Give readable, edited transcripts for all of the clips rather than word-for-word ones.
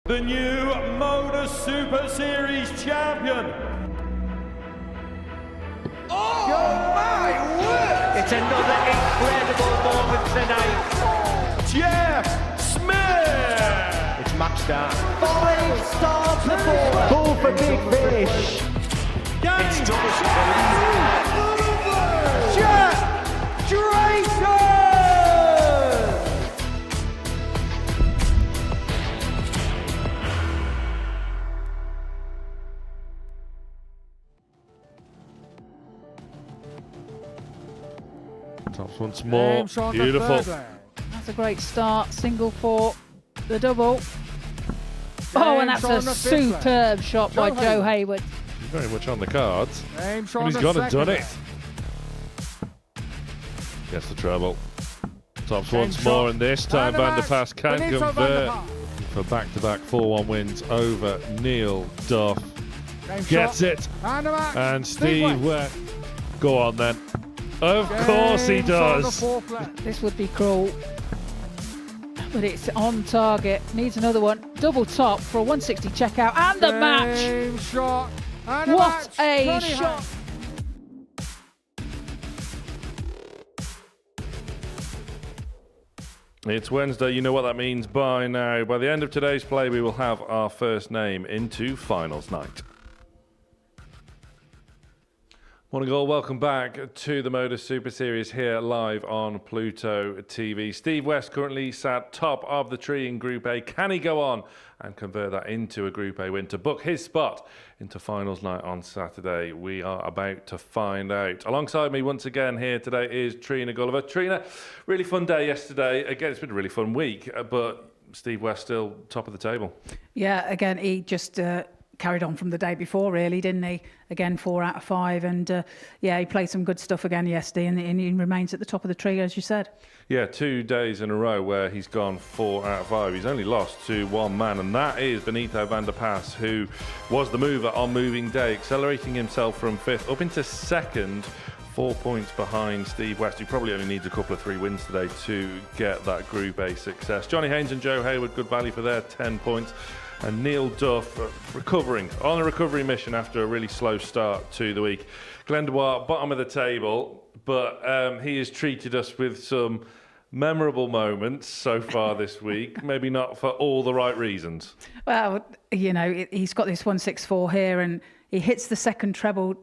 The new Modus Super Series champion. Oh my word! It's another incredible moment tonight. Jeff Smith. It's match start. 5-star performance. Pull for big fish. It's Jeff Drayton! Tops once more. Beautiful. That's a great start. Single for the double. Oh, and that's a superb shot by Joe Haywood. He's very much on the cards. And he's gone and done it. Gets the treble. Tops once more, and this time Vander Pas can convert for back-to-back 4-1 wins over Neil Duff. Gets it. And Steve West. Go on then. Of course he does. This would be cruel, but it's on target. Needs another one. Double top for a 160 checkout and the match. What a shot. It's Wednesday, you know what that means by now. By the end of today's play, we will have our first name into finals night. Morning all, welcome back to the Modus Super Series here live on Pluto TV. Steve West currently sat top of the tree in Group A. Can he go on and convert that into a Group A win to book his spot into finals night on Saturday? We are about to find out. Alongside me once again here today is Trina Gulliver. Trina, really fun day yesterday. Again, it's been a really fun week, but Steve West still top of the table. Yeah, again, he just carried on from the day before, really, didn't he? Again, 4 out of 5, and yeah, he played some good stuff again yesterday, and he remains at the top of the tree, as you said. Yeah, 2 days in a row where he's gone 4 out of 5. He's only lost to one man, and that is Benito Vander Pas, who was the mover on moving day, accelerating himself from 5th up into 2nd, 4 points behind Steve West, who probably only needs a couple of 3 wins today to get that Group A success. Johnny Haynes and Joe Haywood, good value for their 10 points. And Neil Duff recovering on a recovery mission after a really slow start to the week. Glenn Dubois, bottom of the table, but he has treated us with some memorable moments so far this week. Maybe not for all the right reasons. Well, you know, he's got this 164 here, and he hits the second treble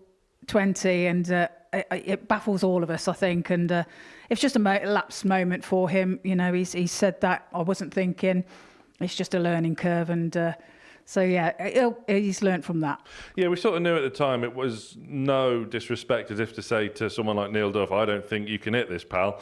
20, and it baffles all of us, I think. And it's just a lapse moment for him. You know, he's said that I wasn't thinking. It's just a learning curve, and so yeah, he's learnt from that. Yeah, we sort of knew at the time it was no disrespect as if to say to someone like Neil Duff, I don't think you can hit this, pal.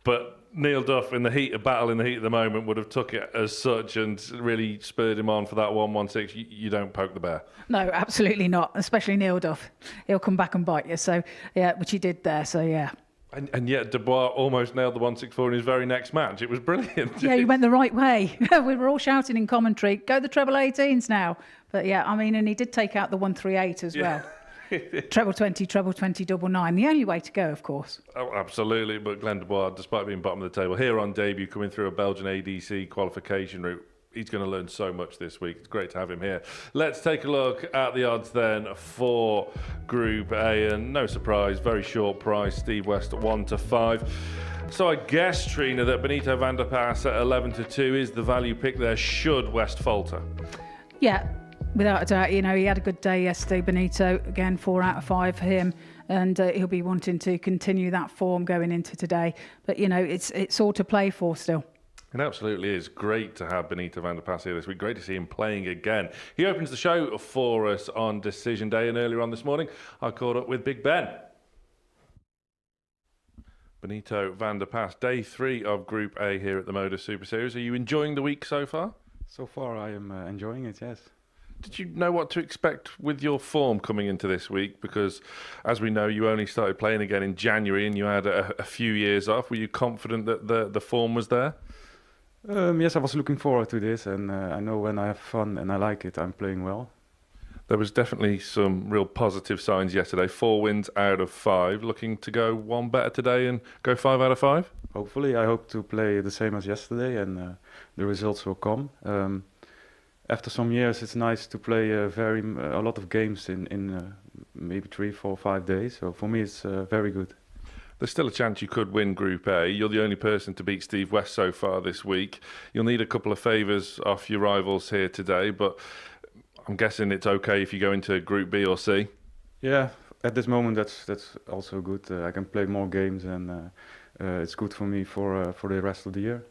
But Neil Duff, in the heat of battle, in the heat of the moment, would have took it as such and really spurred him on for that 116. You don't poke the bear. No, absolutely not, especially Neil Duff. He'll come back and bite you. So yeah, which he did there. So yeah. And yet Dubois almost nailed the 164 in his very next match. It was brilliant. Yeah, he went the right way. We were all shouting in commentary, go the treble 18s now. But yeah, I mean, and he did take out the 138 as well. Treble 20, double 9. The only way to go, of course. Oh, absolutely. But Glenn Dubois, despite being bottom of the table, here on debut, coming through a Belgian ADC qualification route, he's going to learn so much this week. It's great to have him here. Let's take a look at the odds then for Group A. And no surprise, very short price. Steve West at 1 to 5. So I guess, Trina, that Benito Vander Pas at 11 to 2 is the value pick there should West falter. Yeah, without a doubt. You know, he had a good day yesterday, Benito. Again, 4 out of 5 for him. And he'll be wanting to continue that form going into today. But, you know, it's all to play for still. It absolutely is great to have Benito Vander Pas here this week. Great to see him playing again. He opens the show for us on Decision Day, and earlier on this morning, I caught up with Big Ben. Benito Vander Pas, day 3 of Group A here at the Modus Super Series. Are you enjoying the week so far? So far, I am enjoying it, yes. Did you know what to expect with your form coming into this week? Because, as we know, you only started playing again in January and you had a few years off. Were you confident that the form was there? Yes, I was looking forward to this, and I know when I have fun and I like it, I'm playing well. There was definitely some real positive signs yesterday. 4 wins out of 5. Looking to go 1 better today and go 5 out of 5? Hopefully, I hope to play the same as yesterday, and the results will come. after some years, it's nice to play a lot of games in maybe 3, 4, 5 days. So for me, it's very good. There's still a chance you could win Group A. You're the only person to beat Steve West so far this week. You'll need a couple of favours off your rivals here today, but I'm guessing it's okay if you go into Group B or C. Yeah, at this moment, that's also good. I can play more games, and it's good for me for the rest of the year.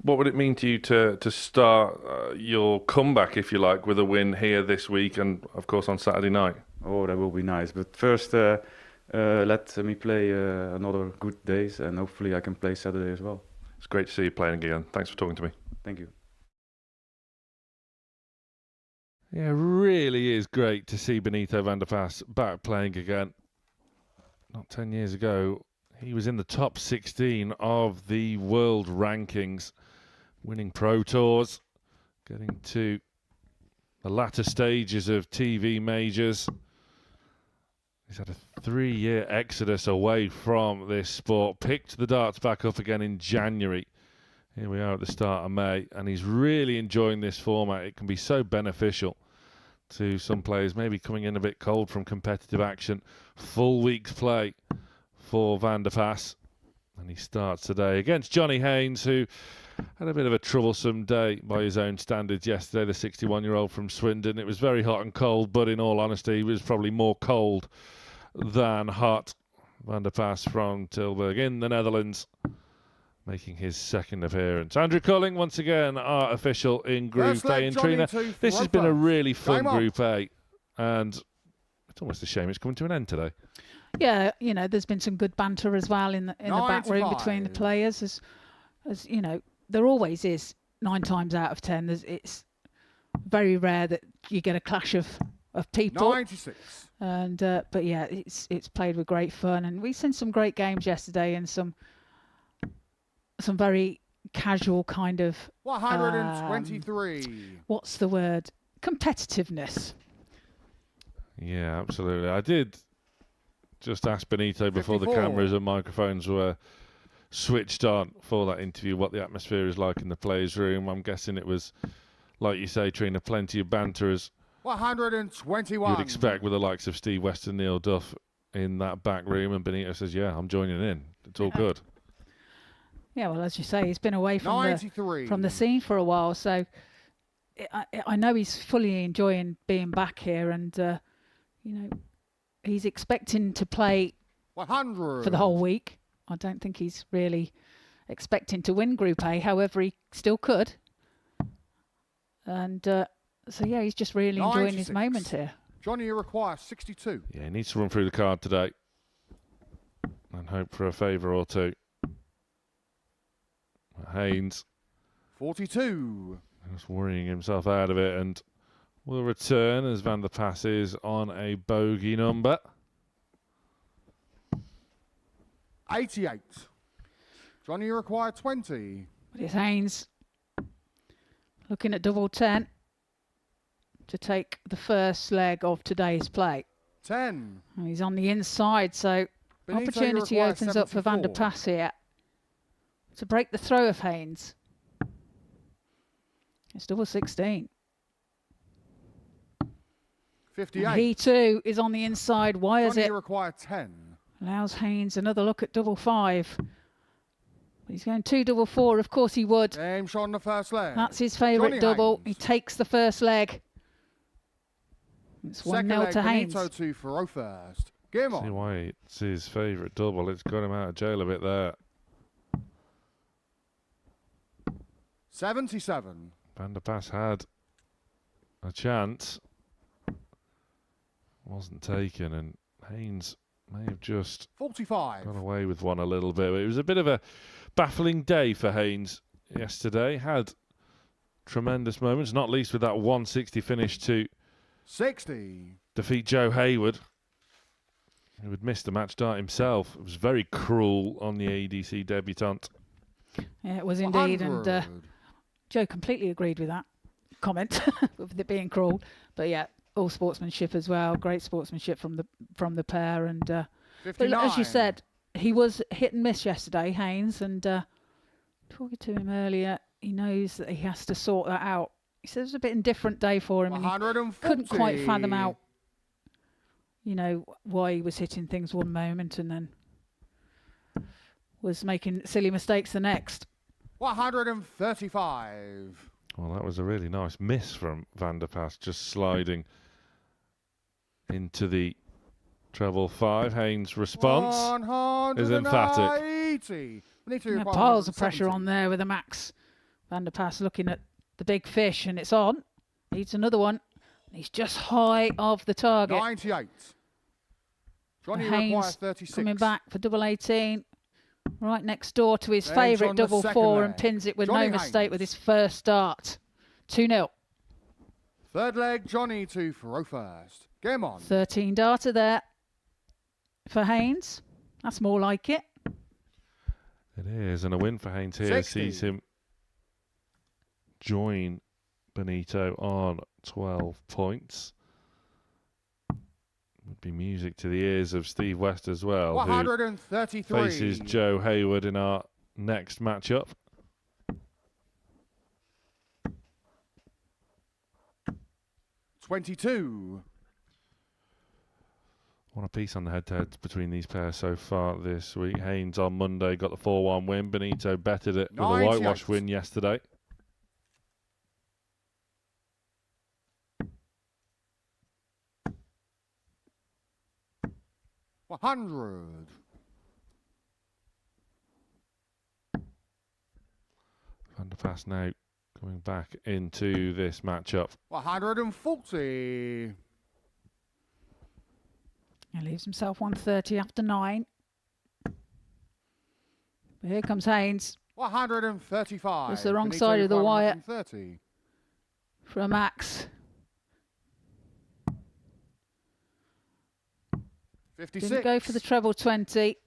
What would it mean to you to start your comeback, if you like, with a win here this week and, of course, on Saturday night? Oh, that will be nice. But first, let me play another good days, and hopefully I can play Saturday as well. It's great to see you playing again. Thanks for talking to me. Thank you. Yeah, really is great to see Benito Vander Pas back playing again. Not 10 years ago, he was in the top 16 of the world rankings, winning Pro Tours, getting to the latter stages of TV majors. He's had a 3-year exodus away from this sport, picked the darts back up again in January. Here we are at the start of May, and he's really enjoying this format. It can be so beneficial to some players, maybe coming in a bit cold from competitive action. Full week's play for Vander Pas, and he starts today against Johnny Haynes, who had a bit of a troublesome day by his own standards yesterday, the 61-year-old from Swindon. It was very hot and cold, but in all honesty, he was probably more cold than hot. Vander Pas from Tilburg in the Netherlands, making his second appearance. Andrew Culling, once again, our official in Group A. And Trina, this has been a really fun Group A, and it's almost a shame it's coming to an end today. Yeah, you know, there's been some good banter as well in the back room between the players, as you know, there always is. 9 times out of 10, it's very rare that you get a clash of people. 96. And but yeah, it's played with great fun, and we've seen some great games yesterday and some very casual kind of 123. What's the word? Competitiveness. Yeah, absolutely. I did just ask Benito before 54. the cameras and microphones were switched on for that interview what the atmosphere is like in the players' room. I'm guessing it was, like you say, Trina, plenty of banter as 121. you'd expect with the likes of Steve West and Neil Duff in that back room. And Benito says, yeah, I'm joining in. It's all good. Yeah, well, as you say, he's been away from 93. the scene for a while, so I know he's fully enjoying being back here, and you know, he's expecting to play 100 for the whole week. I don't think he's really expecting to win Group A. However, he still could, and so yeah, he's just really enjoying 96. his moment here. Johnny, you require 62. Yeah, he needs to run through the card today and hope for a favour or two. Haynes 42. just worrying himself out of it, and will return as Vander Pas is on a bogey number. 88. Johnny, you require 20. But it's Haynes looking at double 10 to take the first leg of today's play. 10. And he's on the inside, so Benito, you opportunity require opens up for 74. Vander Pas here to break the throw of Haynes. It's double 16. 58. And he too is on the inside. Wires Johnny, it. you require 10. Allows Haynes another look at double 5. He's going 2 double 4. Of course he would. Game shot on the first leg. That's his favourite Johnny double. Haynes. He takes the first leg. It's 1-0 to Haynes. Benito to Faro first. Game See on. why it's his favourite double. It's got him out of jail a bit there. 77. Vander Pas had a chance, wasn't taken, and Haynes may have just 45. gone away with one a little bit. It was a bit of a baffling day for Haynes yesterday. Had tremendous moments, not least with that 160 finish to 60. defeat Joe Haywood, who had missed the match dart himself. It was very cruel on the ADC debutant. Yeah, it was indeed. 100. And Joe completely agreed with that comment, with it being cruel. But yeah, all sportsmanship as well. Great sportsmanship from the pair. And but 59. as you said, he was hit and miss yesterday, Haynes. And talking to him earlier, he knows that he has to sort that out. He says it was a bit indifferent day for him, and he 140. couldn't quite fathom out, why he was hitting things one moment and then was making silly mistakes the next. 135. Well, that was a really nice miss from Vander Pas, just sliding into the treble 5. Haynes' response is emphatic. 180. Piles of pressure on there with a max. Vander Pas looking at the big fish, and it's on. Needs another one. He's just high of the target. 98. Johnny Haynes requires 36. coming back for double 18. Right next door to his Haynes favourite on the double second 4 leg. and pins it with Johnny no mistake Haynes. with his first start. 2-0. Third leg, Johnny to throw first. Game on. 13 darter there for Haynes. That's more like it. It is, and a win for Haynes here 60. sees him join Benito on 12 points. Would be music to the ears of Steve West as well, who 133. faces Joe Haywood in our next matchup. $22. One apiece on the head-to-heads between these pairs so far this week. Haynes on Monday got the 4-1 win. Benito betted it with a 98. whitewash win yesterday. $100. Vander Pas now coming back into this matchup. 140. He leaves himself 130 after 9. But here comes Haynes 135. It's the wrong Benito side of the wire. 130. for a max. 56. Didn't go for the treble 20.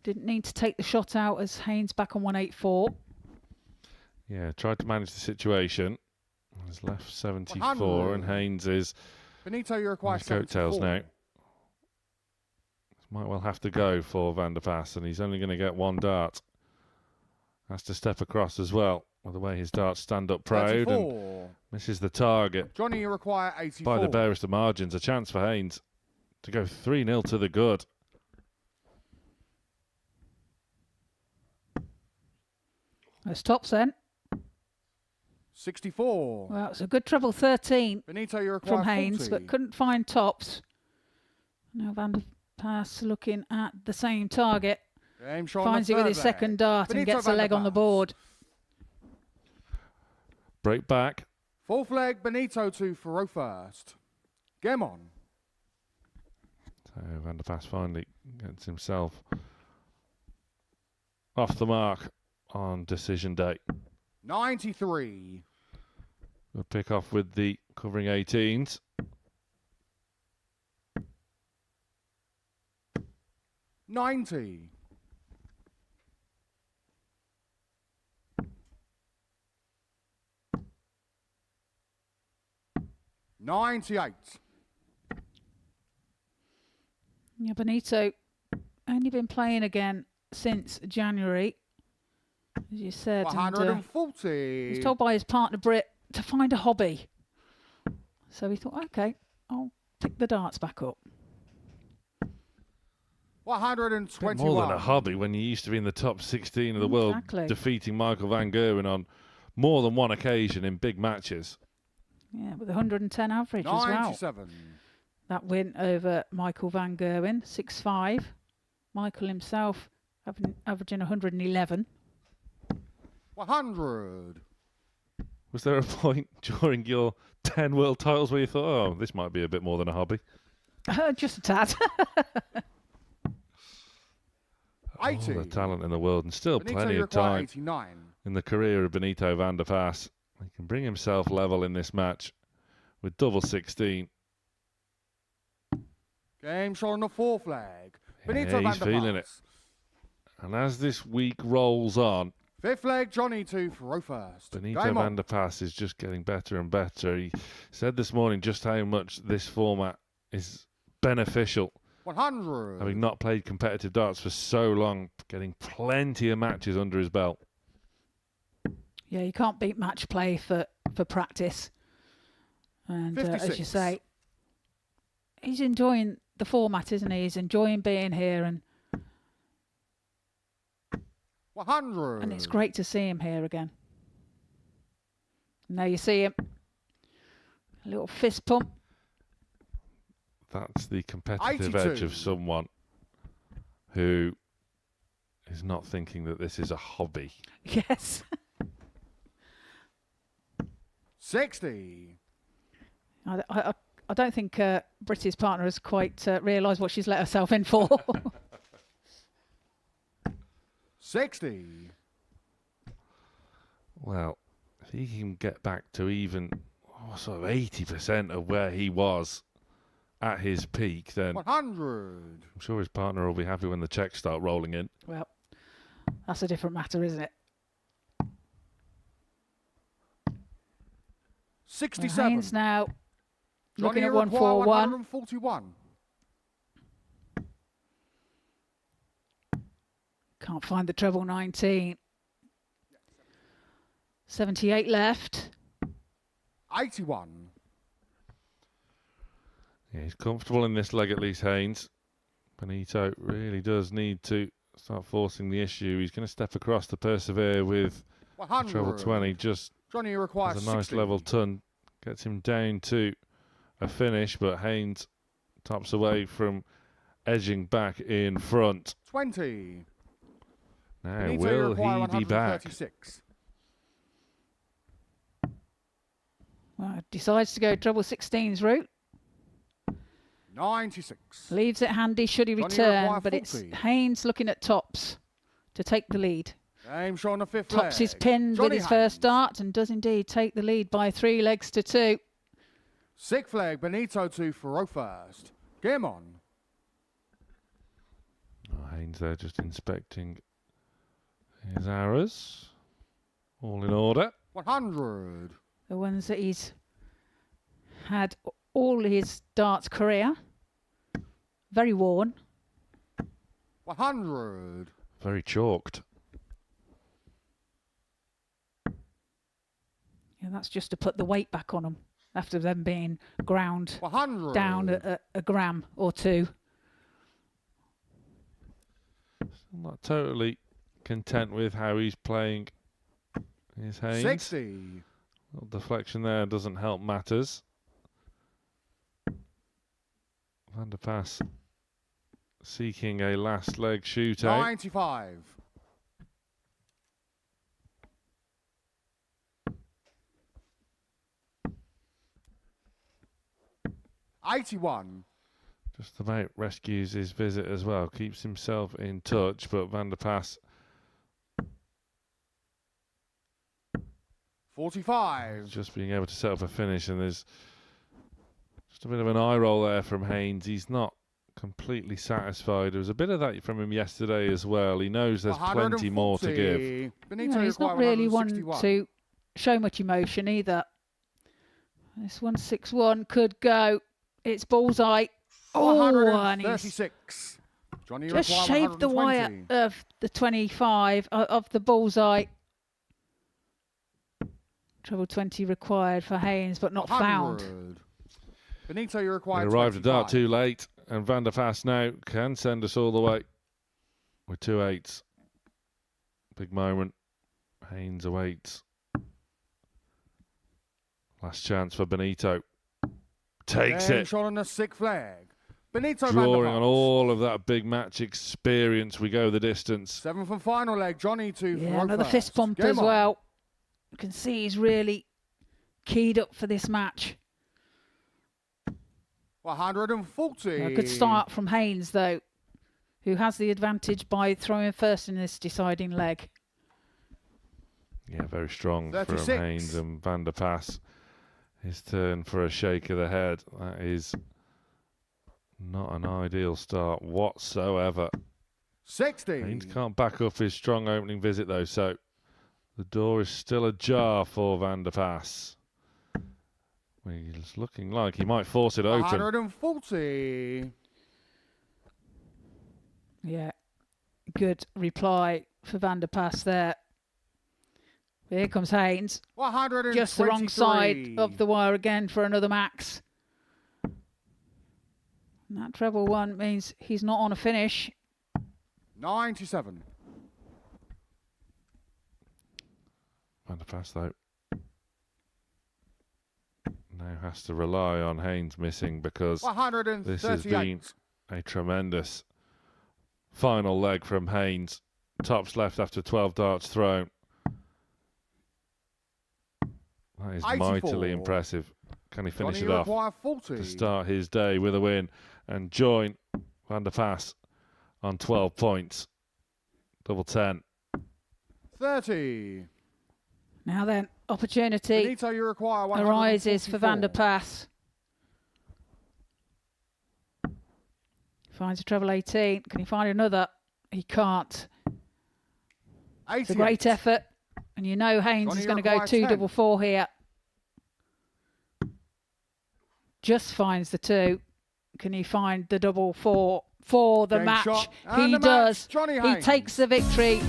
Didn't need to take the shot out as Haynes back on 184. Yeah, tried to manage the situation. He's left 74 100. and Haynes is Benito, you on require his coattails 74. now. This might well have to go for Vander Pas, and he's only going to get one dart. Has to step across as well, with the way his darts stand up proud 34. and misses the target. Johnny, you require 84. By the barest of margins, a chance for Haynes to go 3-0 to the good. Those tops then. 64. Well, it's a good treble 13 Benito, you require from Haynes, 40. but couldn't find tops. Now Vander Pas looking at the same target. Game shot Finds on it the with his third second leg. dart and Benito gets a leg on the Vander Pas. board. Break back. Fourth leg, Benito to throw first. Game on. So Vander Pas finally gets himself off the mark on decision day. 93. We'll pick off with the covering 18s. $90. $98. Yeah, Benito only been playing again since January, as you said. And, 140. he's told by his partner Britt to find a hobby. So he thought, okay, I'll pick the darts back up. 121. More than a hobby when you used to be in the top 16 of the world, Exactly. defeating Michael Van Gerwen on more than one occasion in big matches. Yeah, with 110 average as well. 97. That win over Michael Van Gerwen, 6-5. Michael himself averaging 111. 100. Was there a point during your 10 world titles where you thought, oh, this might be a bit more than a hobby? Just a tad. 80. All the talent in the world, and still Benito, plenty you of require time 89. in the career of Benito Vander Pas. He can bring himself level in this match with double 16. Game shot on the fourth leg. Benito Yeah, he's Vander feeling Pas. it. And as this week rolls on, Fifth leg, Johnny to throw first. Benito Game on. Vander Pas is just getting better and better. He said this morning just how much this format is beneficial. 100. Having not played competitive darts for so long, getting plenty of matches under his belt. Yeah, you can't beat match play for practice. And as you 56. say, he's enjoying the format, isn't he? He's enjoying being here, and 100. it's great to see him here again. Now you see him, a little fist pump. That's the competitive 82. edge of someone who is not thinking that this is a hobby. Yes. 60. I don't think Britty's partner has quite realised what she's let herself in for. 60. Well, if he can get back to even sort of 80% of where he was at his peak, then 100. I'm sure his partner will be happy when the checks start rolling in. Well, that's a different matter, isn't it? 67. Haynes now Johnny looking at require 141. 141. Can't find the treble 19. 78 left. 81. Yeah, he's comfortable in this leg at least, Haynes. Benito really does need to start forcing the issue. He's going to step across to persevere with 100. treble 20. Just Johnny requires as a nice 60. level ton. Gets him down to a finish, but Haynes tops away from edging back in front. 20. Now, Benito will require he be back? 136. Well, decides to go treble 16's route. 96. Leaves it handy should he Johnny return, require but it's 40. Haynes looking at tops to take the lead. Game shot on the fifth Tops leg. is pinned Johnny with his first Haynes. start and does indeed take the lead by 3 legs to 2. Sixth leg, Benito to throw first. Game on. Oh, Haynes there just inspecting his arrows. All in order. 100. The ones that he's had all his darts career. Very worn. 100. Very chalked. Yeah, that's just to put the weight back on them after them being ground 100. down a gram or 2. I'm not totally content with how he's playing his Haynes. 60. Little deflection there doesn't help matters. Vander Pas seeking a last leg shootout. 95. $81. Just about rescues his visit as well. Keeps himself in touch, but Vander Pas 45. just being able to set up a finish, and there's just a bit of an eye roll there from Haynes. He's not completely satisfied. There was a bit of that from him yesterday as well. He knows there's plenty more to give. Benito He's not require really one 161. to show much emotion either. This 161 could go. It's bullseye. Oh, and he's 136. Johnny just require shaved the wire 120. of the 25 of the bullseye. Treble 20 required for Haynes, but not found. 100. Benito, you He require arrived a dart 25. too late, and Vander Pas now can send us all the way with 2 8s. Big moment. Haynes awaits. Last chance for Benito. Takes Game it. shot on the sixth flag. Benito Drawing Vander on Pas. all of that big match experience, we go the distance. Seventh and final leg. Johnny to Yeah, throw another first. fist bump Game as on. well. You can see he's really keyed up for this match. 140. A good start from Haynes, though, who has the advantage by throwing first in this deciding leg. Yeah, very strong 36. from Haynes and Vander Pas. His turn for a shake of the head. That is not an ideal start whatsoever. 60. Haynes can't back up his strong opening visit though, so the door is still ajar for Vander Pas. He's looking like he might force it open. 140. Yeah, good reply for Vander Pas there. Here comes Haynes. 123. Just the wrong side of the wire again for another max. And that treble one means he's not on a finish. 97. Vander Pas, though, now has to rely on Haynes missing because this has been a tremendous final leg from Haynes. Tops left after 12 darts thrown. That is 84. mightily impressive. Can he finish Johnny it off require 40. to start his day with a win and join Vander Pas on 12 points? Double 10. 30. Now then, opportunity Benito, you require 144. arises for Vander Pas. Finds a treble 18. Can he find another? He can't. It's a great effort. And you know Haynes is going to go 2 double 4 here. Just finds the 2. Can he find the double 4 for the Game match? shot. He And the does. match, Johnny He Haynes. takes the victory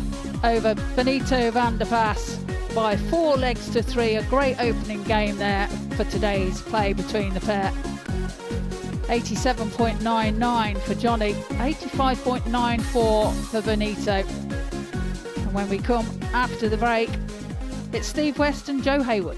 over Benito Vander Pas by 4 legs to 3. A great opening game there for today's play between the pair. 87.99 for Johnny, 85.94 for Benito. And when we come after the break, it's Steve West and Joe Haywood.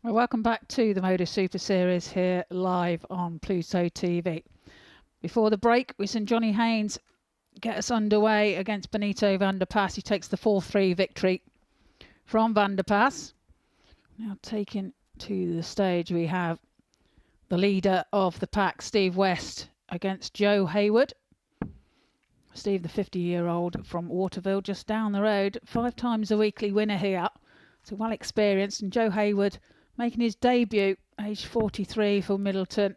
Well, welcome back to the Modus Super Series here live on Pluto TV. Before the break, we sent Johnny Haynes get us underway against Benito Vander Pas. He takes the 4-3 victory from Vander Pas. Now taken to the stage, we have the leader of the pack, Steve West, against Joe Haywood. Steve, the 50-year-old from Waterville, just down the road, 5 times a weekly winner here. So well experienced. And Joe Haywood making his debut, age 43, for Middleton,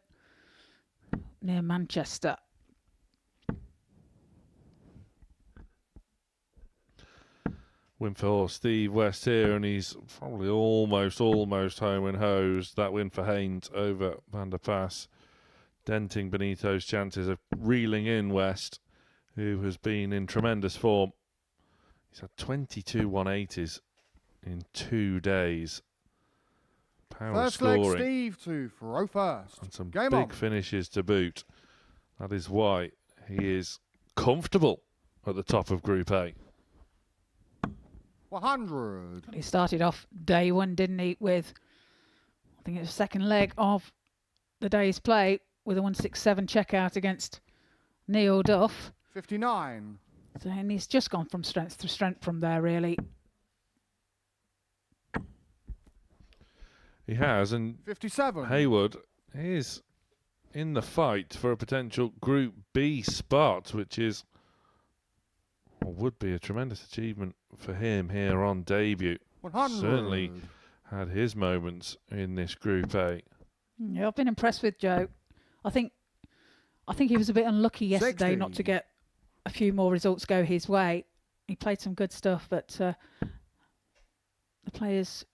near Manchester. Win for Steve West here, and he's probably almost home and hosed. That win for Haynes over Vander Pas, denting Benito's chances of reeling in West, who has been in tremendous form. He's had 22 180s in 2 days. Power First scoring. leg, Steve to throw first. And some Game big on. finishes to boot. That is why he is comfortable at the top of Group A. 100. He started off day one, didn't he, with, I think it was the second leg of the day's play, with a 167 checkout against Neil Duff. 59. So, and he's just gone from strength to strength from there, really. He has, and 57. Haywood is in the fight for a potential Group B spot, which is, or would be, a tremendous achievement for him here on debut. 100. Certainly had his moments in this Group A. Yeah, I've been impressed with Joe. I think he was a bit unlucky yesterday 60. not to get a few more results go his way. He played some good stuff, but the players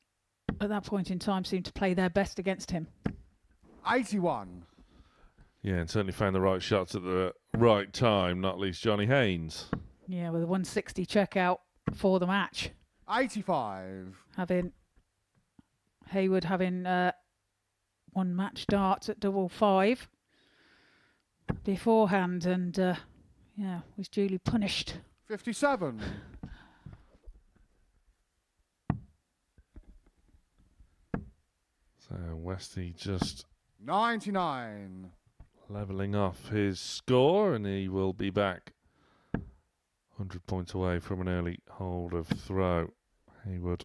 at that point in time seemed to play their best against him. 81. Yeah, and certainly found the right shots at the right time, not least Johnny Haynes. Yeah, with a 160 checkout for the match. 85. Having Haywood having one match darts at 5 beforehand, and yeah, was duly punished. 57. So Westy just 99. levelling off his score, and he will be back 100 points away from an early hold of throw. Haywood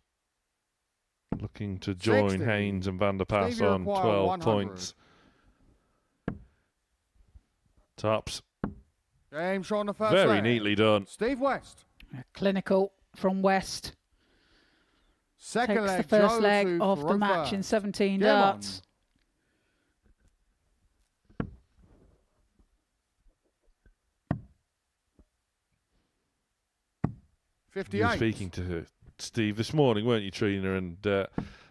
looking to join 60. Haynes and Vander Pas Stevie on require 12 100. points. Tops. Game shot on the first Very leg. neatly done. Steve West. Clinical from West. Second Takes leg. the first Joe leg to of the throw match first. in 17 Game on. darts. You 58. were speaking to Steve this morning, weren't you, Trina? And a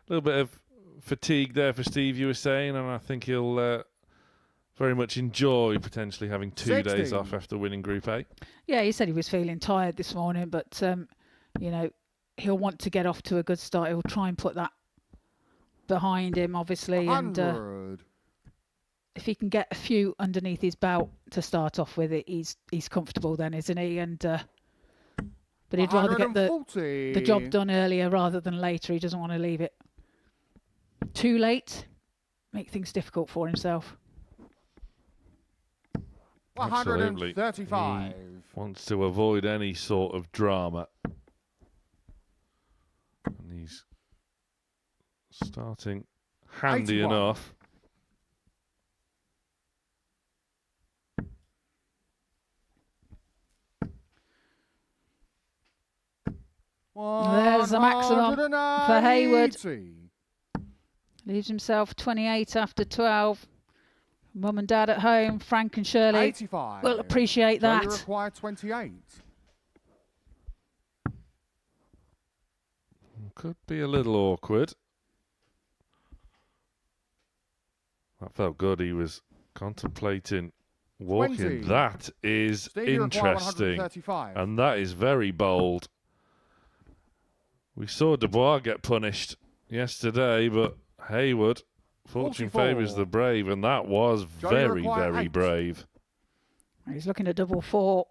little bit of fatigue there for Steve, you were saying, and I think he'll very much enjoy potentially having 2 days 60. off after winning Group A. Yeah, he said he was feeling tired this morning, but you know, he'll want to get off to a good start. He'll try and put that behind him, obviously, 100. and if he can get a few underneath his belt to start off with, he's comfortable then, isn't he? And but he'd rather get the job done earlier rather than later. He doesn't want to leave it too late, make things difficult for himself. 135. He wants to avoid any sort of drama. And he's starting handy 81. enough. There's the maximum for Haywood. Leaves himself 28 after 12. Mum and Dad at home, Frank and Shirley 85. will appreciate that. You require 28. Could be a little awkward. That felt good. He was contemplating walking. 20. That is Steve, you require interesting. 135. And that is very bold. We saw Dubois get punished yesterday, but Haywood, fortune 44. favours the brave, and that was Johnny very, require very 8. brave. He's looking at 4-4.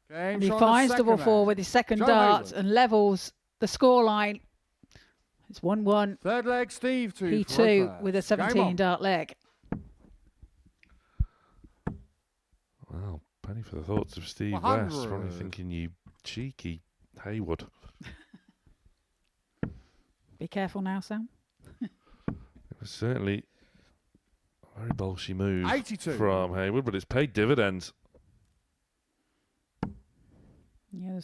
Game And he shot on the finds second 4-4 leg. with his second Joe dart Haywood. and levels the scoreline It's 1-1. Third leg, Steve to He throw too first. with a Game on. 17 dart leg. Well, penny for the thoughts of Steve 100. West. Probably thinking, you cheeky Haywood. Be careful now, Sam. It was certainly a very bolshy move 82. from Haywood, but it's paid dividends. Yeah, the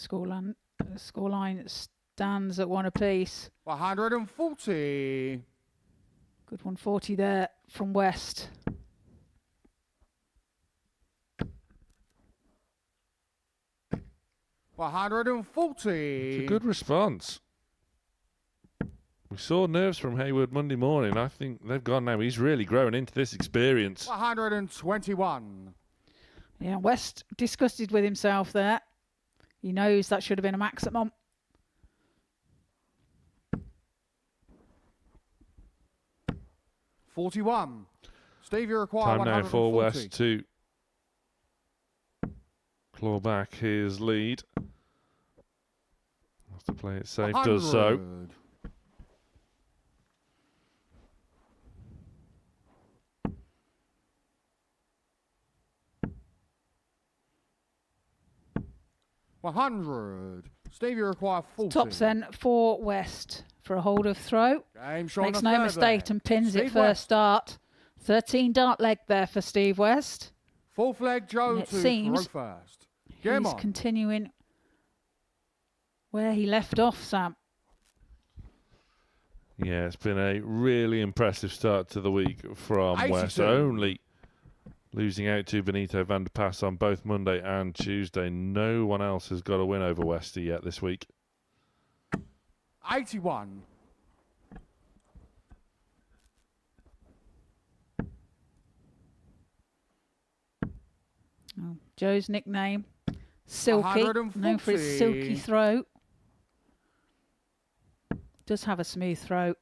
scoreline stands at 1 apiece. 140. Good 140 there from West. $140. It's a good response. We saw nerves from Haywood Monday morning. I think they've gone now. He's really growing into this experience. 121. Yeah, West disgusted with himself there. He knows that should have been a maximum. $41. Steve, you require Time now for 140. West to claw back his lead. Has to play it safe, does so. 100. $100. Steve, you require 40. Tops then for West for a hold of throw. Game showing Makes the no third mistake leg. and pins Steve it first West. start. 13 dart leg there for Steve West. Fourth leg, Joe It to seems throw first. Game He's on. continuing where he left off, Sam. Yeah, it's been a really impressive start to the week from 82. West. Only losing out to Benito Vander Pas on both Monday and Tuesday. No one else has got a win over Westy yet this week. 81. Oh, Joe's nickname, Silky, known for his 140. silky throat. Does have a smooth throat.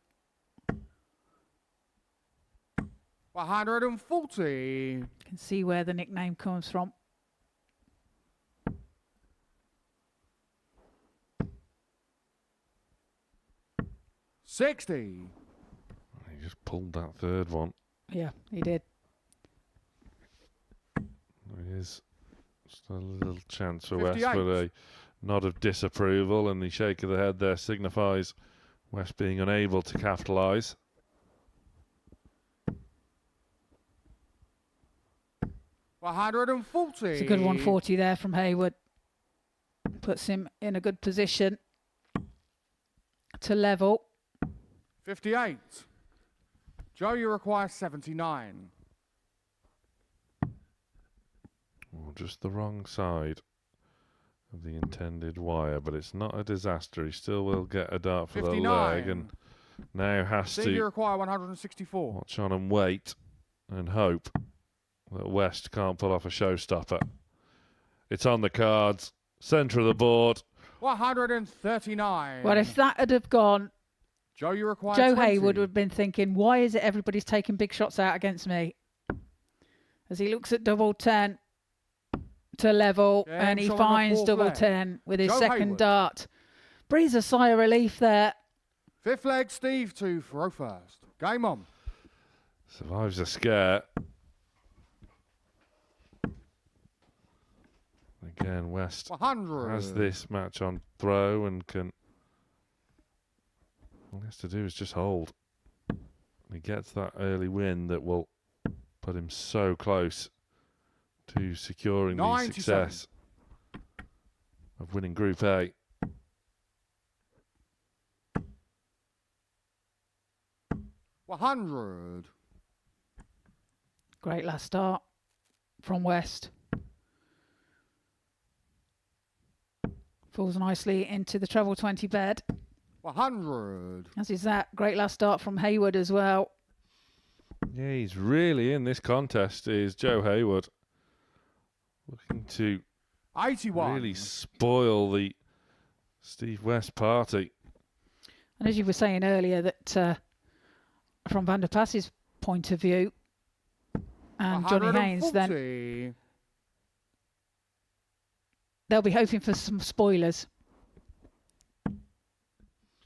140. You can see where the nickname comes from. $60. He just pulled that third one. Yeah, he did. There is just a little chance for West, 58. but a nod of disapproval and the shake of the head there signifies West being unable to capitalise. $140. It's a good 140 there from Haywood. Puts him in a good position to level. 58. Joe, you require 79. Oh, just the wrong side of the intended wire, but it's not a disaster. He still will get a dart for 59. the leg and now has Steve, you to require 164. watch on and wait and hope that West can't pull off a showstopper. It's on the cards, centre of the board. 139. Well, if that had have gone, Joe, you require Joe 20. Haywood would have been thinking, why is it everybody's taking big shots out against me? As he looks at double 10 to level, Yeah, and he showing the finds fourth double leg. 10 with his Joe second Haywood. dart. Breathes a sigh of relief there. Fifth leg, Steve to throw first. Game on. Survives a scare. Again, West 100. has this match on throw and can... All he has to do is just hold. He gets that early win that will put him so close to securing the 97. success of winning Group A. $100. Great last start from West. Falls nicely into the treble 20 bed. 100. As is that. Great last start from Haywood as well. Yeah, he's really in this contest, is Joe Haywood. Looking to 81. really spoil the Steve West party. And as you were saying earlier, that from Vander Pas's point of view, and Johnny Haynes, then 140. they'll be hoping for some spoilers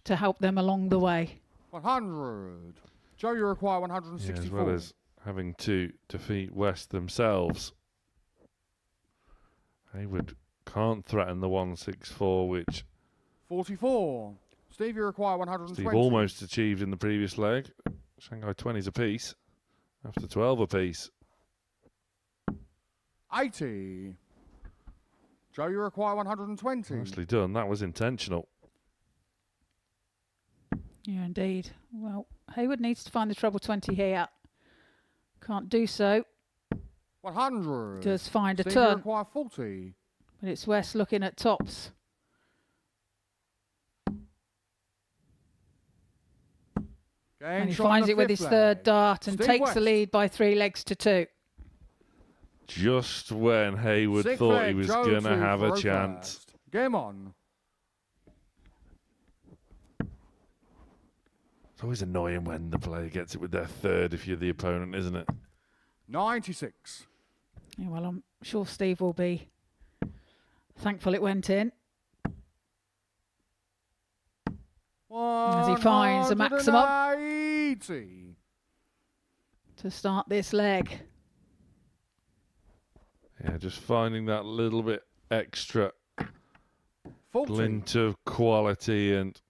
to help them along the way. 100. Joe, you require Yeah, 164. as well as having to defeat West themselves. Haywood can't threaten the 164, which 44. Steve, you require 120. Steve almost achieved in the previous leg. Shanghai 20s apiece after 12 apiece. 80. Joe, you require 120. Nicely done. That was intentional. Yeah, indeed. Well, Haywood needs to find the treble 20 here. Can't do so. 100. Does find a Steve, you turn, require 40. but it's West looking at tops. And he finds it with his third dart and Steve takes West. the lead by 3 legs to 2. Just when Haywood Sixth thought leg, he was Joe going to to have a throw chance. first. Game on. It's always annoying when the player gets it with their third if you're the opponent, isn't it? 96. Yeah, well, I'm sure Steve will be thankful it went in. As he finds the maximum 180. to start this leg. Yeah, just finding that little bit extra 40. glint of quality, and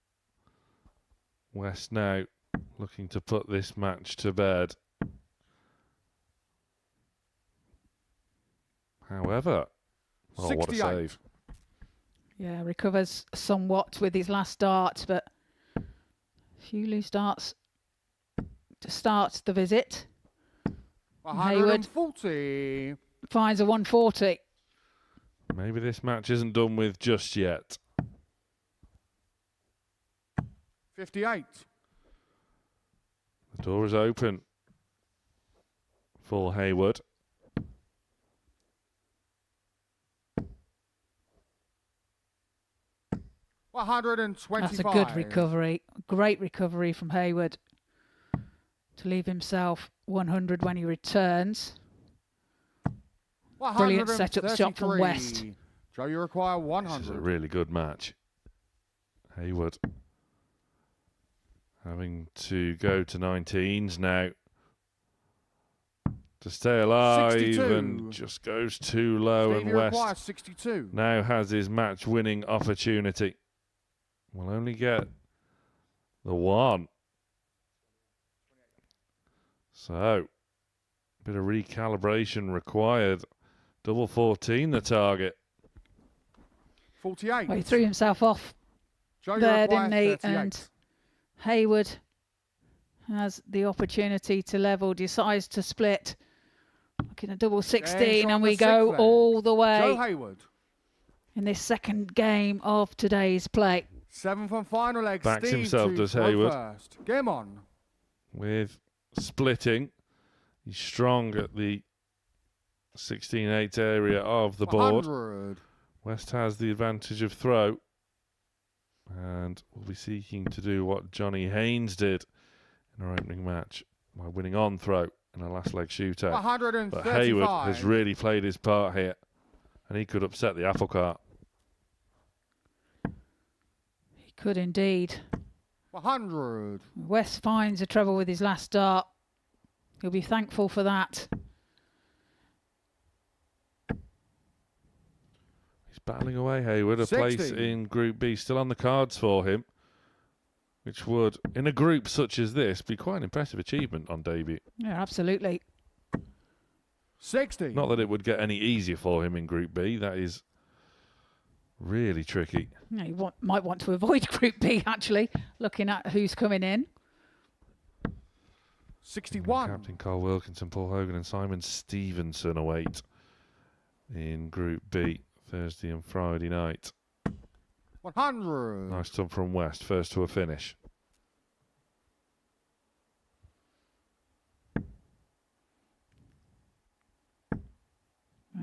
West now looking to put this match to bed. However, oh, what a 68. save. Yeah, recovers somewhat with his last dart, but a few loose darts to start the visit. Haywood 140. finds a 140. Maybe this match isn't done with just yet. 58. The door is open for Haywood. $125. That's a good recovery. Great recovery from Haywood to leave himself 100 when he returns. Brilliant setup shot from West. Joe, you require This is a 100. really good match. Haywood having to go to 19s now to stay alive, 62. and just goes too low, Steve, and you require West 62. now has his match-winning opportunity. Will only get the 1. So, bit of recalibration required. Double 14 the target. 48. Well, he threw himself off Joe, you there, require didn't he? 38. And Haywood has the opportunity to level, decides to split. Looking at double 16, on and the we go sixth leg. all the Joe way Haywood. in this second game of today's play. 7th and final leg. Backs Steve himself, to does throw Haywood. first. Game on. With splitting. He's strong at the 16-8 area of the board. 100. West has the advantage of throw, and will be seeking to do what Johnny Haynes did in our opening match by winning on throw in a last leg shootout. 135. But Haywood has really played his part here, and he could upset the apple cart. He could indeed. 100. West finds a treble with his last dart. He'll be thankful for that. He's battling away, Haywood. A place 60. in Group B still on the cards for him, which would, in a group such as this, be quite an impressive achievement on debut. Yeah, absolutely. 60. Not that it would get any easier for him in Group B. That is really tricky. Yeah, you might want to avoid Group B, actually, looking at who's coming in. 61. Captain Carl Wilkinson, Paul Hogan and Simon Stevenson await in Group B Thursday and Friday night. 100. Nice tub from West, first to a finish. Yeah.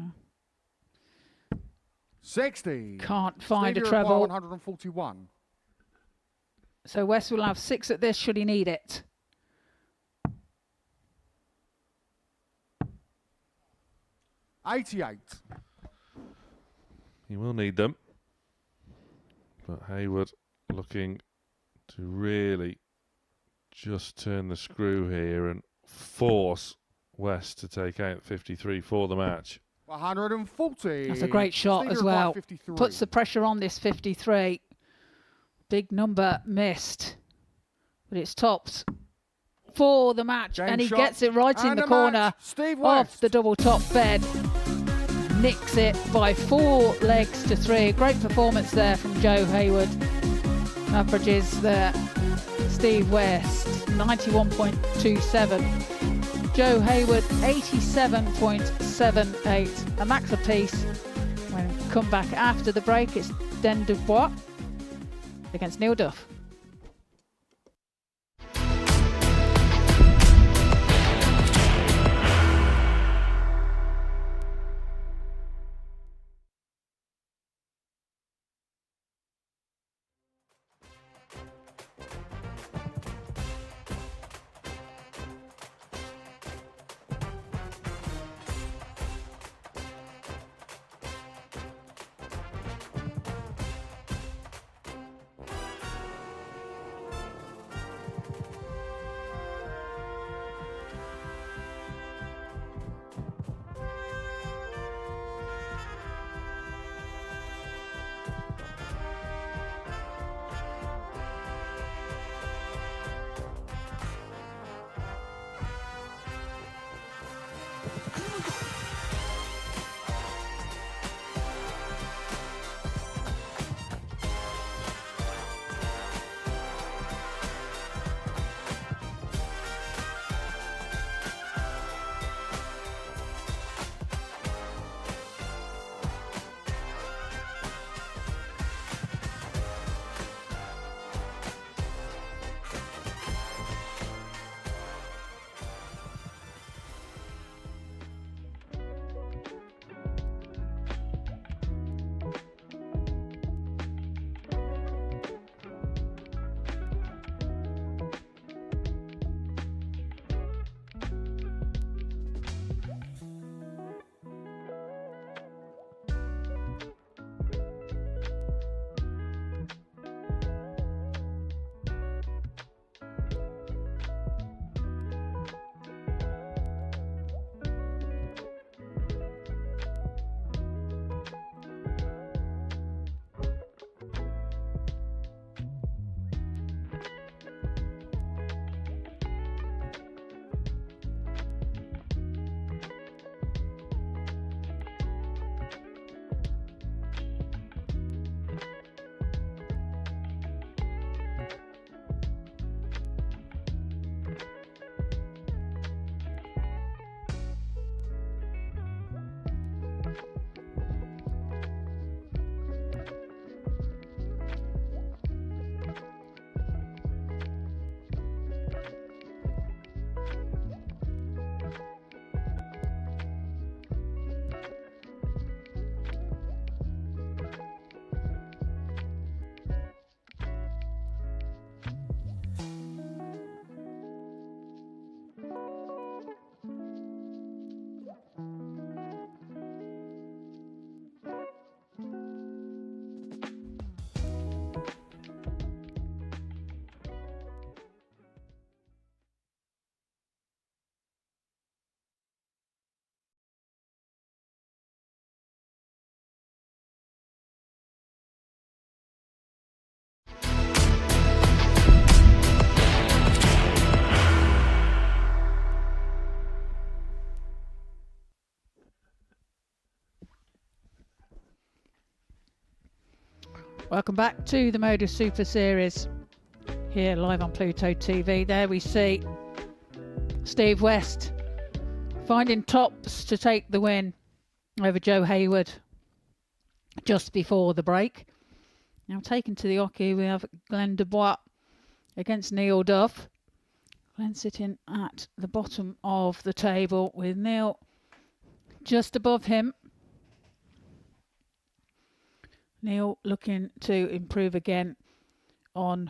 60. Can't find Steve, a you require treble. 141. So West will have 6 at this should he need it. $88. He will need them. But Haywood looking to really just turn the screw here and force West to take out 53 for the match. 140. That's a great shot Stevie as required well. 53. Puts the pressure on this 53. Big number missed, but it's tops for the match, Game and he shot. gets it right in And the the corner match, Steve of West. the double top bed. Nicks it by 4 legs to 3. Great performance there from Joe Haywood. Averages there. Steve West 91.27. Joe Haywood 87.78. A max apiece. When we come back after the break, it's Dubois against Neil Duff. Welcome back to the Modus Super Series here live on Pluto TV. There we see Steve West finding tops to take the win over Joe Haywood just before the break. Now taken to the hockey, we have Glenn Dubois against Neil Duff. Glenn sitting at the bottom of the table with Neil just above him. Neil looking to improve again on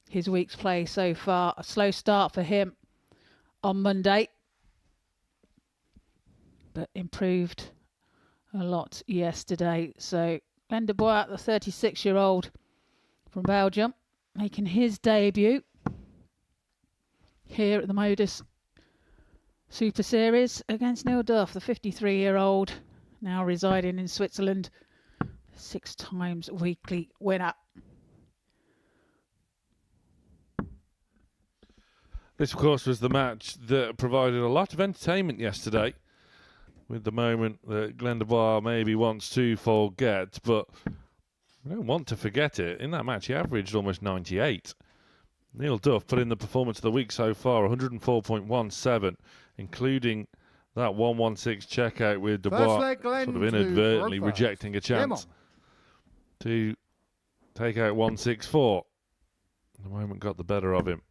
his week's play so far. A slow start for him on Monday, but improved a lot yesterday. So Glenn Dubois, the 36-year-old from Belgium, making his debut. here at the Modus Super Series against Neil Duff, the 53-year-old, now residing in Switzerland, 6 times weekly winner. This, of course, was the match that provided a lot of entertainment yesterday, with the moment that Glenn Dubois maybe wants to forget, but I don't want to forget it. In that match, he averaged almost 98. Neil Duff put in the performance of the week so far, 104.17, including that 116 checkout with Dubois sort of inadvertently rejecting a chance to take out 164. The moment got the better of him.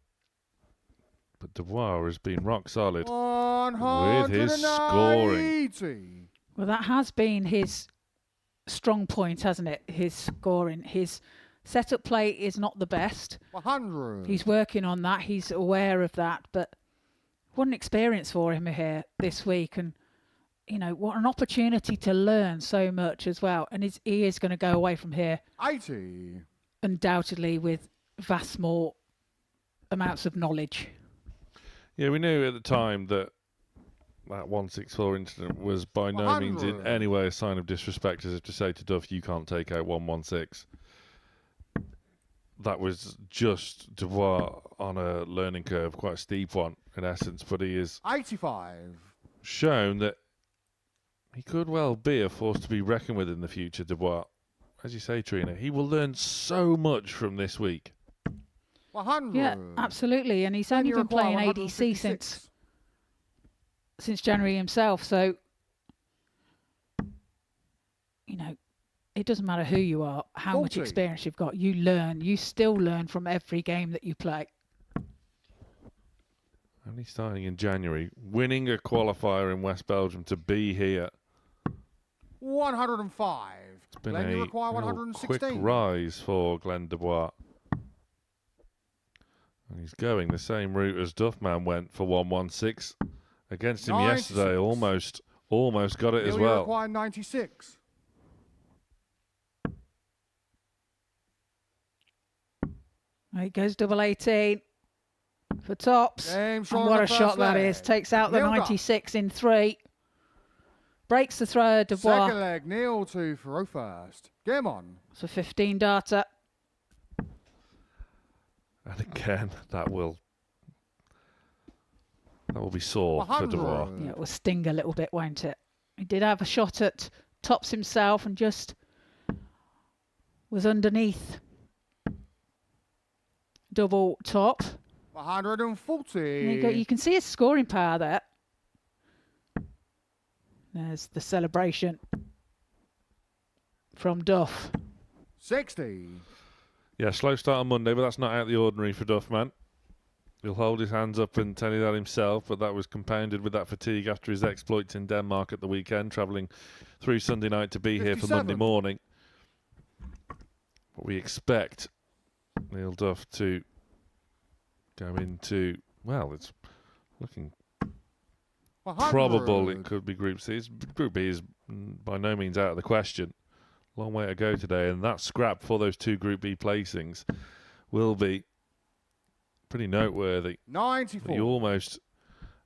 But Dubois has been rock solid with his scoring. Well, that has been his strong point, hasn't it? His scoring. His setup play is not the best. 100. He's working on that. He's aware of that. But what an experience for him here this week. And, you know, what an opportunity to learn so much as well. And he is going to go away from here 80. undoubtedly with vast more amounts of knowledge. Yeah, we knew at the time that 164 incident was by no means in any way a sign of disrespect, as if to say to Duff, you can't take out 116. That was just Dubois on a learning curve, quite a steep one in essence, but he has 85. shown that he could well be a force to be reckoned with in the future, Dubois. As you say, Trina, he will learn so much from this week. 100. Yeah, absolutely. And he's only been playing ADC since January himself. So, you know, it doesn't matter who you are, how much experience you've got. You learn. You still learn from every game that you play. Only starting in January, winning a qualifier in West Belgium to be here. 105. It's been Glenn, you a require real 116. quick rise for Glenn Dubois. And he's going the same route as Duffman went for 116 against him 96. yesterday. Almost got it as You well. require 96. There he goes, double 18 for tops. Game And shot what on a the shot first that leg. is. Takes out the Neil Duff. 96 in 3. Breaks the throw, Dubois. Second leg, Neil to Faro first. Game on. So 15 data. And again, that will be sore for 100. Dubois. Yeah, it will sting a little bit, won't it? He did have a shot at tops himself and just was underneath. Double top. 140. There you go. You can see his scoring power there. There's the celebration from Duff. 60. Yeah, slow start on Monday, but that's not out of the ordinary for Duffman. He'll hold his hands up and tell you that himself, but that was compounded with that fatigue after his exploits in Denmark at the weekend, travelling through Sunday night to be here for 57. Monday morning. But we expect Neil Duff to go into, well, it's looking 100. probable it could be Group C. Group B is by no means out of the question. Long way to go today, and that scrap for those 2 Group B placings will be pretty noteworthy. 94. You almost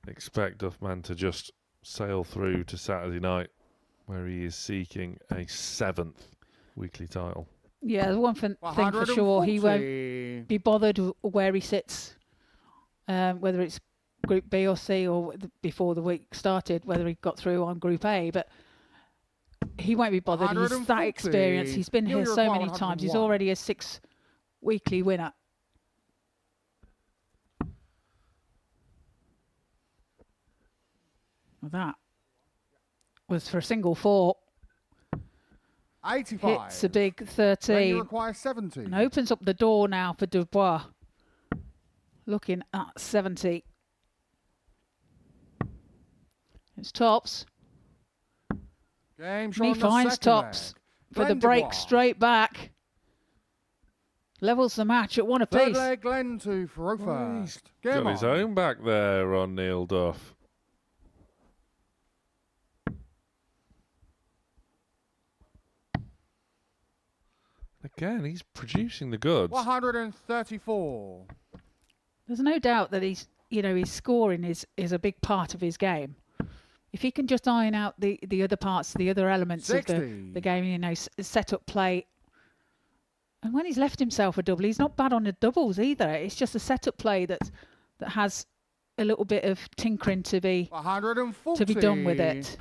expect Duffman to just sail through to Saturday night, where he is seeking a 7th weekly title. Yeah, the one thing for sure, he won't be bothered where he sits, whether it's Group B or C or before the week started, whether he got through on Group A, but he won't be bothered. He's that 140. experienced. He's been here so many 101. times. He's already a 6 weekly winner. That was for a single 4. 85. Hits a big Then you 13 require 70. and opens up the door now for Dubois. Looking at 70. It's tops. Game shot And he on the finds second tops leg. for the Glenn break Dubois. straight back. Levels the match at 1 Third apiece. leg, Glenn to Faro first. Game Got his on. own back there on Neil Duff. Again, he's producing the goods. 134. There's no doubt that he's you know, his scoring is a big part of his game. If he can just iron out the other parts, the other elements 60. of the game, you know, set up play. And when he's left himself a double, he's not bad on the doubles either. It's just a setup play that has a little bit of tinkering to be 140. done with it.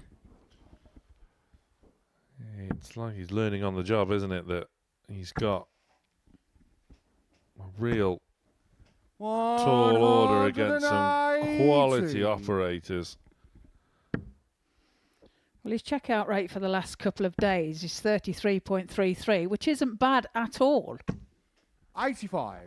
It's like he's learning on the job, isn't it? That he's got a real tall order against some quality operators. Well, his checkout rate for the last couple of days is 33.33, which isn't bad at all. 85.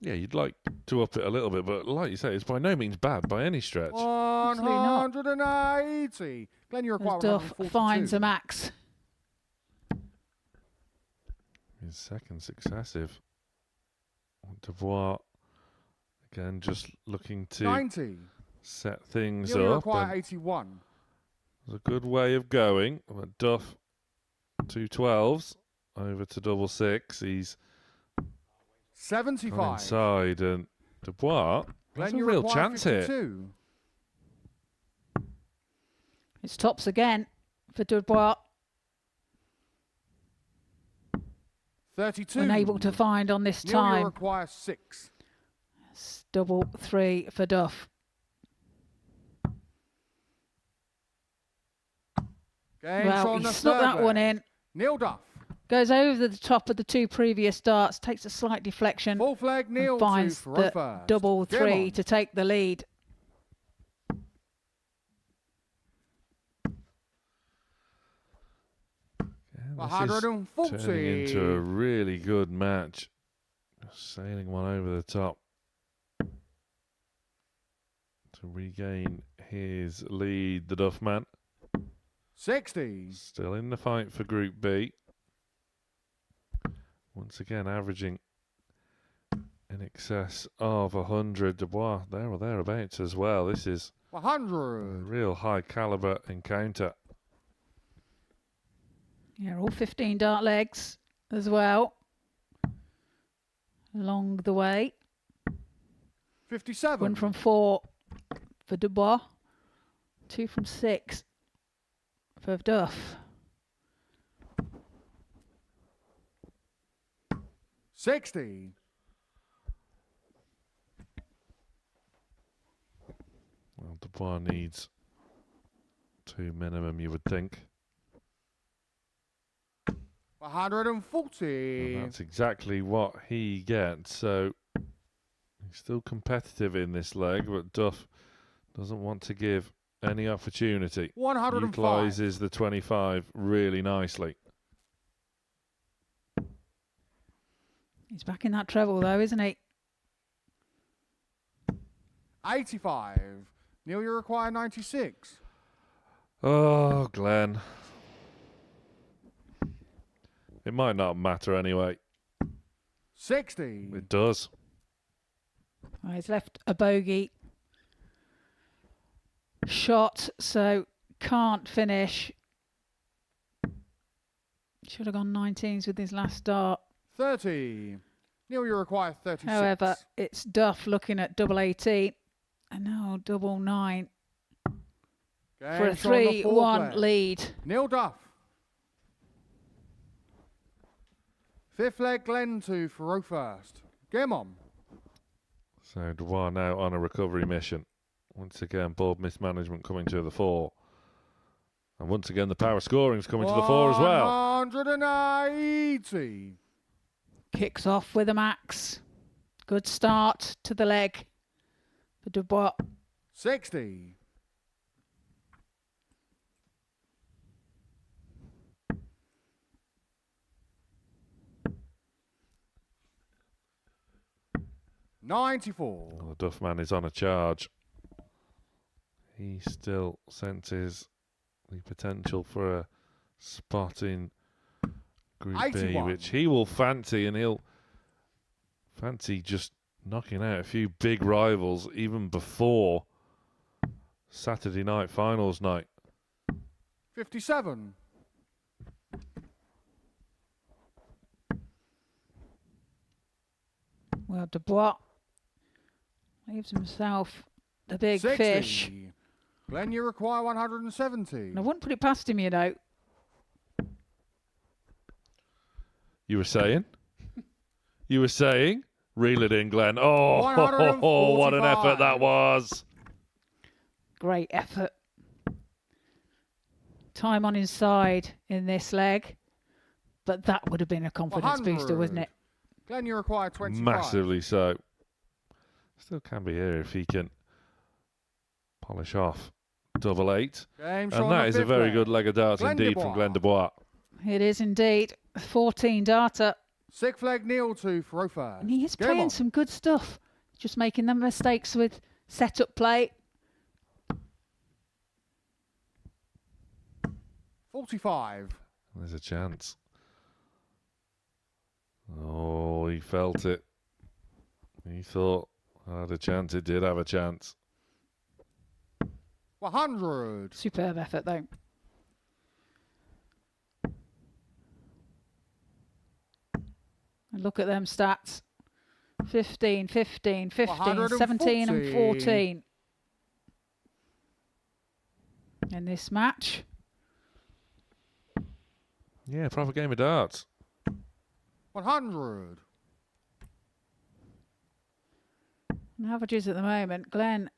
Yeah, you'd like to up it a little bit, but like you say, it's by no means bad by any stretch. 180. Glenn, you require As Duff 142. finds a max. His second successive. Dubois, again, just looking to 90. set things You up. require and 81. it's a good way of going. But Duff, 2 12s, over to double 6. He's gone 75. inside, and Dubois has Glenn, a you real require chance here. 52. It's tops again for Dubois. 32. Unable to find on this Neil, you time. require 6. It's double 3 for Duff. Games Well, on he the snuck third that one leg. in. Neil Duff. Goes over the top of the 2 previous darts, takes a slight deflection, Full flag Neil and finds to throw the first. double Game 3 on. to take the lead. Yeah, this is 140. turning into a really good match. Sailing one over the top to regain his lead, the Duff man. 60. Still in the fight for Group B. Once again, averaging in excess of 100. Dubois there or thereabouts as well. This is a 100. real high caliber encounter. Yeah, all 15 dart legs as well along the way. 57. 1 from 4 for Dubois, 2 from 6 for Duff. 60. Well, Dubois needs 2 minimum, you would think. 140. And that's exactly what he gets. So he's still competitive in this leg, but Duff doesn't want to give any opportunity. 105. Utilises the 25 really nicely. He's back in that treble though, isn't he? 85. Neil, you require 96. Oh, Glenn. It might not matter anyway. 60. It does. Well, he's left a bogey shot, so can't finish. Should have gone 19s with his last dart. 30. Neil, you require 36. However, it's Duff looking at double 18 and now double 9 for a Games on the fourth 3-1 leg. lead. Neil Duff. Fifth leg, Glenn to throw first. Game on. So Dubois now on a recovery mission. Once again, board mismanagement coming to the fore. And once again, the power scoring's coming to the fore as well. 180. Kicks off with a max. Good start to the leg for Dubois. 60. 94. Well, the Duff man is on a charge. He still senses the potential for a spot in Group B, 81. which he will fancy, and he'll fancy just knocking out a few big rivals even before Saturday night finals night. 57. Well, Dubois leaves himself the big 60. fish. Glenn, you require 170. And I wouldn't put it past him, you know. You were saying? You were saying? Reel it in, Glenn. Oh, what an effort that was. Great effort. Time on his side in this leg. But that would have been a confidence booster, wasn't it? Glenn, you require 25. Massively so. Still can be here if he can polish off double 8. Game And that is a very good leg of darts Glenn indeed Dubois. from Glenn Dubois. It is indeed. 14 darter. Sixth flag, Neil to throw first. And he is Game playing on. some good stuff. Just making them mistakes with setup play. 45. There's a chance. Oh, he felt it. He thought I had a chance. It did have a chance. 100. Superb effort, though. And look at them stats. 15, 15, 15, 17 and 14. In this match. Yeah, proper game of darts. 100. And averages at the moment. Glenn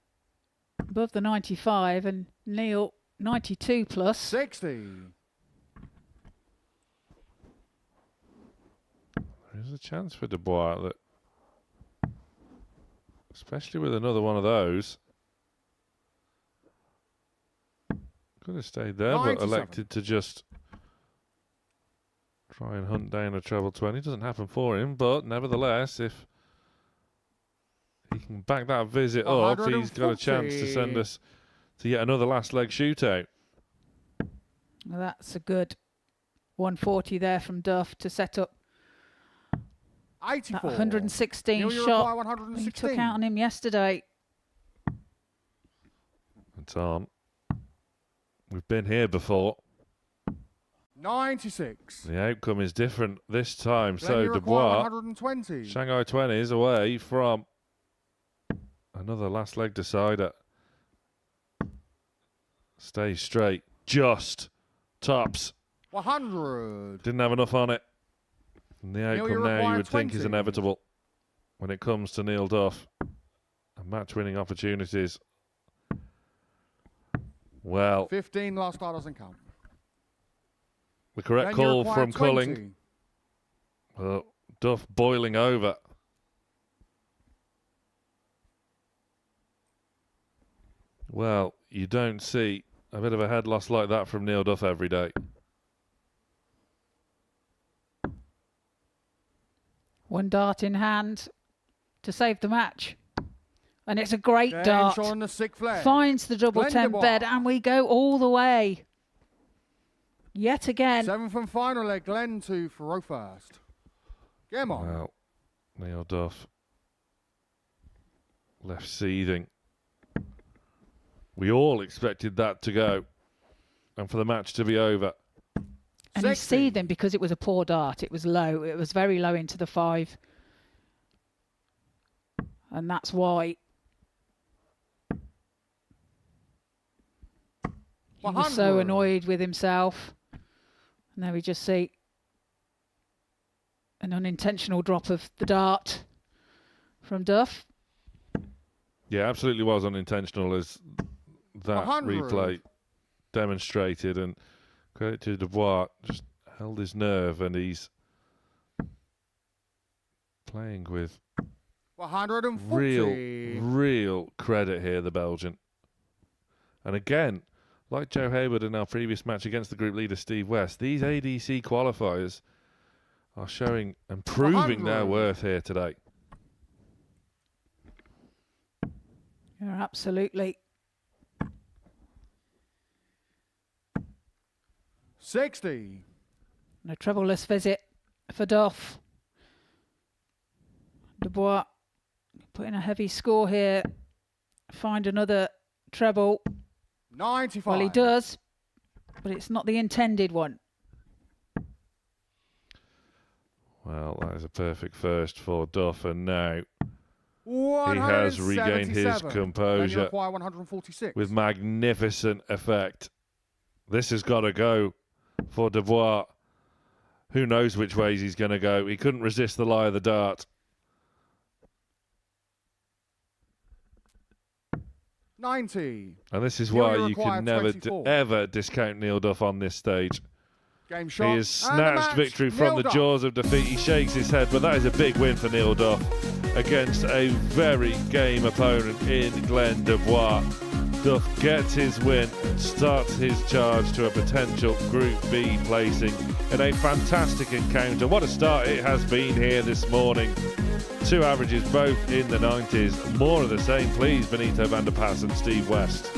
above the 95 and Neil 92 plus. 60. There's a chance for Dubois that, especially with another one of those, could have stayed there, but 97. elected to just try and hunt down a treble 20. Doesn't happen for him, but nevertheless, if he can back that visit up, he's got a chance to send us to yet another last leg shootout. Well, that's a good 140 there from Duff to set up 84. that 116 Neil, you shot require he 116. took out on him yesterday. It's on. We've been here before. 96. The outcome is different this time. Glenn, So you require Dubois, 120. Shanghai 20s away from another last leg decider. Stay straight. Just tops. 100. Didn't have enough on it. And the you outcome now you require would think is 20. inevitable when it comes to Neil Duff. And match-winning opportunities. Well, 15 last star doesn't count. the correct Glenn, you call require from 20. Culling. Duff boiling over. Well, you don't see a bit of a head loss like that from Neil Duff every day. One dart in hand to save the match. And it's a great Game dart. shot on the sixth flag. Finds the double Glenn 10 Dubois. bed and we go all the way. Yet again. Seventh and final leg, Glenn to throw first. Game on. Well, Neil Duff left seething. We all expected that to go and for the match to be over. And he's 60. seething because it was a poor dart. It was low. It was very low into the 5. And that's why he was so 100. annoyed with himself. And there we just see an unintentional drop of the dart from Duff. Yeah, absolutely was unintentional, as that 100. replay demonstrated. And credit to Dubois, just held his nerve, and he's playing with 140. real credit here, the Belgian. And again, like Joe Haywood in our previous match against the group leader Steve West, these ADC qualifiers are showing and proving their 100. worth here today. You're absolutely 60. and a treble-less visit for Duff. Dubois putting a heavy score here. Find another treble. 95. Well, he does, but it's not the intended one. Well, that is a perfect first for Duff, and now he has regained his composure 146. with magnificent effect. This has got to go for Dubois. Who knows which ways he's going to go. He couldn't resist the lie of the dart. 90. And this is Fury why you required can never 24. ever discount Neil Duff on this stage. Game shot. He has and the snatched match, victory from Neil the Duff. jaws of defeat. He shakes his head, but that is a big win for Neil Duff against a very game opponent in Glenn Dubois. Duff gets his win and starts his charge to a potential Group B placing in a fantastic encounter. What a start it has been here this morning. Two averages both in the 90s. More of the same, please, Benito, Vander Pas and Steve West.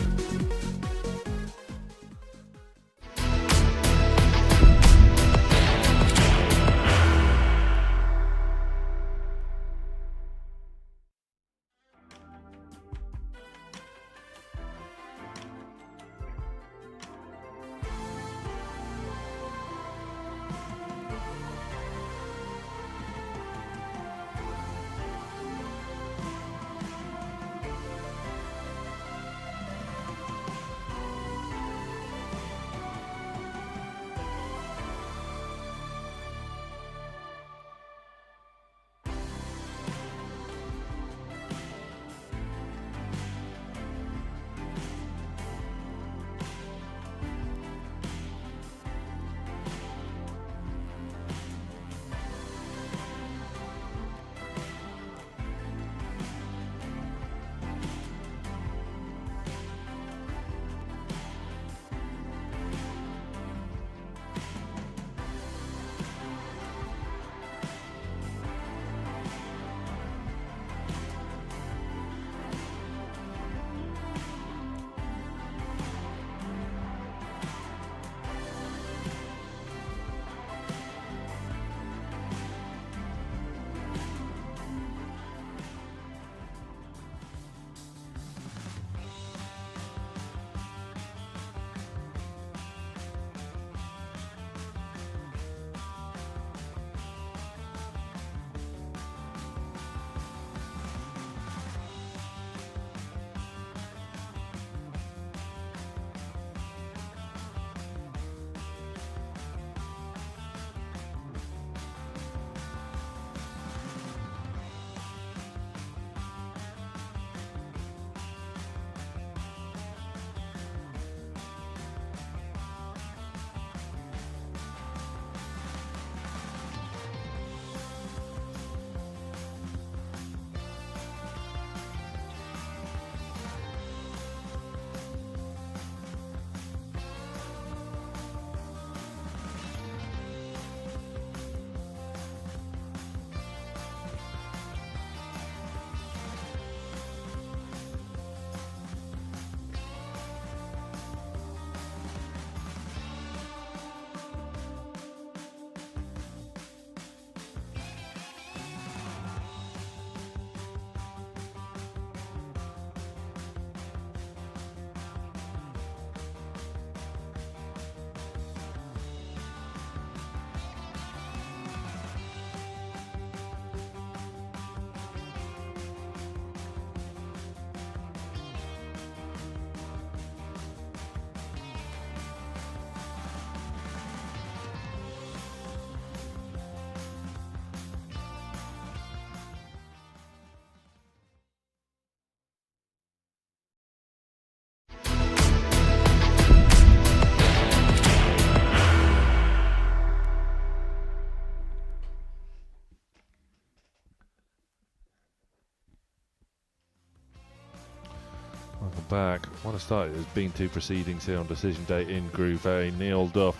Welcome back. What a start it has been to proceedings here on Decision Day in Group A. Neil Duff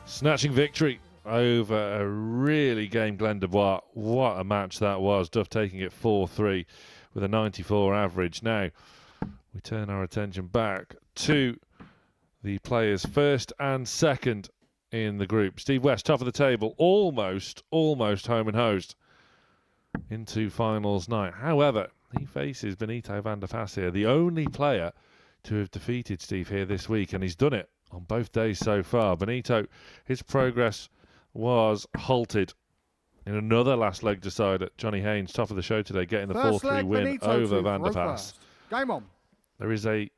snatching victory over a really game Glenn Dubois. What a match that was. Duff taking it 4-3 with a 94 average. Now, we turn our attention back to the players first and second in the group. Steve West, top of the table, almost home and hosed into finals night. However, he faces Benito Vander Pas here, the only player to have defeated Steve here this week, and he's done it on both days so far. Benito, his progress was halted In another last leg decider, Johnny Haynes, top of the show today, getting the First 4-3 leg, win Benito over to Vander throw Pas. first. Game on. There is a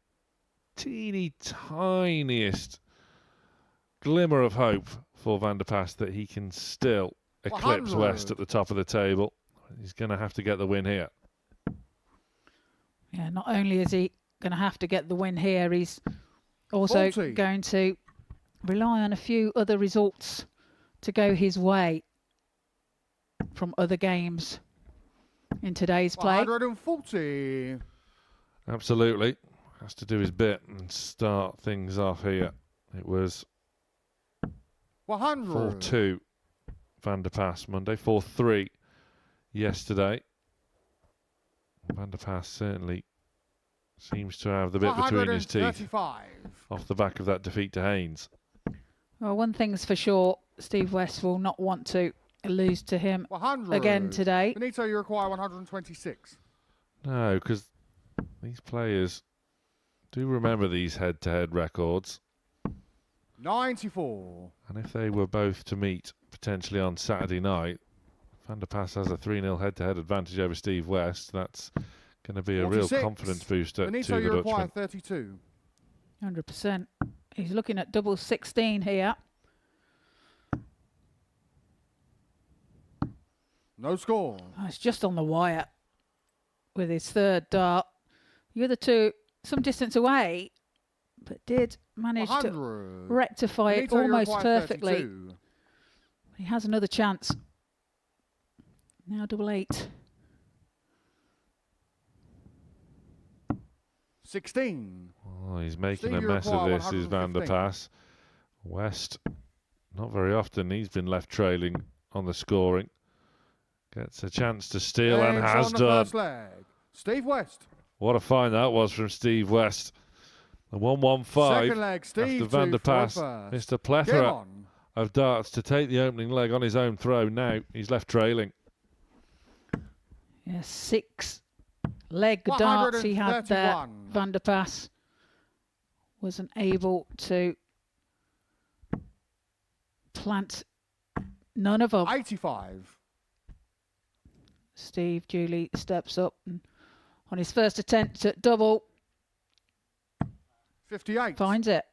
teeny tiniest glimmer of hope for Vander Pas that he can still eclipse 100. West at the top of the table. He's going to have to get the win here. Yeah, not only is he going to have to get the win here, he's also 40. going to rely on a few other results to go his way from other games in today's play. 140. Absolutely. Has to do his bit and start things off here. It was 100. 4-2 Vander Pas Monday, 4-3 yesterday. Vander Pas certainly seems to have the bit between his teeth 135. off the back of that defeat to Haynes. Well, one thing's for sure, Steve West will not want to lose to him 100. again today. Benito, you require 126. No, because these players do remember these head-to-head records. 94. And if they were both to meet potentially on Saturday night, Vander Pas has a 3-0 head-to-head advantage over Steve West. That's going to be a real 46. confidence booster Benito, to the you require Dutchman. 32. 100%. He's looking at double 16 here. No score. Oh, it's just on the wire with his third dart. The other two some distance away, but did manage to 100. rectify it Benito, you almost require perfectly. 32. He has another chance. Now double 8. 16. Oh, he's making Steve, a you mess of require this, is Vander 115. Pas. West, not very often he's been left trailing on the scoring. Gets a chance to steal and Games has on the done. first leg. Steve West. What a find that was from Steve West. The 1-1-5 Second leg, Steve after Vander to throw Pas first. missed a Game plethora on. of darts to take the opening leg on his own throw. Now he's left trailing. Yeah, 6 leg darts he had there. 131. Vander Pas wasn't able to plant none of them. 85. Steve duly steps up and on his first attempt at double 58. finds it.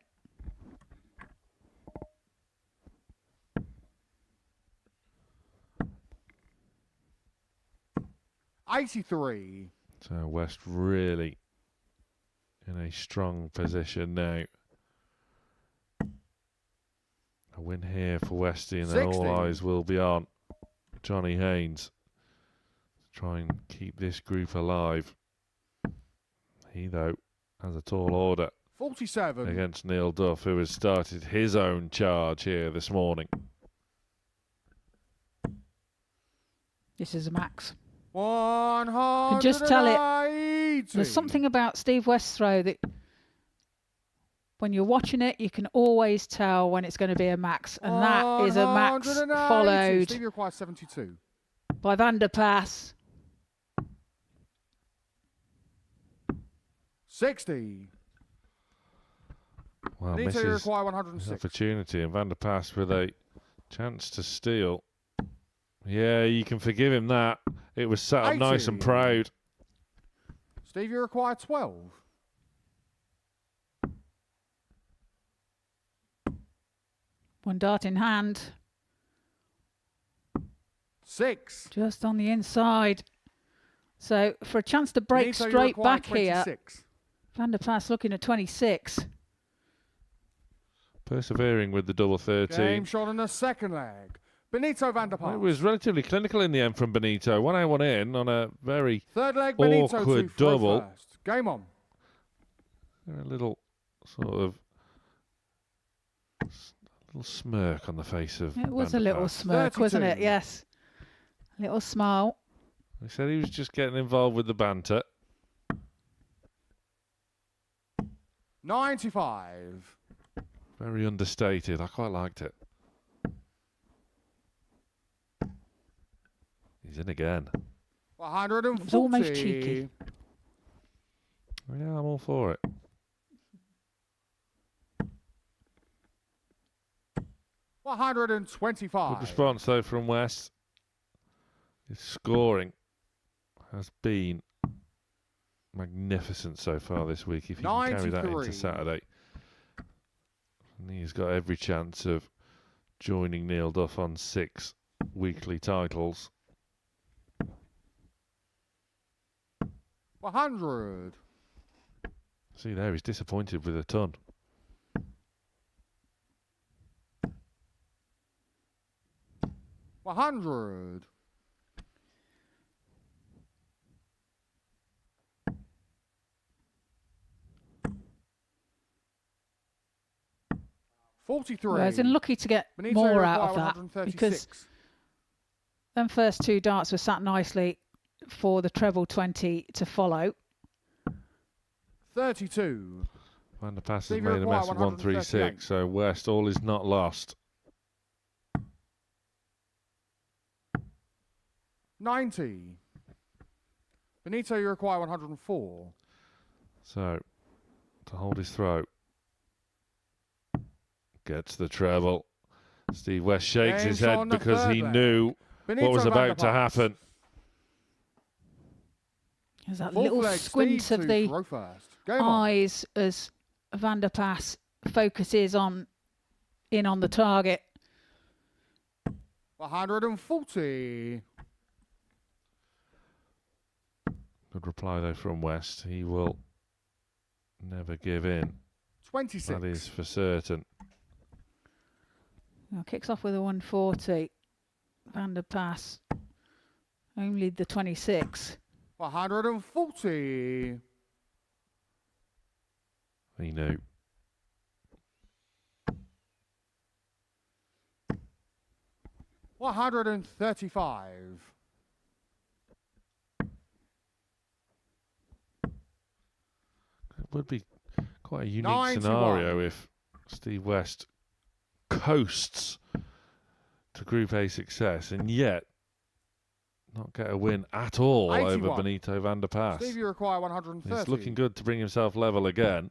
'83. So West really in a strong position now. A win here for Westy, and then all 60. eyes will be on Johnny Haynes to try and keep this group alive. He, though, has a tall order 47. against Neil Duff, who has started his own charge here this morning. This is a max. 180. Can just tell it. There's something about Steve West's throw that when you're watching it, you can always tell when it's going to be a max. And that is a max 180. followed Steve, you require 72. by Vander Pas. 60. Well, Benito, you misses require his 106. opportunity, and Vander Pas with a chance to steal. Yeah, you can forgive him that. It was sat up nice and 80. proud. Steve, you require 12. One dart in hand, 6. just on the inside. So for a chance to break Benito, you straight require back here, 26. Vander Pas looking at 26. Persevering with the double 13. Game shot in the second leg. Benito Vander Pas. It was relatively clinical in the end from Benito. 1 out, 1 in on a very Third leg, Benito awkward to throw double. first. Game on. a little sort of little smirk on the face of It was a Vander little Pas. smirk, wasn't it? 32. Yes. Little smile. He said he was just getting involved with the banter. 95. Very understated. I quite liked it. He's in again. 140. It was almost cheeky. Yeah, I'm all for it. Good 125. response though from West. His scoring has been magnificent so far this week. If he can carry that 93. into Saturday, and he's got every chance of joining Neil Duff on 6 weekly titles. 100. See there, he's disappointed with a ton. $100. 43. Well, I was lucky to get Benito more require out of that 136. because them first 2 darts were sat nicely for the treble 20 to follow. 32. Vander Pas has Steve, made a require mess of 138. 136, so West, all is not lost. 90. Benito, you require 104. So, to hold his throat. Gets the treble. Steve West shakes his Game's head on the because third he leg. knew Benito what was Vander about to Pas. happen. There's that Fourth little leg, squint Steve of to the throw first. Game on. eyes as Vander Pas focuses on the target. 140. Good reply though from West. He will never give in. 26. That is for certain. Well, kicks off with a 140. Vander Pas only the 26. 140. He knew. $135. It would be quite a unique 91. scenario if Steve West coasts to Group A success and yet not get a win at all 81. over Benito Vander Pas. Steve, you require 130. He's looking good to bring himself level again.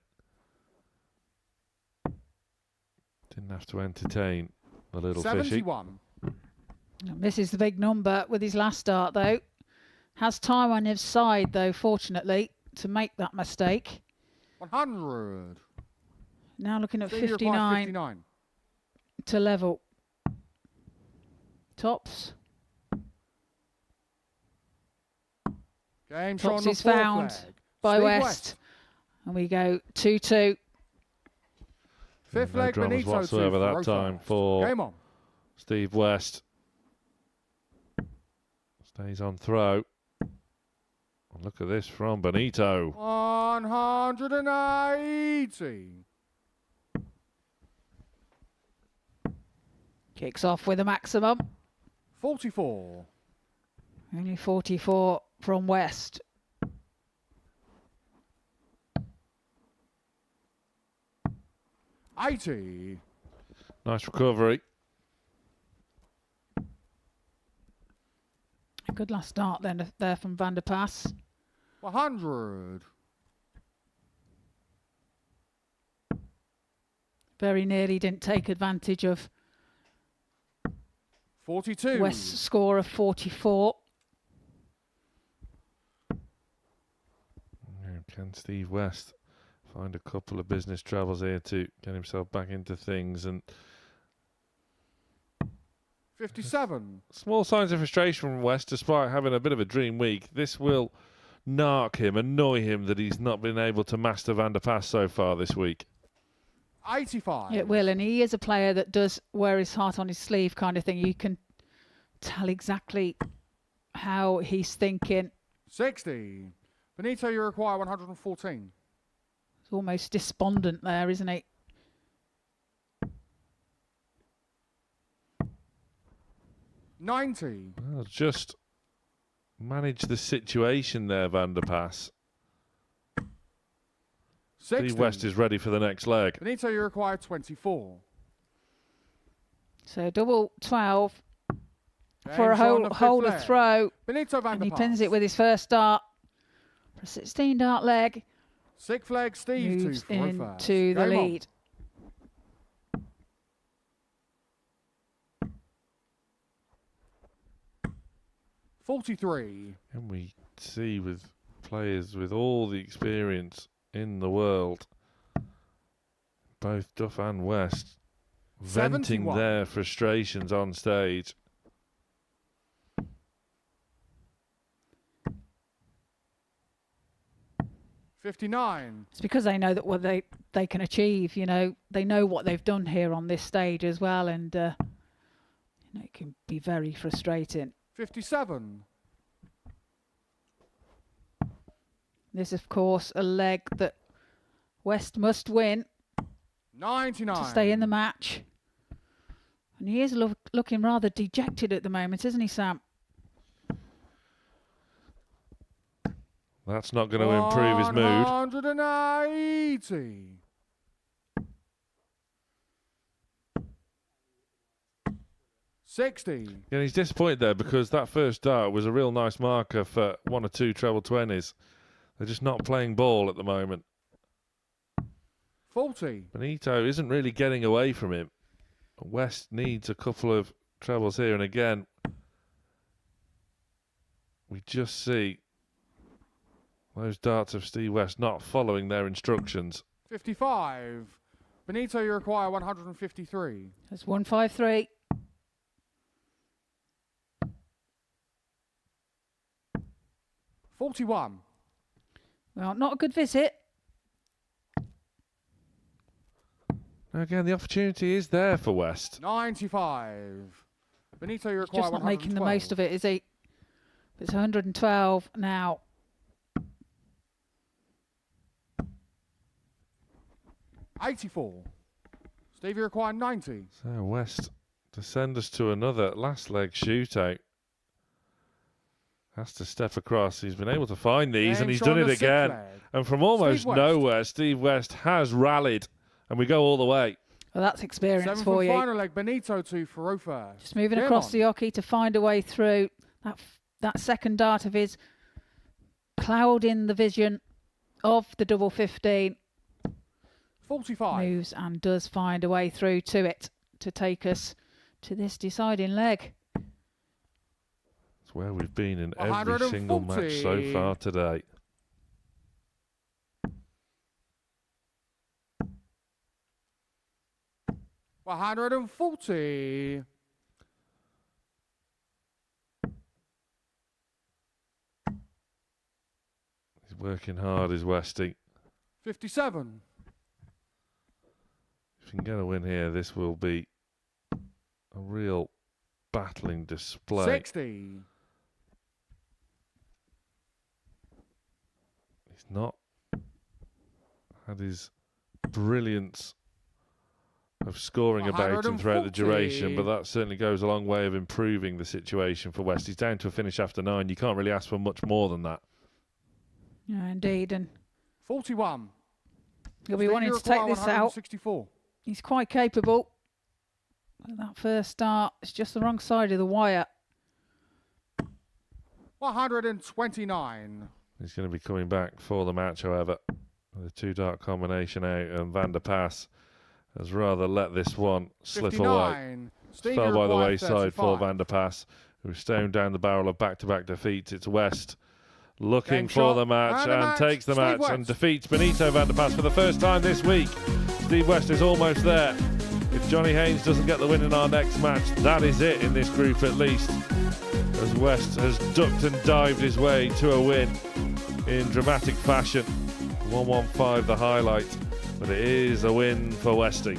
Didn't have to entertain the little fishy. 71. This is the big number with his last start, though. Has time on his side, though, fortunately, to make that mistake. 100. Now looking at Steve, you require 59 59. to level. Tops. Game Tops on is the fourth found leg. by Steve West. And we go 2-2. Fifth No leg, dramas Benito whatsoever to that throw time first. for Game on. Steve West. Stays on throw. And look at this from Benito. 180. Kicks off with a maximum. 44. Only 44 from West. $80. Nice recovery. A good last start then there from Vander Pas. 100. Very nearly didn't take advantage of 42. West's score of 44. Can Steve West find a couple of business travels here to get himself back into things? And 57. small signs of frustration from West, despite having a bit of a dream week. This will narc him, annoy him that he's not been able to master Vander Pas so far this week. 85. It will, and he is a player that does wear his heart on his sleeve kind of thing. You can tell exactly how he's thinking. 60. Benito, you require 114. He's almost despondent there, isn't he? $90. Well, just manage the situation there, Vander Pas. 60. Steve West is ready for the next leg. Benito, you require 24. So double 12 for a Game's on the hold fifth a leg. throw. Benito Vander And he Pas. pins it with his first dart. For a 16 dart leg. Sixth leg, Steve Moves to throw first. into the Game on. lead. 43. And we see with players with all the experience in the world, both Duff and West, venting 71. their frustrations on stage. $59. It's because they know that what they can achieve. You know, they know what they've done here on this stage as well, and you know, it can be very frustrating. 57. This, of course, a leg that West must win 99. to stay in the match. And he is looking rather dejected at the moment, isn't he, Sam? That's not going to improve his mood. 180. $60. And he's disappointed there because that first dart was a real nice marker for 1 or 2 treble 20s. They're just not playing ball at the moment. 40. Benito isn't really getting away from him. West needs a couple of trebles here, and again, we just see those darts of Steve West not following their instructions. 55. Benito, you require 153. That's 153. $41. Well, not a good visit. Now again, the opportunity is there for West. 95. Benito, you He's require just not 112. making the most of it, is he? It's 112 now. 84. Steve, you require 90. So West to send us to another last leg shootout. Has to step across. He's been able to find these, and he's done it again. And from almost nowhere, Steve West has rallied, and we go all the way. Well, that's experience 7th for and you. final leg, Benito to Faro first. Just moving Game across on. the hockey to find a way through. That second dart of his clouding the vision of the double 15. 45. Moves and does find a way through to it to take us to this deciding leg. It's where we've been in every single match so far today. $140. He's working hard, is Westy. 57. If he can get a win here, this will be a real battling display. 60. He's not had his brilliance of scoring about him throughout the duration, but that certainly goes a long way of improving the situation for West. He's down to a finish after 9. You can't really ask for much more than that. Yeah, indeed. And 41. he'll be wanting to take this out. 164. He's quite capable. That first start is just the wrong side of the wire. 129. He's going to be coming back for the match, however. The 2-dart combination out, and Vander Pas has rather let this one slip 59. away. Steve, Fell you by the require wayside for 35. Vander Pas, who's staring down the barrel of back-to-back defeats. It's West looking Game for shot the match and takes the Steve match West. and defeats Benito Vander Pas for the first time this week. Steve West is almost there. If Johnny Haynes doesn't get the win in our next match, that is it in this group at least, as West has ducked and dived his way to a win in dramatic fashion. 115 the highlight, but it is a win for Westy.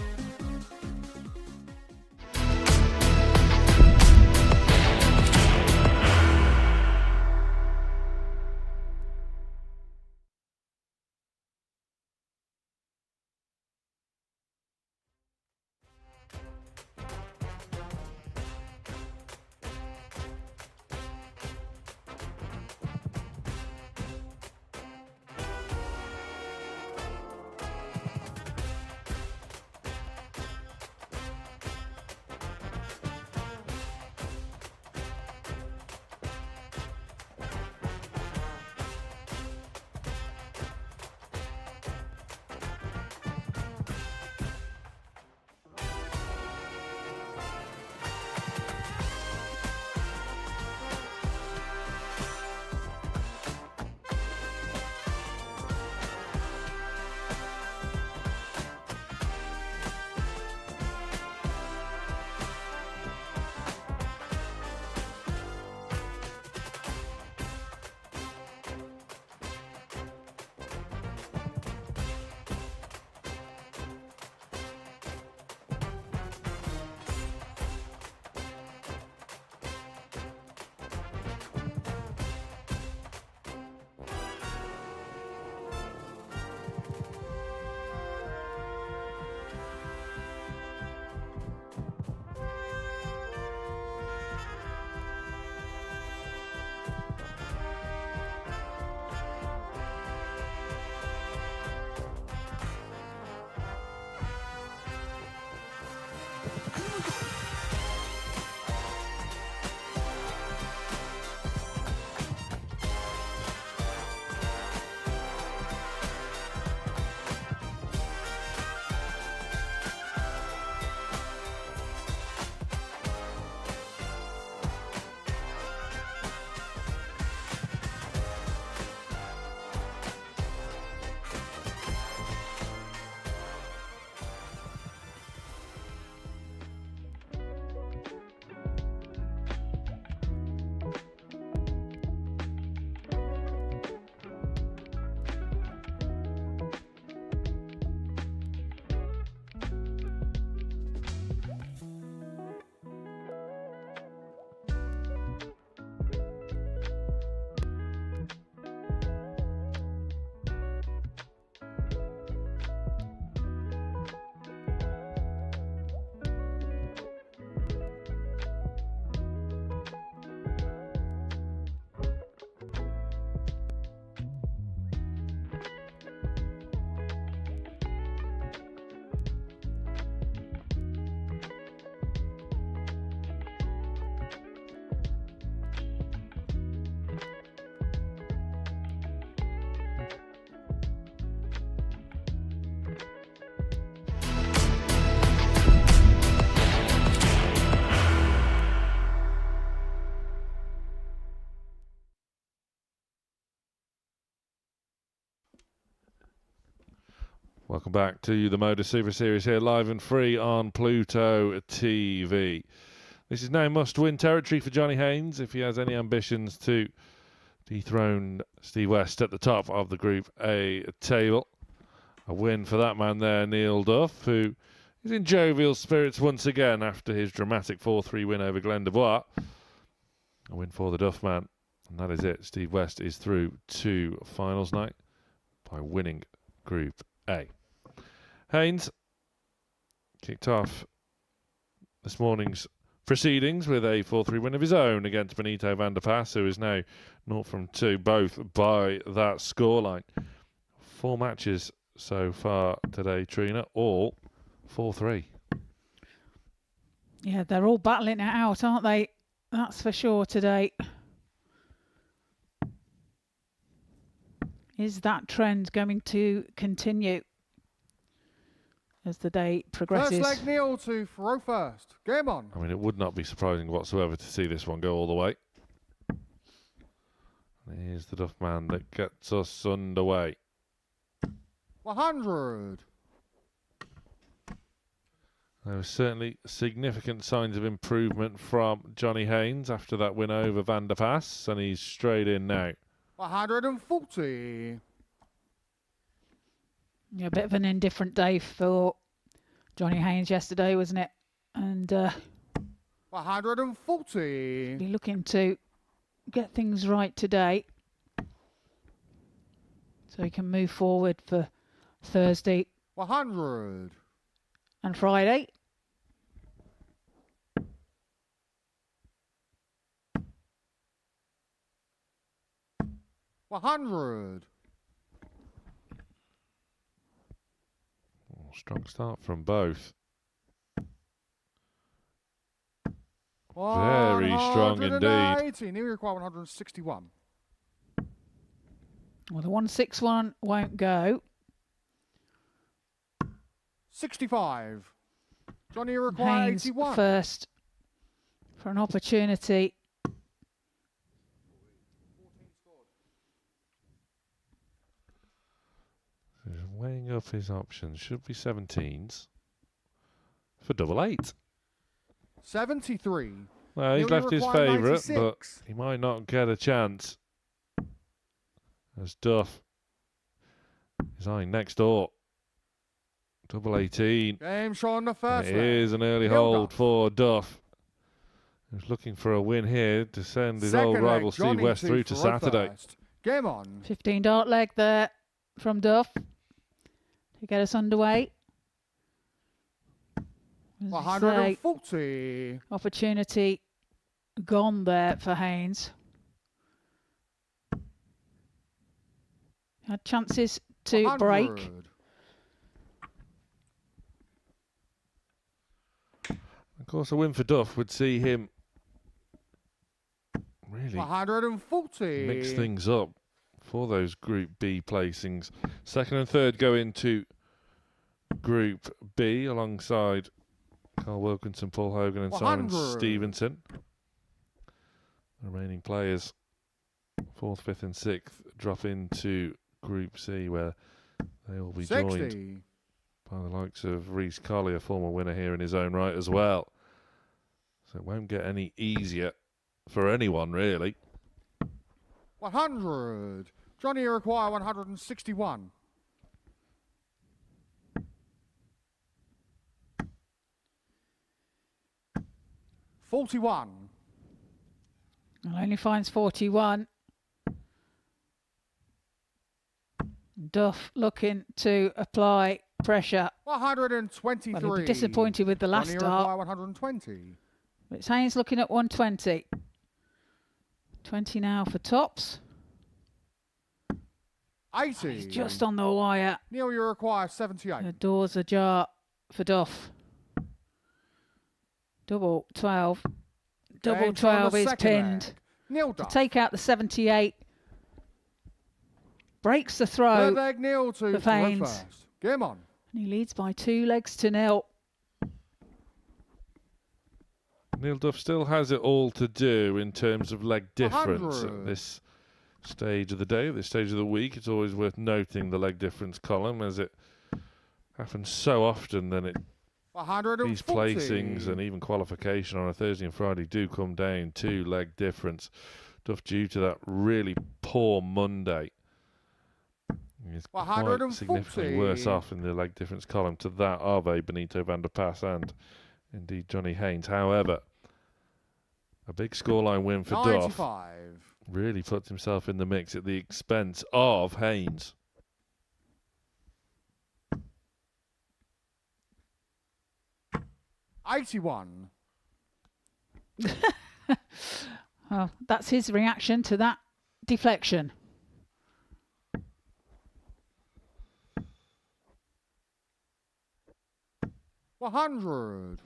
Welcome back to the Modus Super Series here, live and free on Pluto TV. This is now must-win territory for Johnny Haynes if he has any ambitions to dethrone Steve West at the top of the Group A table. A win for that man there, Neil Duff, who is in jovial spirits once again after his dramatic 4-3 win over Glenn Dubois. A win for the Duff man, and that is it. Steve West is through to finals night by winning Group A. Haynes kicked off this morning's proceedings with a 4-3 win of his own against Benito Vander Pas, who is now 0-2, both by that scoreline. 4 matches so far today, Trina, all 4-3. Yeah, they're all battling it out, aren't they? That's for sure today. Is that trend going to continue as the day progresses? First leg, Neil to throw first. Game on. I mean, it would not be surprising whatsoever to see this one go all the way. And here's the Duff man that gets us underway. 100. There were certainly significant signs of improvement from Johnny Haynes after that win over Vander Pas, and he's straight in now. 140. Yeah, a bit of an indifferent day for Johnny Haynes yesterday, wasn't it? And 140. be looking to get things right today, so he can move forward for Thursday 100. and Friday. 100. Strong start from both. Very strong indeed. Neil require 161. Well, the 161 won't go. 65. Johnny require Haynes 81. first for an opportunity. He's weighing up his options. Should be 17s for double 8. 73. Well, he's Neil left his require favourite, but 96. he might not get a chance. As Duff is eyeing next door. Double 18. Game show on the first It leg. is an early Neil hold Duff. for Duff, who's looking for a win here to send his Second old leg, rival Steve Johnny West through to throw Saturday. first. Game on. 15 dart leg there from Duff to get us underway. As I say, 140. opportunity gone there for Haynes. Had chances to break. 100. Of course, a win for Duff would see him really 140. mix things up for those Group B placings. Second and third go into Group B alongside Carl Wilkinson, Paul Hogan and Simon 100. Stevenson. The remaining players, 4th, 5th and 6th, drop into Group C, where they will be 60. joined by the likes of Reece Colley, a former winner here in his own right as well. So it won't get any easier for anyone, really. 100. Johnny require 161. $41. Well, only finds 41. Duff looking to apply pressure. 123. Well, he'll be disappointed with the last Johnny start. require 120. But it's Haynes looking at 120. 20 now for tops. 80. He's just on the wire. Neil, you require 78. The door's ajar for Duff. Double 12. Double Games on 12 the is second pinned. leg. Neil To Duff. take out the 78. Breaks the Third throw. leg, Neil to for throw Haynes. first. Game on. And he leads by 2 legs to 0. Neil Duff still has it all to do in terms of leg difference 100. at this stage of the day, this stage of the week. It's always worth noting the leg difference column, as it happens so often then these 140. placings and even qualification on a Thursday and Friday do come down to leg difference. Duff, due to that really poor Monday, is quite 140. significantly worse off in the leg difference column to that of a Benito Vander Pas and indeed Johnny Haynes. However, a big scoreline win for 95. Duff really puts himself in the mix at the expense of Haynes. $81. Well, that's his reaction to that deflection. $100.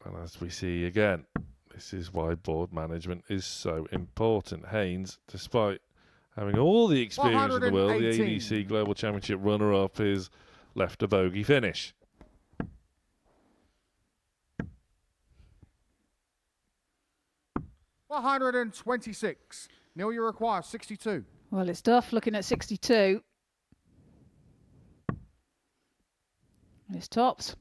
And as we see again, this is why board management is so important. Haynes, despite having all the experience in the world, the 118. ADC Global Championship runner-up, is left a bogey finish. $126. Neil, you require 62. Well, it's Duff looking at 62. It's tops.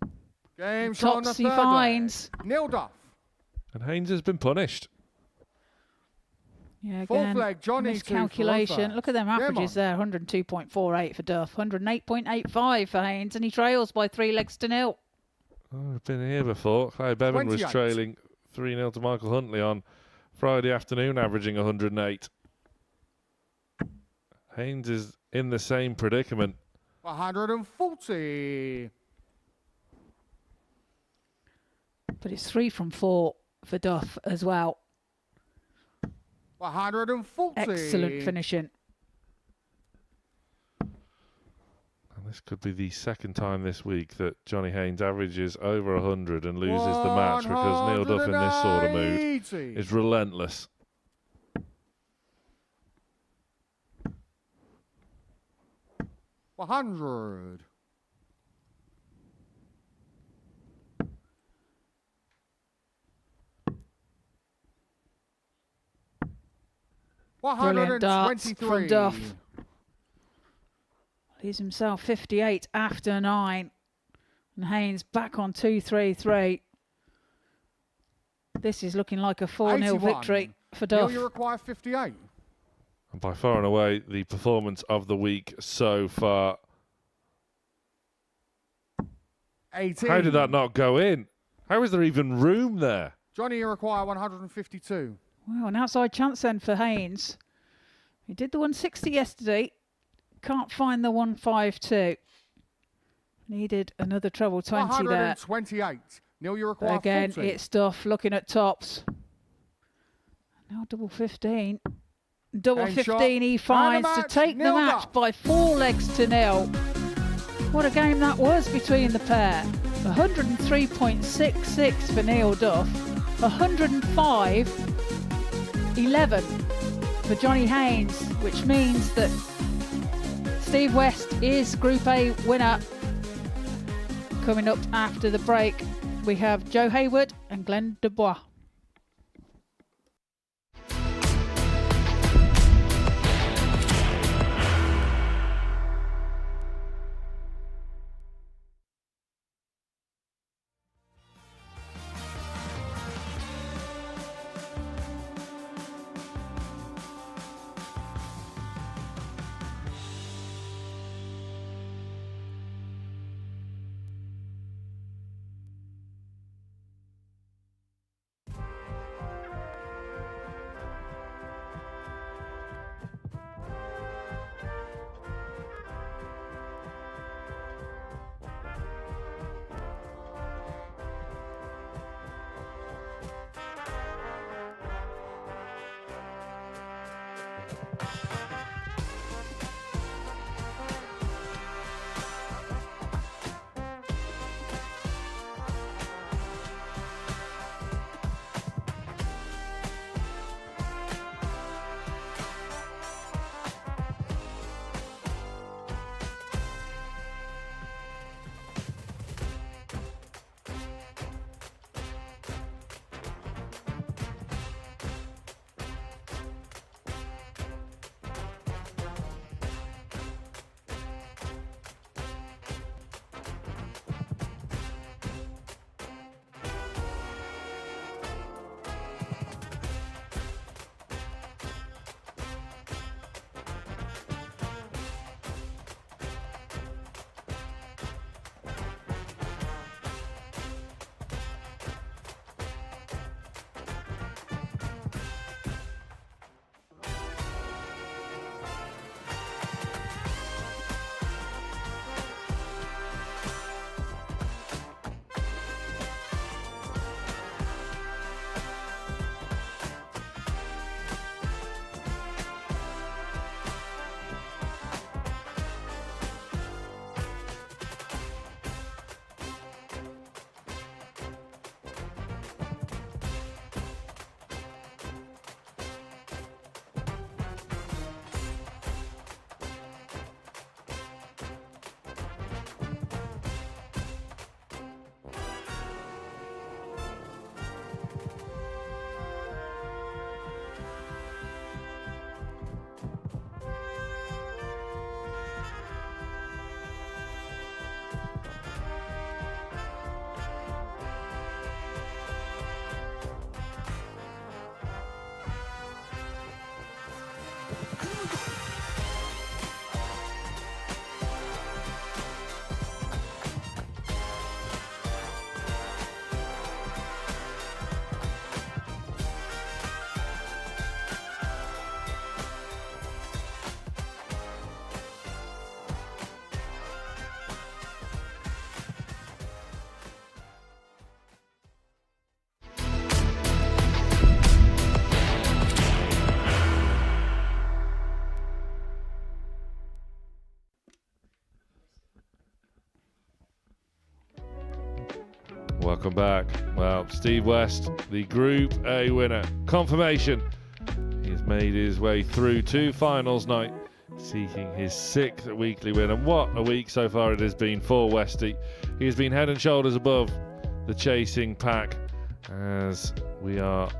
Game shot on the Tops he third finds. leg. Neil Duff. And Haynes has been punished. Yeah, Fourth again, leg, Johnny miscalculation. Look at them averages there. 102.48 for Duff, 108.85 for Haynes, and he trails by 3 legs to 0. Oh, I've been here before. Clay Bevan was 28. trailing 3-0 to Michael Huntley on Friday afternoon, averaging 108. Haynes is in the same predicament. 140. But it's 3 from 4 for Duff as well. 140. Excellent finishing. And this could be the second time this week that Johnny Haynes averages over 100 and loses the match, because Neil Duff in this sort of mood 180. is relentless. $100. Brilliant darts from 123. Duff. Leaves himself 58 after 9. And Haynes back on 2-3-3. This is looking like a 4-0 81. victory for Neil, Duff. you require 58. And by far and away, the performance of the week so far. 18. How did that not go in? How is there even room there? Johnny, you require 152. Well, an outside chance then for Haynes. He did the 160 yesterday. Can't find the 152. Needed another treble 20 there. 128. Neil, you require But again, 40. it's Duff looking at tops. Now double 15. Double Game 15 shot. he And finds the to match, take the Neil match Duff. by 4 legs to 0. What a game that was between the pair. 103.66 for Neil Duff. 105.11 for Johnny Haynes, which means that Steve West is Group A winner. Coming up after the break, we have Joe Haywood and Glenn Dubois. welcome back. Well, Steve West, the Group A winner. Confirmation. He's made his way through to finals night, seeking his 6th weekly win. And what a week so far it has been for Westy. He has been head and shoulders above the chasing pack as we are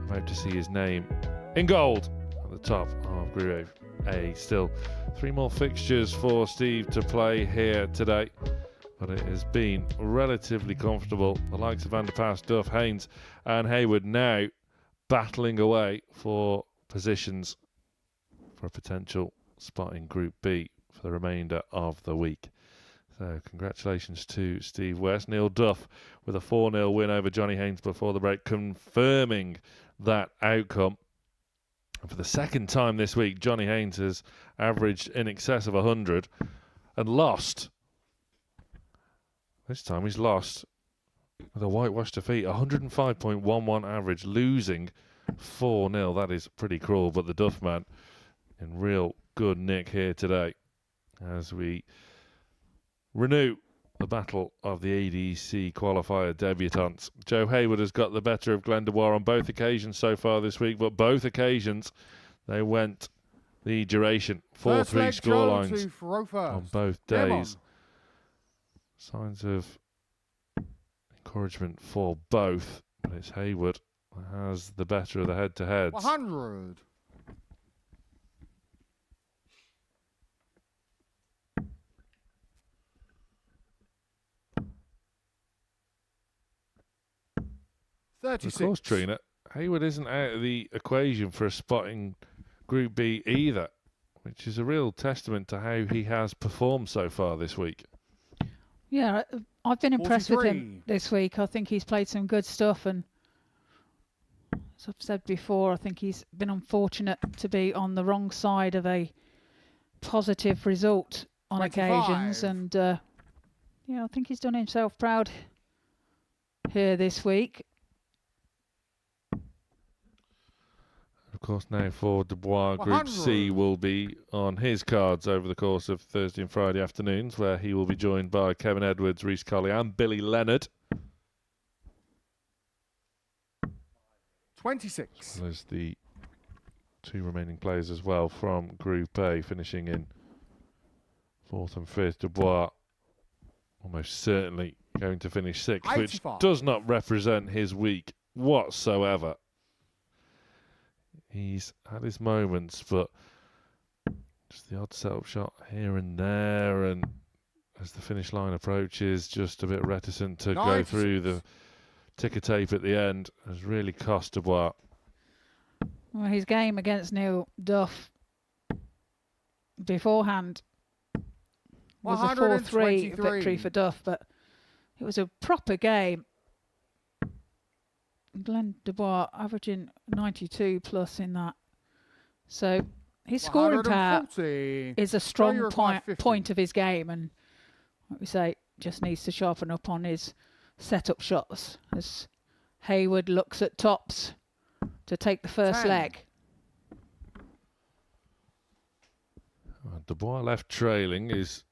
about to see his name in gold at the top of Group A. Still 3 more fixtures for Steve to play here today, but it has been relatively comfortable. The likes of Vander Pas, Duff, Haynes and Haywood now battling away for positions for a potential spot in Group B for the remainder of the week. So congratulations to Steve West. Neil Duff with a 4-0 win over Johnny Haynes before the break, confirming that outcome. And for the second time this week, Johnny Haynes has averaged in excess of 100 and lost. This time he's lost with a whitewash defeat, 105.11 average, losing 4-0. That is pretty cruel, but the Duff man in real good nick here today as we renew the battle of the ADC qualifier debutantes. Joe Haywood has got the better of Glenn Dubois on both occasions so far this week, but both occasions they went the duration. 4-3 scorelines on both days. Signs of encouragement for both, but it's Haywood that has the better of the head-to-heads. 100. Of course, Trina, Haywood isn't out of the equation for a spot in Group B either, which is a real testament to how he has performed so far this week. Yeah, I've been impressed 43. with him this week. I think he's played some good stuff, and as I've said before, I think he's been unfortunate to be on the wrong side of a positive result on 25. occasions, and yeah, I think he's done himself proud here this week. Of course, now for Dubois, Group C will be on his cards over the course of Thursday and Friday afternoons, where he will be joined by Kevin Edwards, Reece Colley and Billy Leonard. 26. So there's the 2 remaining players as well from Group A, finishing in 4th and 5th. Dubois almost certainly going to finish 6th, which does not represent his week whatsoever. He's had his moments, but just the odd setup shot here and there, and as the finish line approaches, just a bit reticent to go through the ticker tape at the end has really cost Dubois. Well, his game against Neil Duff beforehand was a 4-3 victory for Duff, but it was a proper game. Glenn Dubois averaging 92 plus in that. So his scoring power is a strong point of his game, and like we say, just needs to sharpen up on his setup shots as Haywood looks at tops to take the first leg. Dubois left trailing. His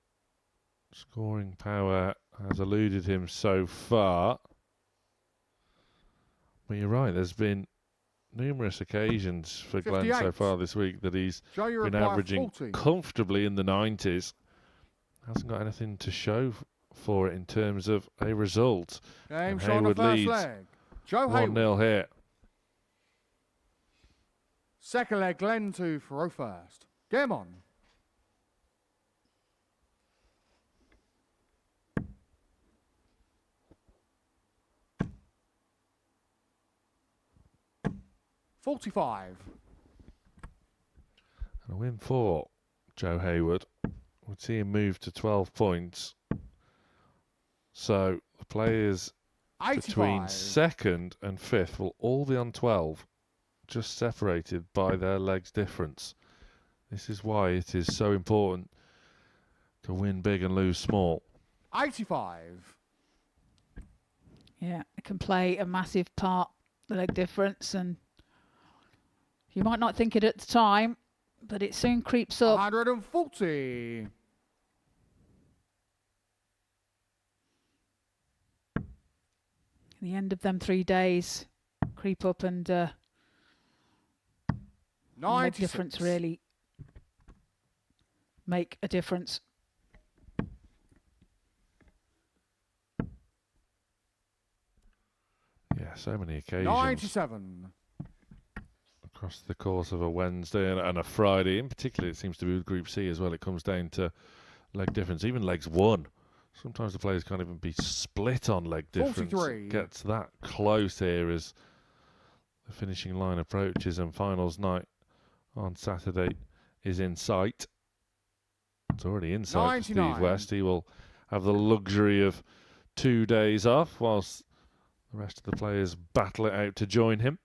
scoring power has eluded him so far. But you're right, there's been numerous occasions for 58. Glenn so far this week that he's been averaging 40. Comfortably in the 90s. Hasn't got anything to show for it in terms of a result. Game Haywood leads 1-0 here. Second leg, Glenn to throw first. Game on. $45. And a win for Joe Haywood would see him move to 12 points. So the players 85. Between 2nd and 5th will all be on 12, just separated by their legs difference. This is why it is so important to win big and lose small. 85. Yeah, it can play a massive part, the leg difference, and you might not think it at the time, but it soon creeps up. 140. the end of them 3 days creep up and leg 96. difference really make a difference. Yeah, so many occasions 97. across the course of a Wednesday and a Friday. In particular, it seems to be with Group C as well. It comes down to leg difference, even legs one. Sometimes the players can't even be split on leg difference. 43. It gets that close here as the finishing line approaches and finals night on Saturday is in sight. It's already in sight for Steve 99. West. He will have the luxury of 2 days off whilst the rest of the players battle it out to join him.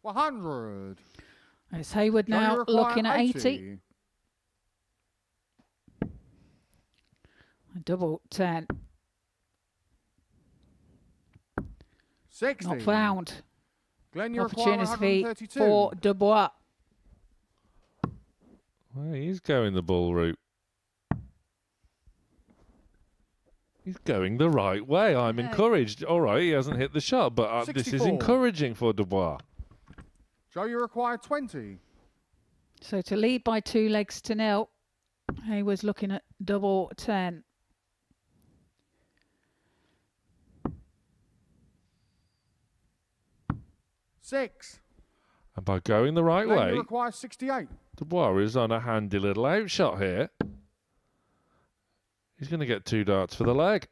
100. And it's Haywood Don't you now require looking at 80. A double 10. 60. Not found. Glenn, you require Opportunity 132. for Dubois. Well, he's going the ball route. He's going the right way. I'm encouraged. All right, he hasn't hit the shot, but this is 64. encouraging for Dubois. Joe, you require 20. So to lead by 2 legs to 0, Haywood's looking at double 10. Six. And by going the right Glenn, way, you require 68. Dubois is on a handy little outshot here. He's going to get 2 darts for the leg.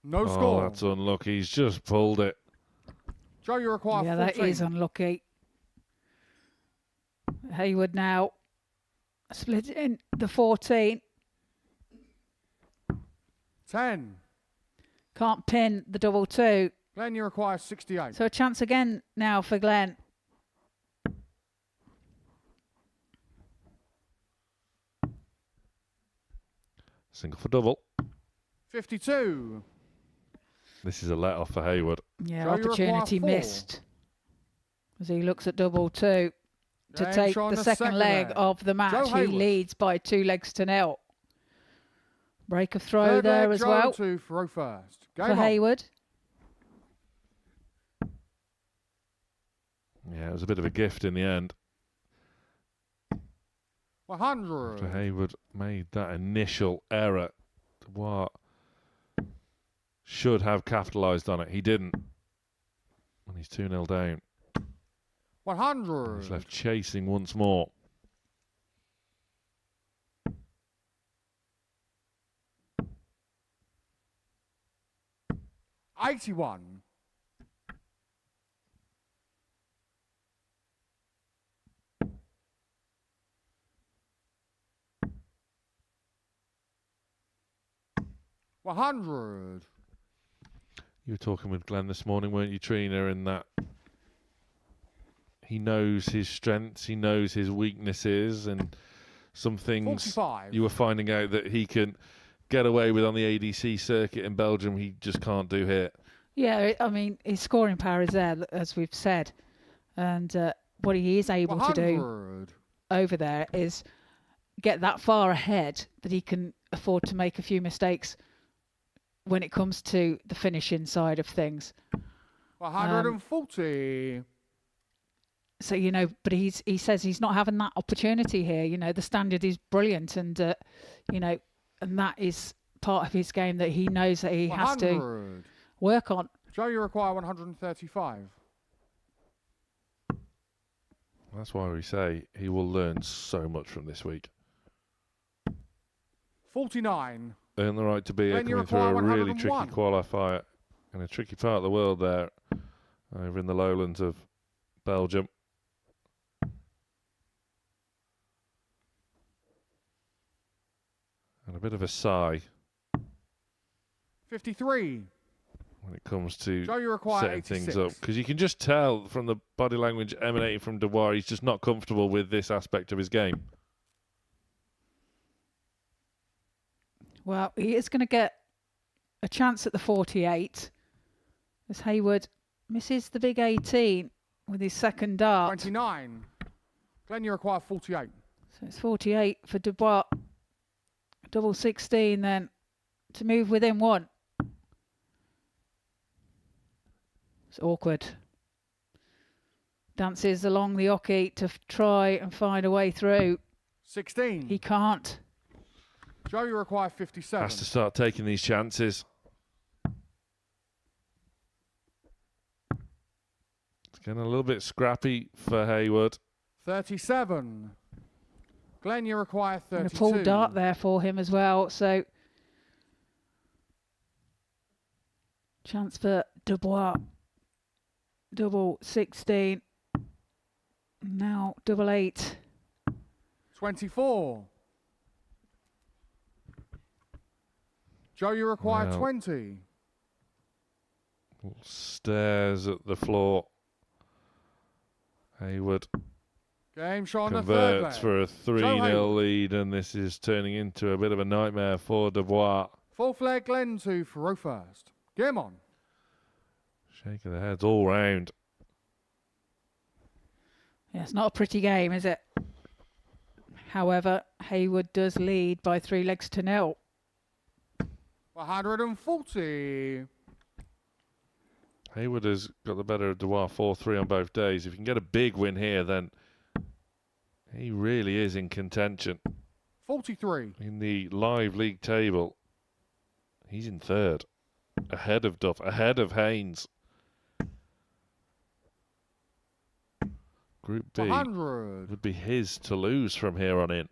No Oh, score. that's unlucky. He's just pulled it. Joe, you require Yeah, 14. that is unlucky. Haywood now split in the 14. 10. Can't pin the double 2. Glenn, you require 68. So a chance again now for Glenn. Single for double. 52. This is a let-off for Haywood. Yeah, Joe, you opportunity require 4. missed. As he looks at double 2 to James take Shaw on the second leg of the match. Joe He Haywood. leads by 2 legs to 0. Break of throw Third there leg, as Joe well to throw first. Game for on. Haywood. Yeah, it was a bit of a gift in the end. 100. After Haywood made that initial error, Dubois should have capitalised on it. He didn't. And he's 2-0 down. 100. He's left chasing once more. $81. $100. You were talking with Glenn this morning, weren't you, Trina, in that he knows his strengths, he knows his weaknesses, and some things 45. you were finding out that he can get away with on the ADC circuit in Belgium, he just can't do here. Yeah, I mean, his scoring power is there, as we've said. And what he is able to do 100. over there is get that far ahead that he can afford to make a few mistakes when it comes to the finishing side of things. 140. So, you know, but he says he's not having that opportunity here. You know, the standard is brilliant and, you know, and that is part of his game that he knows that he has to 100. work on. Joe, you require 135. That's why we say he will learn so much from this week. 49. Earn the right to be here, Glenn, you coming through a require really tricky 101. qualifier in a tricky part of the world there, over in the lowlands of Belgium. And a bit of a sigh 53. when it comes to Joe, you require setting 86. things up, because you can just tell from the body language emanating from Dubois, he's just not comfortable with this aspect of his game. Well, he is going to get a chance at the 48 as Haywood misses the big 18 with his second dart. 29. Glenn, you require 48. So it's 48 for Dubois. double 16 then to move within one. It's awkward. Dances along the oche to try and find a way through. 16. He can't. Joe, you require 57. Has to start taking these chances. It's getting a little bit scrappy for Haywood. 37. Glenn, you require 32. And a full dart there for him as well. So chance for Dubois. Double 16. Now double 8. 24. Joe, you require Wow. 20. Stares at the floor. Haywood Game shot on the third converts leg. for a Joe 3-0 Haywood. lead, and this is turning into a bit of a nightmare for Dubois. Fourth leg, Glenn to throw first. Game on. Shake of the heads all round. Yeah, it's not a pretty game, is it? However, Haywood does lead by 3 legs to 0. 140. Haywood has got the better of Dubois 4-3 on both days. If you can get a big win here, then he really is in contention. 43. In the live league table, he's in third, ahead of Duff, ahead of Haynes. Group B 100. would be his to lose from here on in.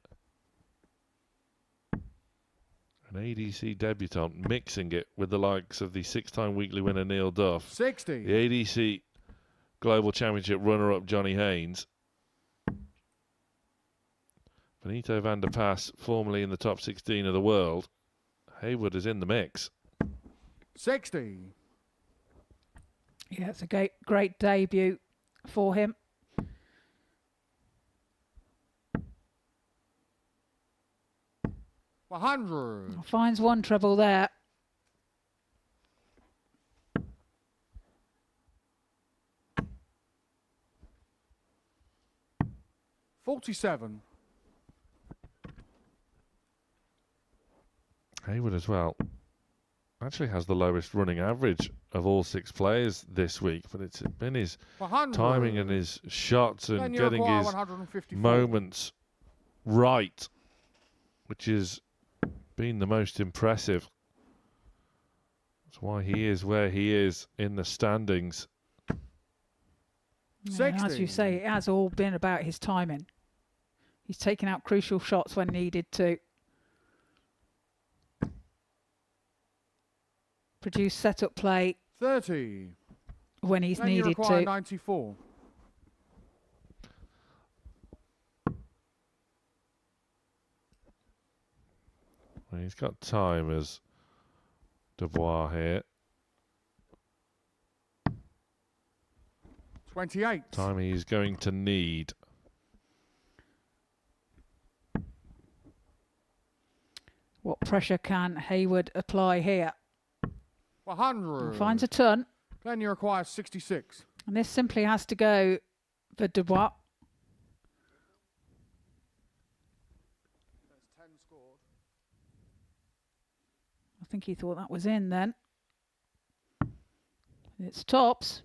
An ADC debutant mixing it with the likes of the 6-time weekly winner Neil Duff, 60. the ADC Global Championship runner-up Johnny Haynes, Benito Vander Pas, formerly in the top 16 of the world. Haywood is in the mix. 60. Yeah, it's a great debut for him. 100. Finds one treble there. $47. Haywood as well actually has the lowest running average of all 6 players this week, but it's been his 100. timing and his shots and Then you getting require his 154. moments right, which has been the most impressive. That's why he is where he is in the standings. Yeah, 60. as you say, it has all been about his timing. He's taken out crucial shots when needed to. Produce set-up play 30. when he's Then you needed require to. 94. Well, he's got time as Dubois here. 28. Time he's going to need. What pressure can Haywood apply here? 100. Finds a ton, Then you require 66. and this simply has to go for Dubois. There's 10 scored. I think he thought that was in then. It's tops,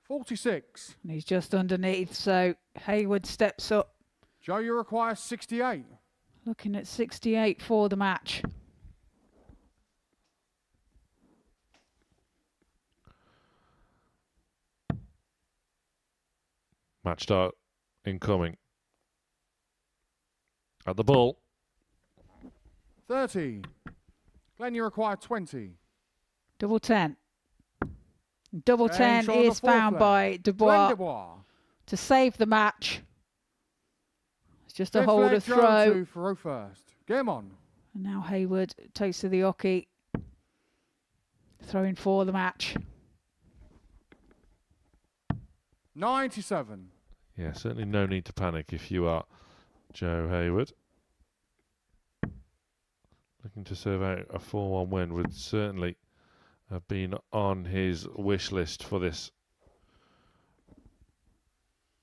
46. and he's just underneath, so Haywood steps up. Joe, you require 68. Looking at 68 for the match. Match start incoming. At the ball. 30. Glenn, you require 20. Double 10. Double Game 10 shot on the is fourth found leg. by Glenn Dubois Dubois. to save the match. It's just a Fifth hold leg, of Joe throw. to throw first. Game on. And now Haywood takes to the oche. Throwing for the match. 97. Yeah, certainly no need to panic if you are Joe Haywood. Looking to serve out a 4-1 win would certainly have been on his wish list for this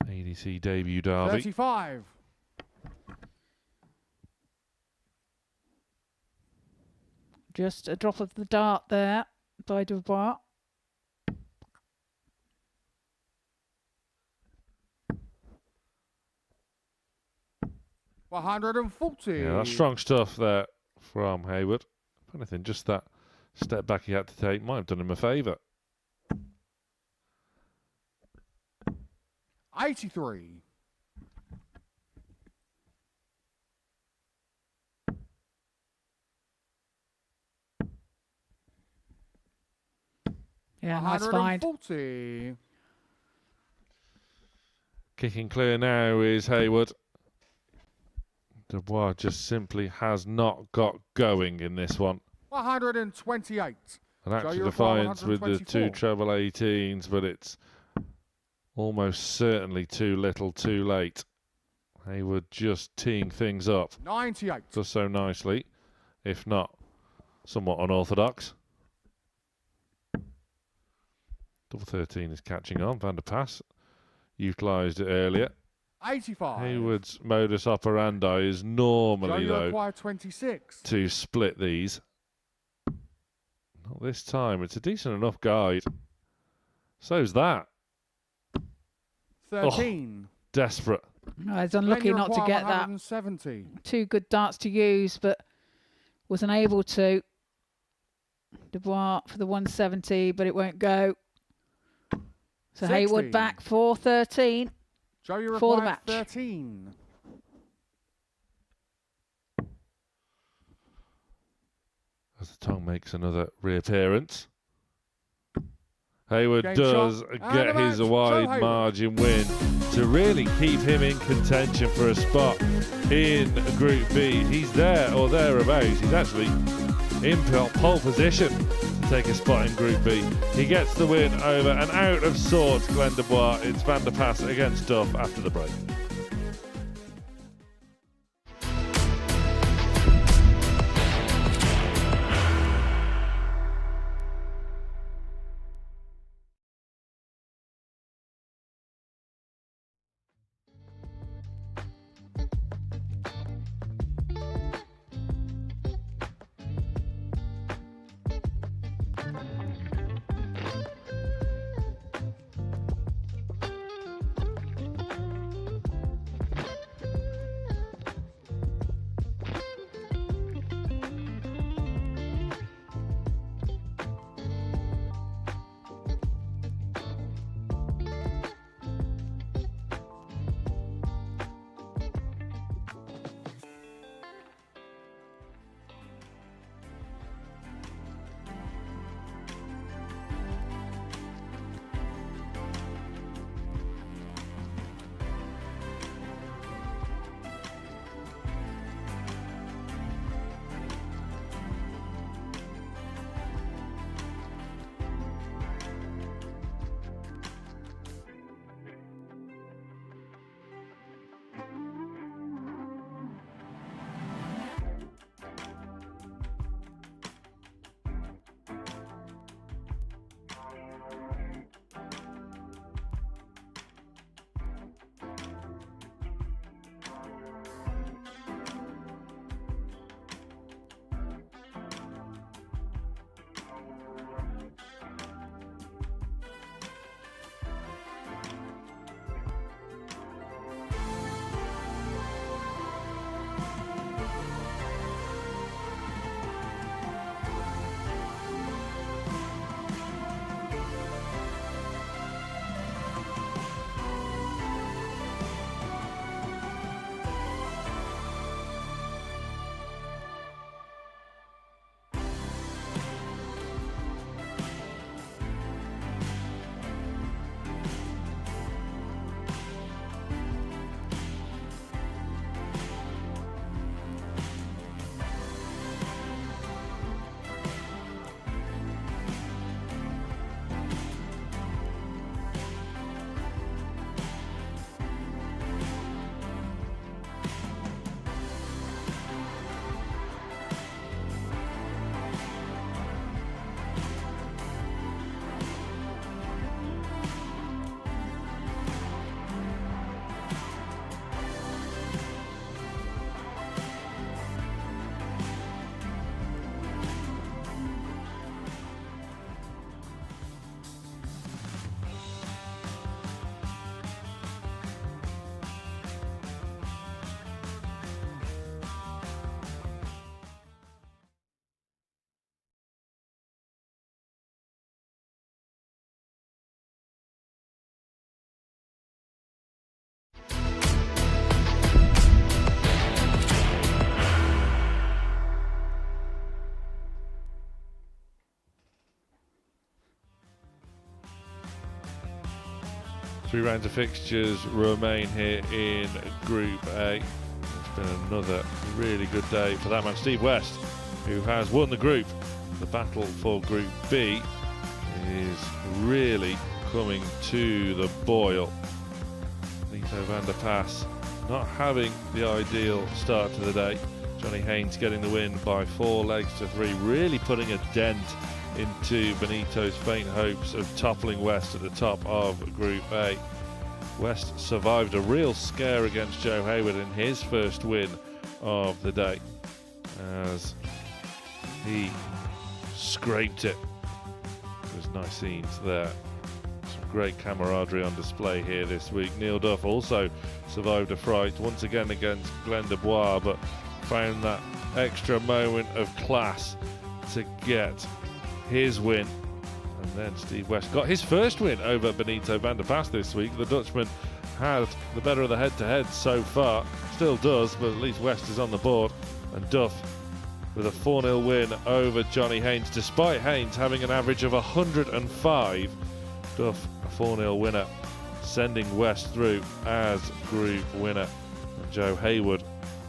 ADC debut derby. 35. Just a drop of the dart there by Dubois. $140. Yeah, that's strong stuff there from Haywood. If anything, just that step back he had to take might have done him a favour. 83. Yeah, nice find. 140. Kicking clear now is Haywood. Dubois just simply has not got going in this one. 128. An act So of you're defiance with the 124. two treble 18s, but it's almost certainly too little too late. Haywood just teeing things up. 98. Does so nicely, if not somewhat unorthodox. Double 13 is catching on. Vander Pas utilised it earlier. 85. Haywood's modus operandi is normally, So you though, require 26. to split these. Not this time. It's a decent enough guide. So's that. 13. Desperate. Oh, he's unlucky not to get that. 170. Two good darts to use, but was unable to. Dubois for the 170, but it won't go. So 60. Haywood back for 13. So you For the require match. 13. As the tongue makes another reappearance. Haywood Game does shot. And get the his match. wide Haywood. margin win to really keep him in contention for a spot in Group B. He's there or thereabouts. He's actually in pole position to take a spot in Group B. He gets the win over an out of sorts Glenn Dubois. It's Vander Pas against Duff after the break. 3 rounds of fixtures remain here in Group A. It's been another really good day for that man, Steve West, who has won the group. The battle for Group B is really coming to the boil. Benito Vander Pas not having the ideal start to the day. Johnny Haynes getting the win by 4 legs to 3, really putting a dent into Benito's faint hopes of toppling West at the top of Group A. West survived a real scare against Joe Haywood in his first win of the day, as he scraped it. There's nice scenes there. Some great camaraderie on display here this week. Neil Duff also survived a fright once again against Glenn Dubois, but found that extra moment of class to get his win. And then Steve West got his first win over Benito Vander Pas this week. The Dutchman had the better of the head-to-head so far, still does, but at least West is on the board. And Duff with a 4-0 win over Johnny Haynes, despite Haynes having an average of 105. Duff a 4-0 winner, sending West through as group winner. And Joe Haywood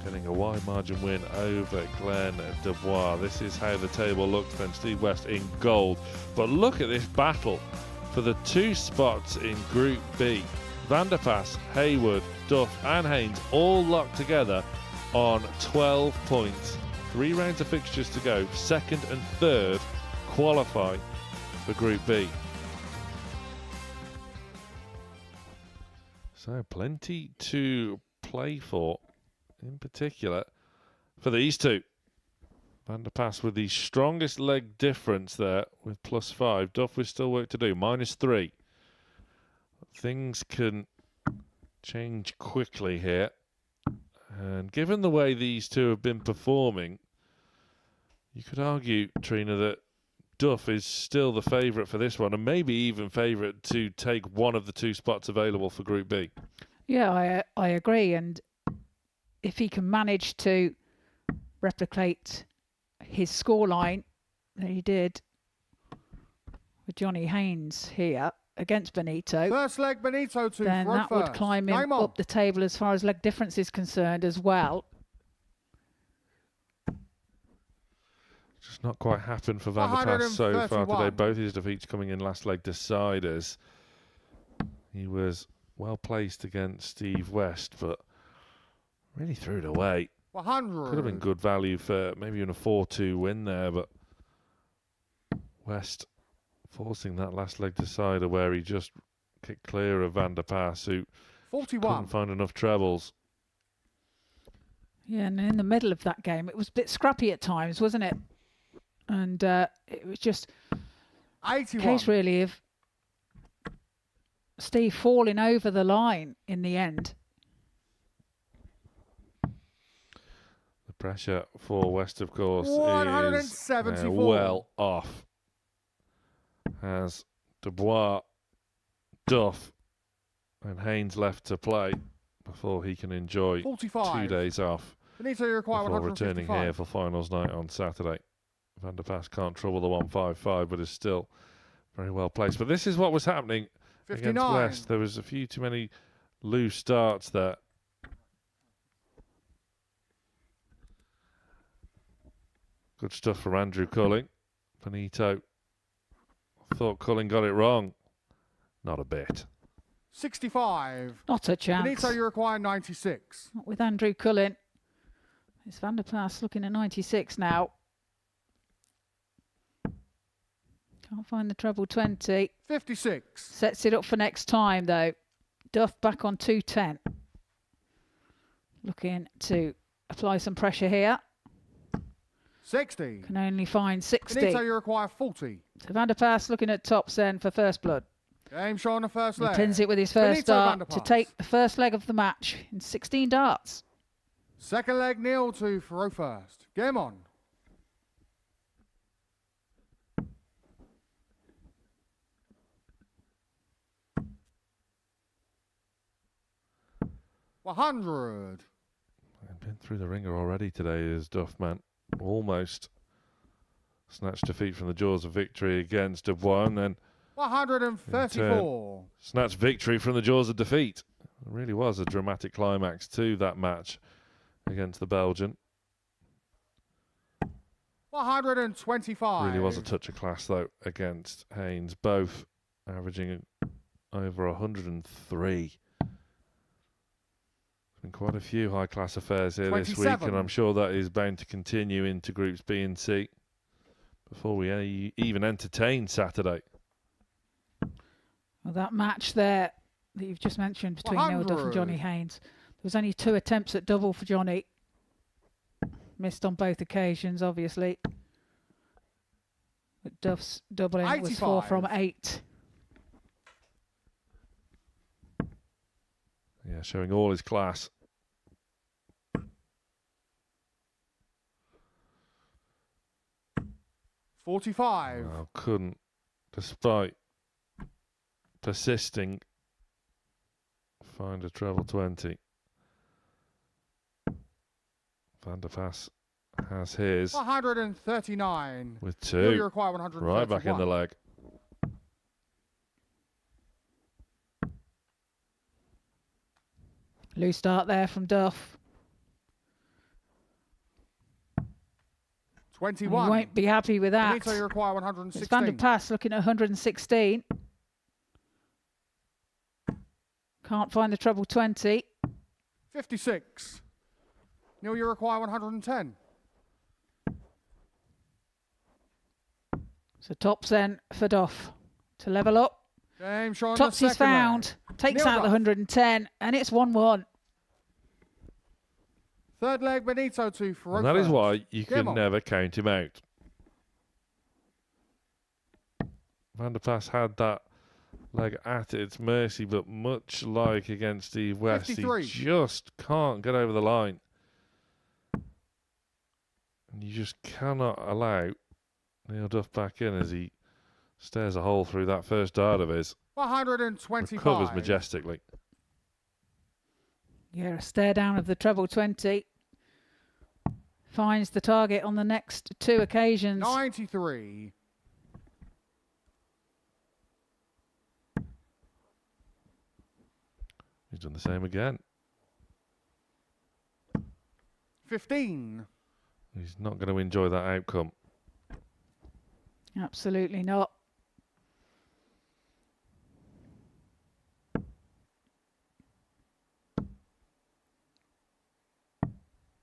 getting a wide margin win over Glenn Dubois. This is how the table looks then. Steve West in gold. But look at this battle for the 2 spots in Group B. Vander Pas, Haywood, Duff and Haynes all locked together on 12 points. 3 rounds of fixtures to go. 2nd and 3rd qualify for Group B. So plenty to play for, in particular for these 2. Vander Pas with the strongest leg difference there with +5. Duff with still work to do, -3. Things can change quickly here. And given the way these 2 have been performing, you could argue, Trina, that Duff is still the favourite for this one, and maybe even favourite to take one of the 2 spots available for Group B. Yeah, I agree. And if he can manage to replicate his scoreline that he did with Johnny Haynes here against Benito, First leg, Benito to then throw that would first. climb him Game on. up the table as far as leg difference is concerned as well. Just not quite happened for Vander Pas so far today. 131. Both his defeats coming in last leg deciders. He was well placed against Steve West, but really threw it away. 100. Could have been good value for maybe even a 4-2 win there, but West forcing that last leg decider where he just kicked clear of Vander Pas, who 41. couldn't find enough trebles. Yeah, and in the middle of that game, it was a bit scrappy at times, wasn't it? And it was just a 81. case really of Steve falling over the line in the end. The pressure for West, of course, is 174. well off. As Dubois, Duff and Haynes left to play before he can enjoy 45. 2 days off Benito, you require before returning 155. here for finals night on Saturday. Vander Pas can't trouble the 155, but is still very well placed. But this is what was happening 59. against West. There was a few too many loose starts there. Good stuff from Andrew Culling. Benito thought Culling got it wrong. Not a bit. 65. Not a chance. Benito, you require 96. Not with Andrew Cullen. It's Vander Pas looking at 96 now. Can't find the treble 20. 56. Sets it up for next time though. Duff back on 210. Looking to apply some pressure here. 60. Can only find 60. Benito, you require 40. So Vander Pas looking at tops then for first blood. Game show on the first He leg. pins it with his first Benito Vander dart to Pas. take the first leg of the match in 16 darts. Second leg, Neil to throw first. Game on. $100. I've been through the ringer already today, is Duff, man. Almost snatched defeat from the jaws of victory against Dubois, and then 134. Snatched victory from the jaws of defeat. It really was a dramatic climax to that match against the Belgian. 125. Really was a touch of class, though, against Haynes, both averaging over 103. There's been quite a few high-class affairs here this week, 27. and I'm sure that is bound to continue into Groups B and C before we even entertain Saturday. Well, that match there that you've just mentioned between Neil Duff and Johnny 100. Haynes, there was only 2 attempts at double for Johnny. Missed on both occasions, obviously. But Duff's doubling was 4 from 8. Yeah, showing all his class. 45. Well, couldn't, despite persisting, find a treble 20. Vander Pas has his 139. with You 2. require 131. Right back in the leg. Loose start there from Duff. 21. You won't be happy with that. Benito, you require It's 116. Vander Pas looking at 116. Can't find the treble 20. 56. Neil, you require 110. So tops then for Duff to level up. Game shot on the Tops he's second leg. found. Takes Neil out the Duff. 110, and it's 1-1. Third leg, Benito to Farouk. And that is why you Game can on. never count him out. Vander Pas had that leg at its mercy, but much like against Steve West, 53. he just can't get over the line. And you just cannot allow Neil Duff back in as he stares a hole through that first dart of his. 125. Recovers majestically. Yeah, a stare down of the treble 20. Finds the target on the next 2 occasions. 93. He's done the same again. 15. He's not going to enjoy that outcome. Absolutely not.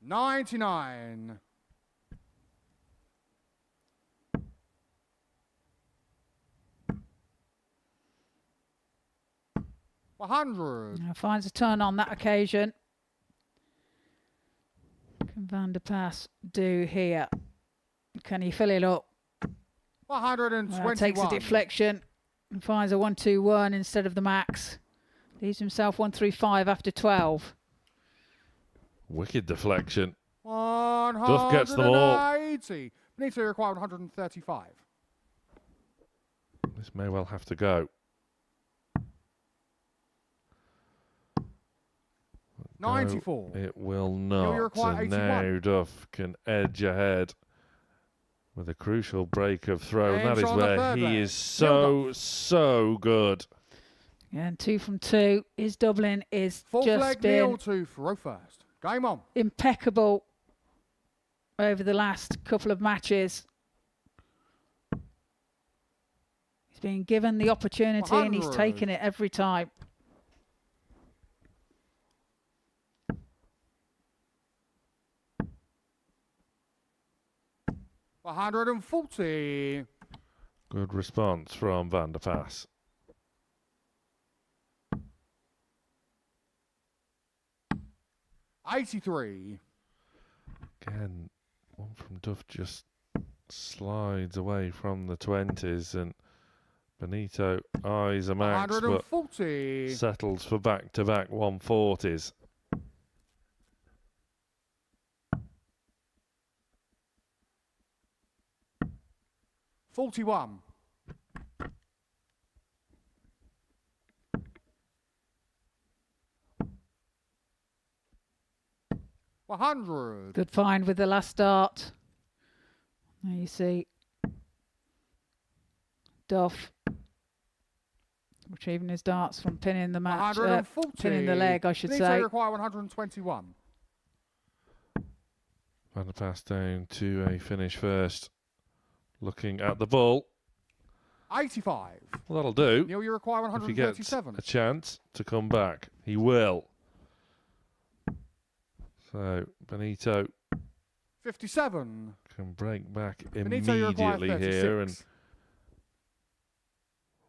$99. $100. Now finds a turn on that occasion. Can Vander Pas do here? Can he fill it up? 121. Well, takes a deflection and finds a 1-2-1 instead of the max. Leaves himself 1-3-5 after 12. Wicked deflection. 180. Duff gets them all. Benito required 135. This may well have to go. 94. No, it will you not. require And 81. now Duff can edge ahead with a crucial break of throw. And that Ames is on the where third he leg. is so good. And 2 from 2. His doubling is Fourth just leg, been Neil to Farouk first. Game on. impeccable over the last couple of matches. He's been given the opportunity and he's 100. taken it every time. $140. Good response from Vander Pas. $83. Again, one from Duff just slides away from the 20s, and Benito eyes a max, but 140. settles for back-to-back 140s. $41. $100. Good find with the last start. There you see Duff retrieving his darts from pinning the match, 140. pinning the leg, I should Benito say. require 121. Vander Pas down to a finish first. Looking at the ball. 85. Well, that'll do. Neil, you require If he gets 137. a chance to come back, he will. So Benito 57. can break back Benito, you require immediately here and 36.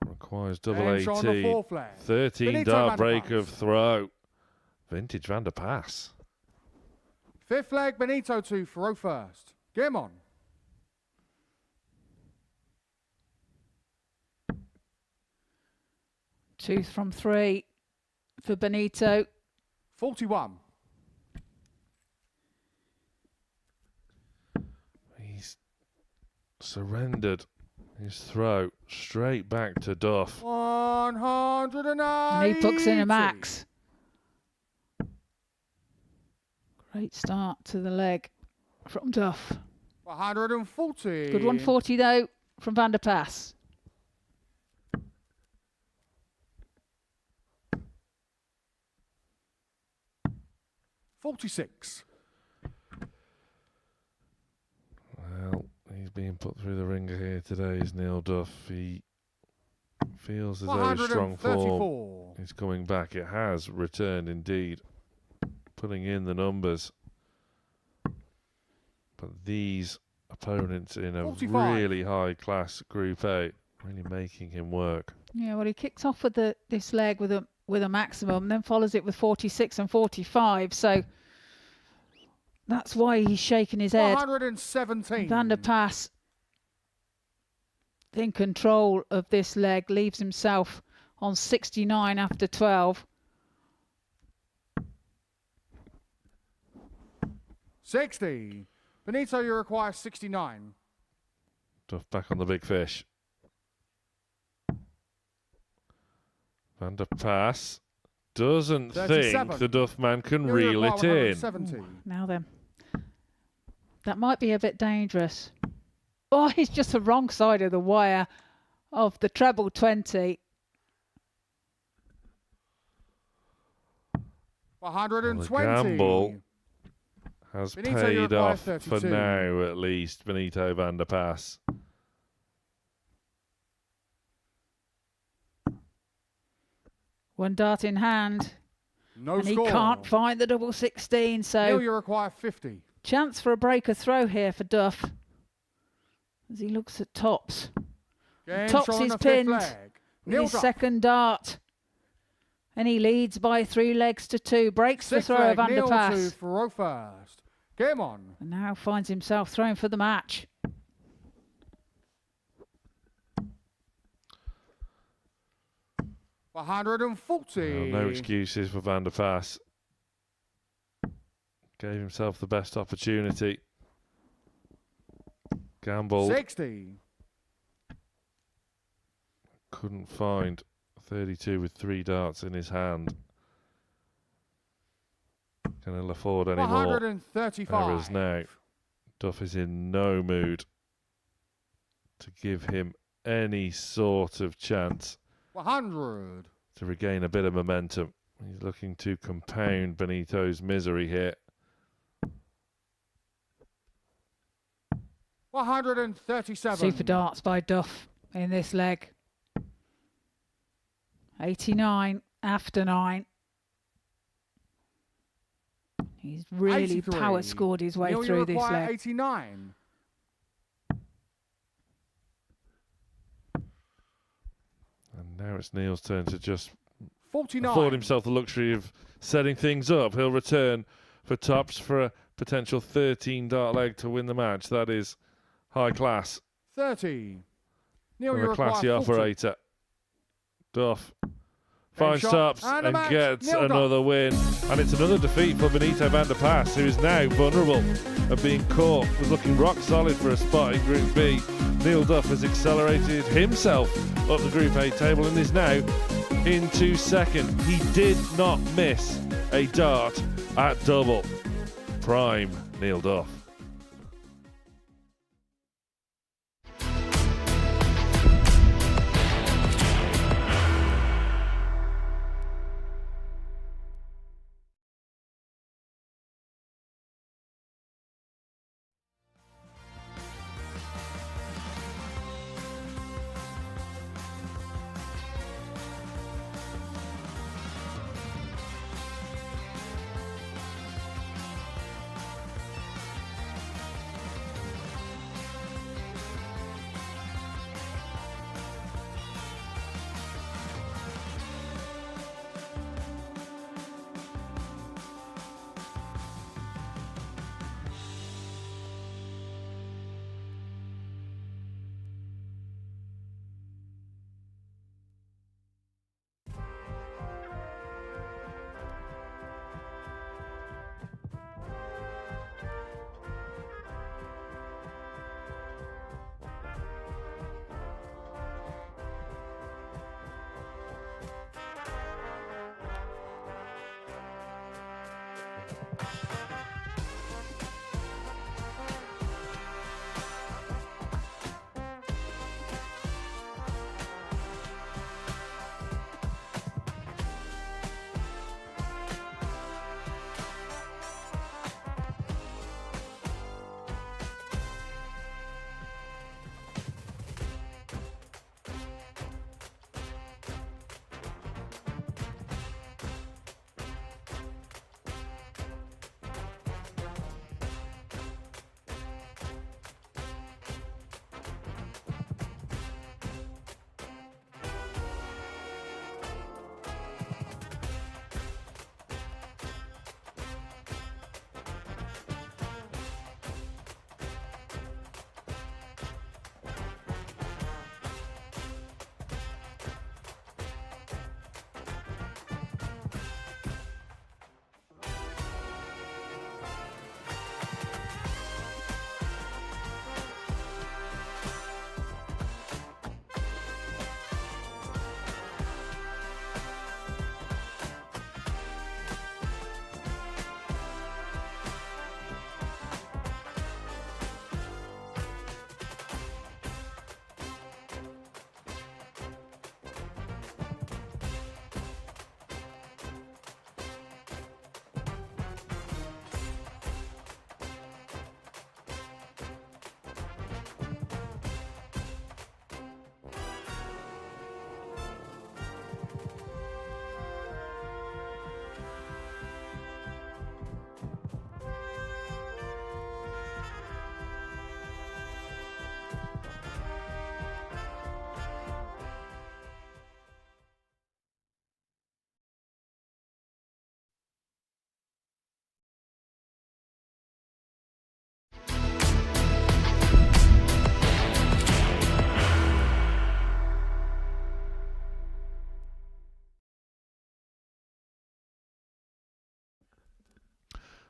requires double And shot on the 18. four flag. 13 Benito dart Vander break Pas. of throw. Vintage Vander Pas. Fifth flag, Benito to throw first. Game on. Tooth from 3 for Benito. 41. He's surrendered his throw straight back to Duff. 180. And he books in a max. Great start to the leg from Duff. 140. Good 140 though from Vander Pas. $46. Well, he's being put through the ringer here today, is Neil Duff. He feels as though his strong form 134. is coming back. It has returned indeed, putting in the numbers. But these opponents in a 45. really high-class Group A really making him work. Yeah, well, he kicks off with this leg with a maximum, then follows it with 46 and 45. So that's why he's shaking his head. 117. Vander Pas in control of this leg, leaves himself on 69 after 12. 60. Benito, you require 69. Duff back on the big fish. Vander Pas doesn't 37. think the Duff man can You reel require it in. 170. Now then, that might be a bit dangerous. Oh, he's just the wrong side of the wire of the treble 20. 120. Well, the gamble has Benito, you paid require off for 32. now, at least. Benito Vander Pas. One dart in hand, No and score. he can't find the double 16. So Neil, you require 50. chance for a breaker throw here for Duff as he looks at tops. Game Tops shot on is the fifth pinned. flag. Neil His Duff. second dart. And he leads by 3 legs to 2. Breaks the Sixth throw flag, of Vander Neil to Pas. throw first. Game on. And now finds himself thrown for the match. For 140. No excuses for Vander Pas. Gave himself the best opportunity. Gamble 60. couldn't find 32 with 3 darts in his hand. Can he afford any more 135. errors now? Duff is in no mood to give him any sort of chance 100. to regain a bit of momentum. He's looking to compound Benito's misery here. 137. Super darts by Duff in this leg. 89 after 9. He's really 83. power scored his way Neil, you through this require leg. 89. And now it's Neil's turn to just 49. afford himself the luxury of setting things up. He'll return for tops for a potential 13 dart leg to win the match. That is high class 30. Neil, from you a require classy 40. operator. Duff finds shot tops and a and match. gets Neil Duff. another win. And it's another defeat for Benito Vander Pas, who is now vulnerable of being caught. Was looking rock solid for a spot in Group B. Neil Duff has accelerated himself up the Group A table and is now into second. He did not miss a dart at double. Prime Neil Duff.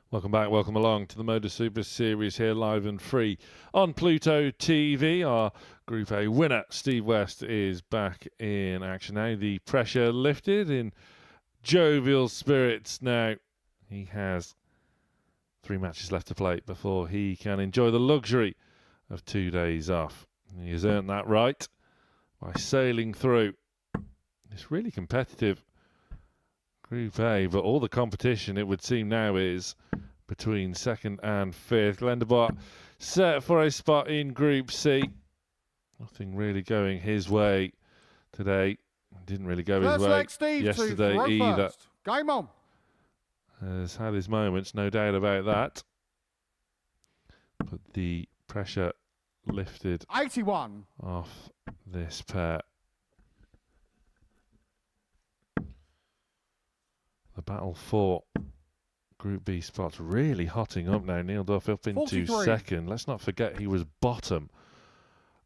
Welcome back, welcome along to the Modus Super Series here live and free on Pluto TV. Our Group A winner, Steve West, is back in action now. The pressure lifted in jovial spirits now. He has 3 matches left to play before he can enjoy the luxury of 2 days off. He has earned that right by sailing through. It's really competitive Group A, but all the competition, it would seem now, is between 2nd and 5th. Dubois set for a spot in Group C. Nothing really going his way today. Didn't really go his way yesterday either. Game on. Has had his moments, no doubt about that. But the pressure lifted 81 off this pair. The battle for Group B spots really hotting up now. Neil Duff up into 43. second. Let's not forget he was bottom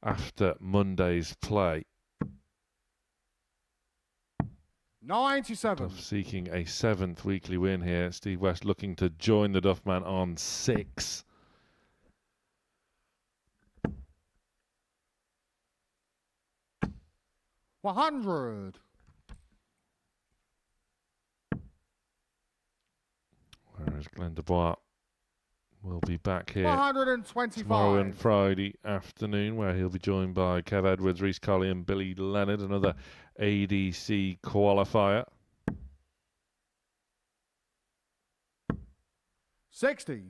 after Monday's play. 97. Duff seeking a 7th weekly win here. Steve West looking to join the Duffman on 6. $100. Whereas Dubois will be back here 125. tomorrow and Friday afternoon, where he'll be joined by Kev Edwards, Reece Colley and Billy Leonard, another ADC qualifier. 60.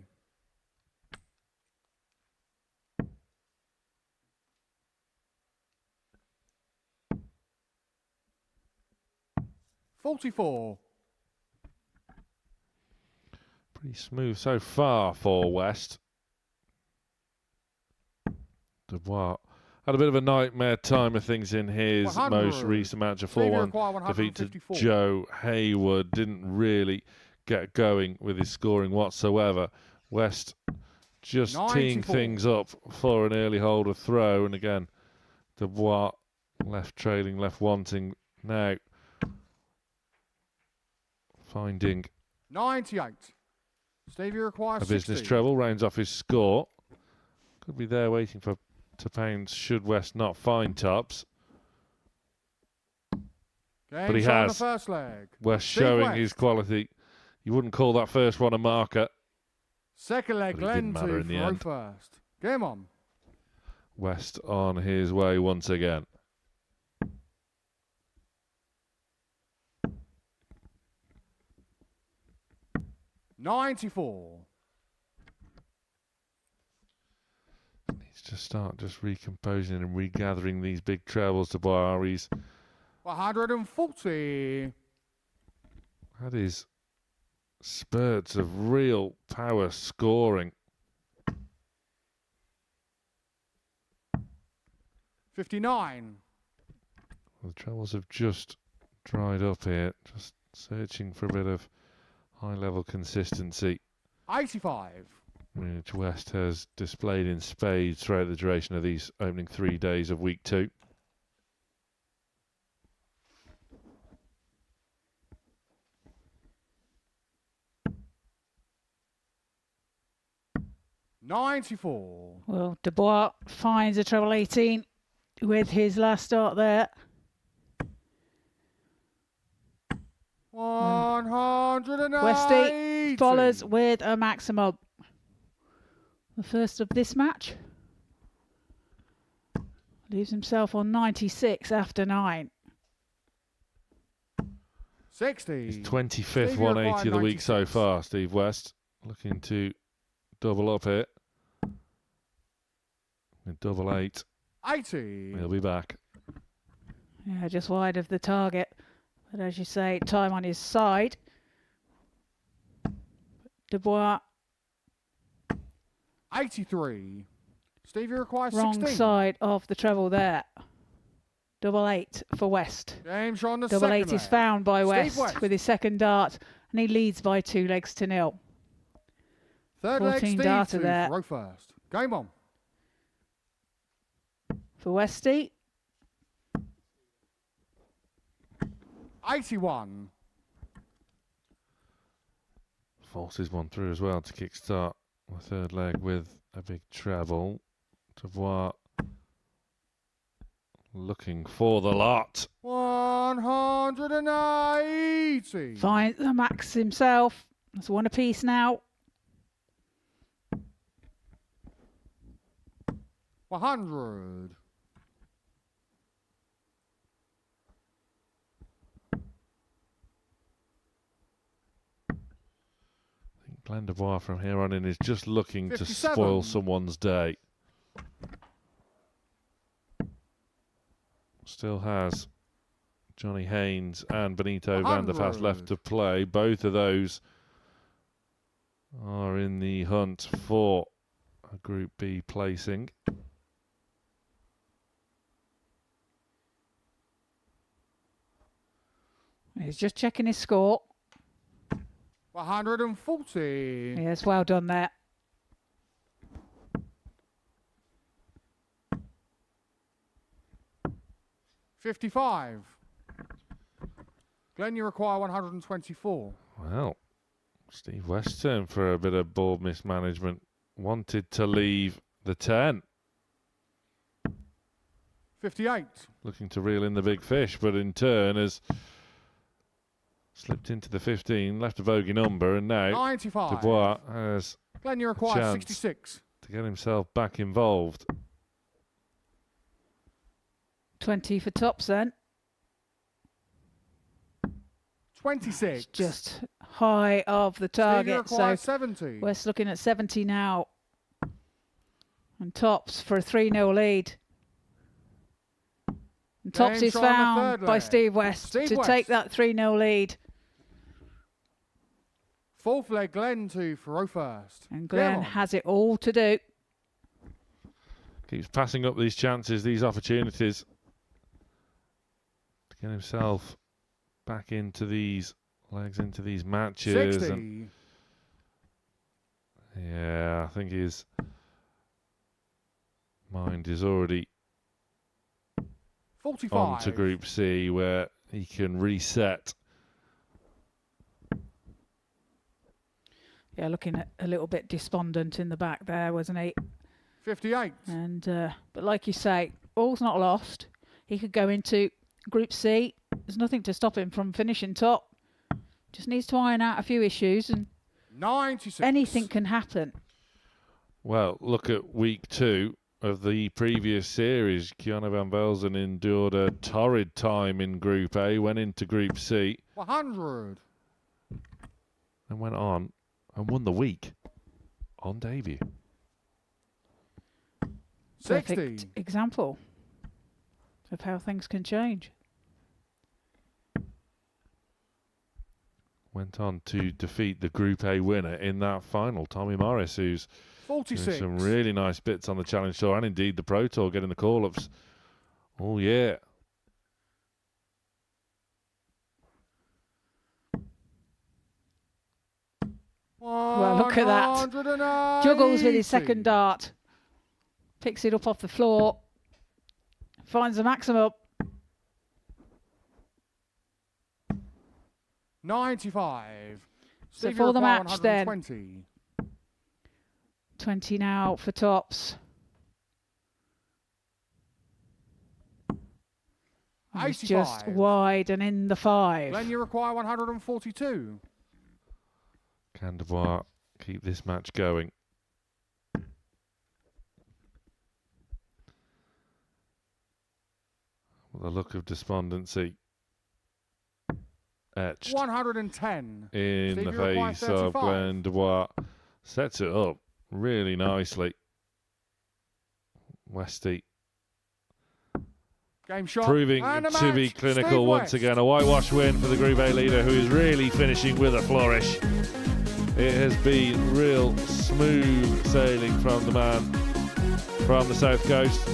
$44. Pretty smooth so far for West. Dubois had a bit of a nightmare time of things in his 100. most recent match. A 4-1 defeat to Joe Haywood. Didn't really get going with his scoring whatsoever. West just 94. teeing things up for an early holder throw. And again, Dubois left trailing, left wanting. Now finding 98. Stevie requires a business 60. treble, rounds off his score. Could be there waiting for to pounds should West not find tops. But he has. The first leg. West Steve showing West. his quality. You wouldn't call that first one a marker. Second leg, But it didn't Glenn matter to in the throw end. first. Game on. West on his way once again. $94. Needs to start just recomposing and regathering these big trebles to Boaris. 140. Had his spurts of real power scoring. 59. Well, the trebles have just dried up here. Just searching for a bit of high-level consistency, 85. which West has displayed in spades throughout the duration of these opening 3 days of week 2. $94. Well, Dubois finds a treble 18 with his last start there. 180. Westy follows with a maximum. The first of this match. Leaves himself on 96 after 9. 60. His 25th Stevie 180 of the week 96. so far, Steve West. Looking to double up here. With double 8. 80. He'll be back. Yeah, just wide of the target. But as you say, time on his side. Dubois, 83. Stevie requires wrong 16. side of the treble there. Double 8 for West. James on the Double second 8 is leg. found by Steve West with his second dart, and he leads by 2 legs to 0. Third leg, 14 Steve data to there. throw first. Game on. For Westy, 81. Forces one through as well to kickstart the third leg with a big treble. Dubois looking for the lot. 180. Finds the max himself. That's one apiece now. 100. Glenn Dubois from here on in is just looking 57. to spoil someone's day. Still has Johnny Haynes and Benito Vander Pas left to play. Both of those are in the hunt for a Group B placing. He's just checking his score. 140. Yes, well done there. $55. Glenn, you require 124. Well, Steve Western, for a bit of board mismanagement, wanted to leave the 10. 58. Looking to reel in the big fish, but in turn has slipped into the 15, left a bogey number, and now 95. Dubois has Glenn, you require chance 66. to get himself back involved. 20 for tops then. 26. Just high of the Steve, you target. require So 70. West's looking at 70 now. And tops for a 3-0 lead. And tops Game is shot on the found third by leg. Steve West Steve to West. take that 3-0 lead. Fourth leg, Glenn to throw first. And Game Glenn on. has it all to do. Keeps passing up these chances, these opportunities to get himself back into these legs, into these matches. 60. And yeah, I think his mind is already 45. on to Group C, where he can reset. Yeah, looking at a little bit despondent in the back there, wasn't he? 58. And but like you say, all's not lost. He could go into Group C. There's nothing to stop him from finishing top. Just needs to iron out a few issues, and 96. anything can happen. Well, look at week 2 of the previous series. Keanu Van Velzen endured a torrid time in Group A, went into Group C, 100. and went on and won the week on debut. 60. Perfect example of how things can change. Went on to defeat the Group A winner in that final, Tommy Morris, who's doing 46. some really nice bits on the Challenge Tour and indeed the Pro Tour, getting the call-ups all year. Well, look at that. Juggles with his second dart. Picks it up off the floor. Finds the maximum. 95. So Steve, for you the require match then. 120. 20 now for tops. And it's just 85. wide and in the 5. Glenn, you require 142. Can Dubois keep this match going? With a look of despondency etched 110. in Steve, the you require face of 35. Glenn Dubois. Sets it up really nicely. Westy Game shot. proving and a to be match. clinical Steve once West. again. A whitewash win for the Group A leader, who is really finishing with a flourish. It has been real smooth sailing from the man from the south coast.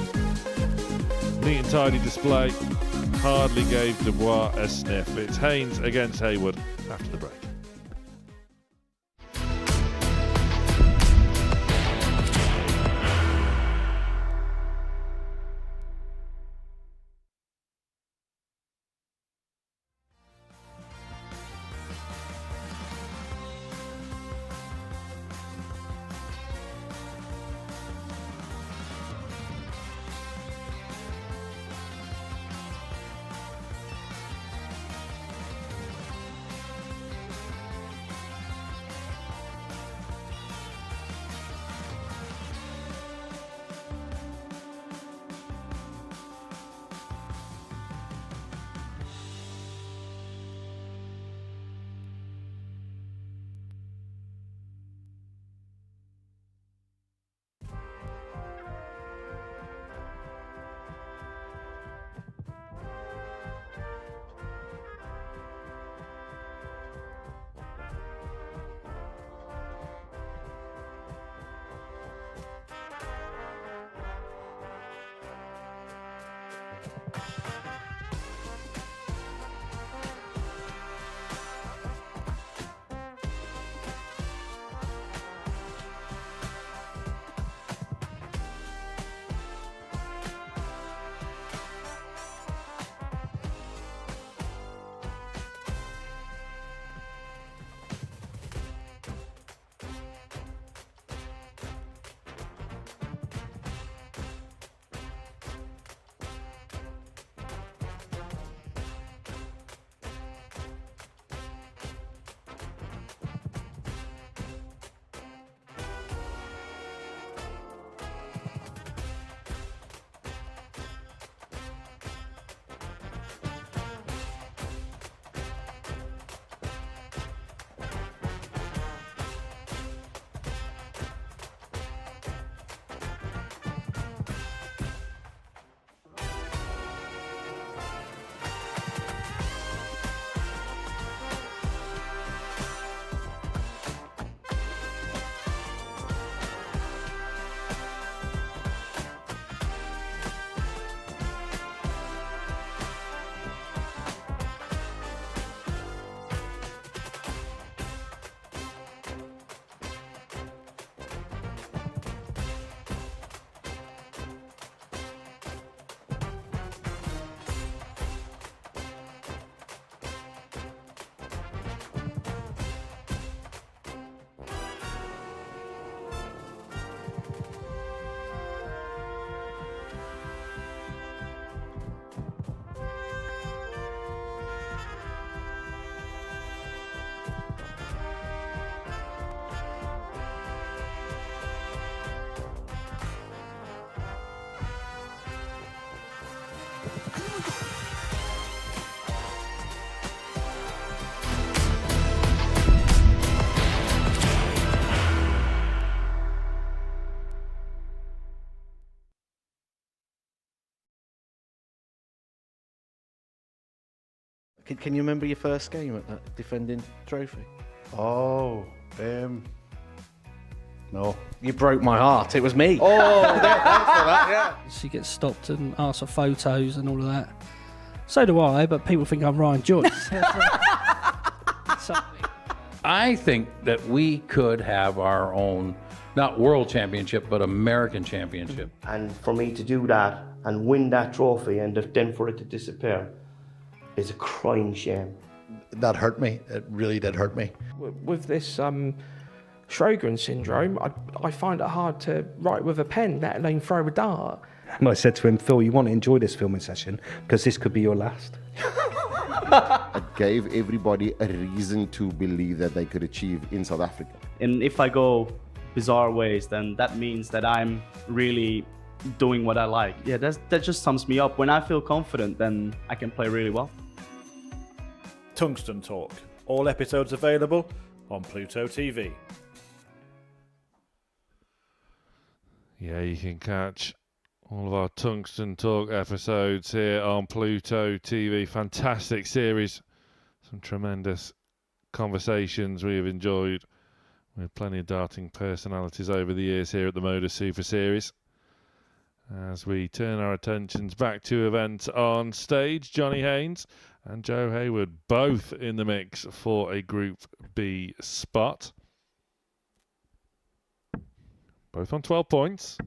Neat and tidy display. Hardly gave Dubois a sniff. It's Haynes against Haywood after the break. Can you remember your first game at that defending trophy? Oh, no. You broke my heart. It was me. Oh, thanks for that, yeah. She gets stopped and asked for photos and all of that. So do I, but people think I'm Ryan Joyce. I think that we could have our own, not world championship, but American championship. And for me to do that and win that trophy and then for it to disappear is a crying shame. That hurt me. It really did hurt me. With this Sjogren syndrome, I find it hard to write with a pen, let alone throw a dart. And I said to him, Phil, you want to enjoy this filming session because this could be your last. It gave everybody a reason to believe that they could achieve in South Africa. And if I go bizarre ways, then that means that I'm really doing what I like. Yeah, that just sums me up. When I feel confident, then I can play really well. Tungsten Talk. All episodes available on Pluto TV. Yeah, you can catch all of our Tungsten Talk episodes here on Pluto TV. Fantastic series. Some tremendous conversations we have enjoyed with plenty of darting personalities over the years here at the Modus Super Series. As we turn our attentions back to events on stage, Johnny Haynes and Joe Haywood both in the mix for a Group B spot. Both on 12 points.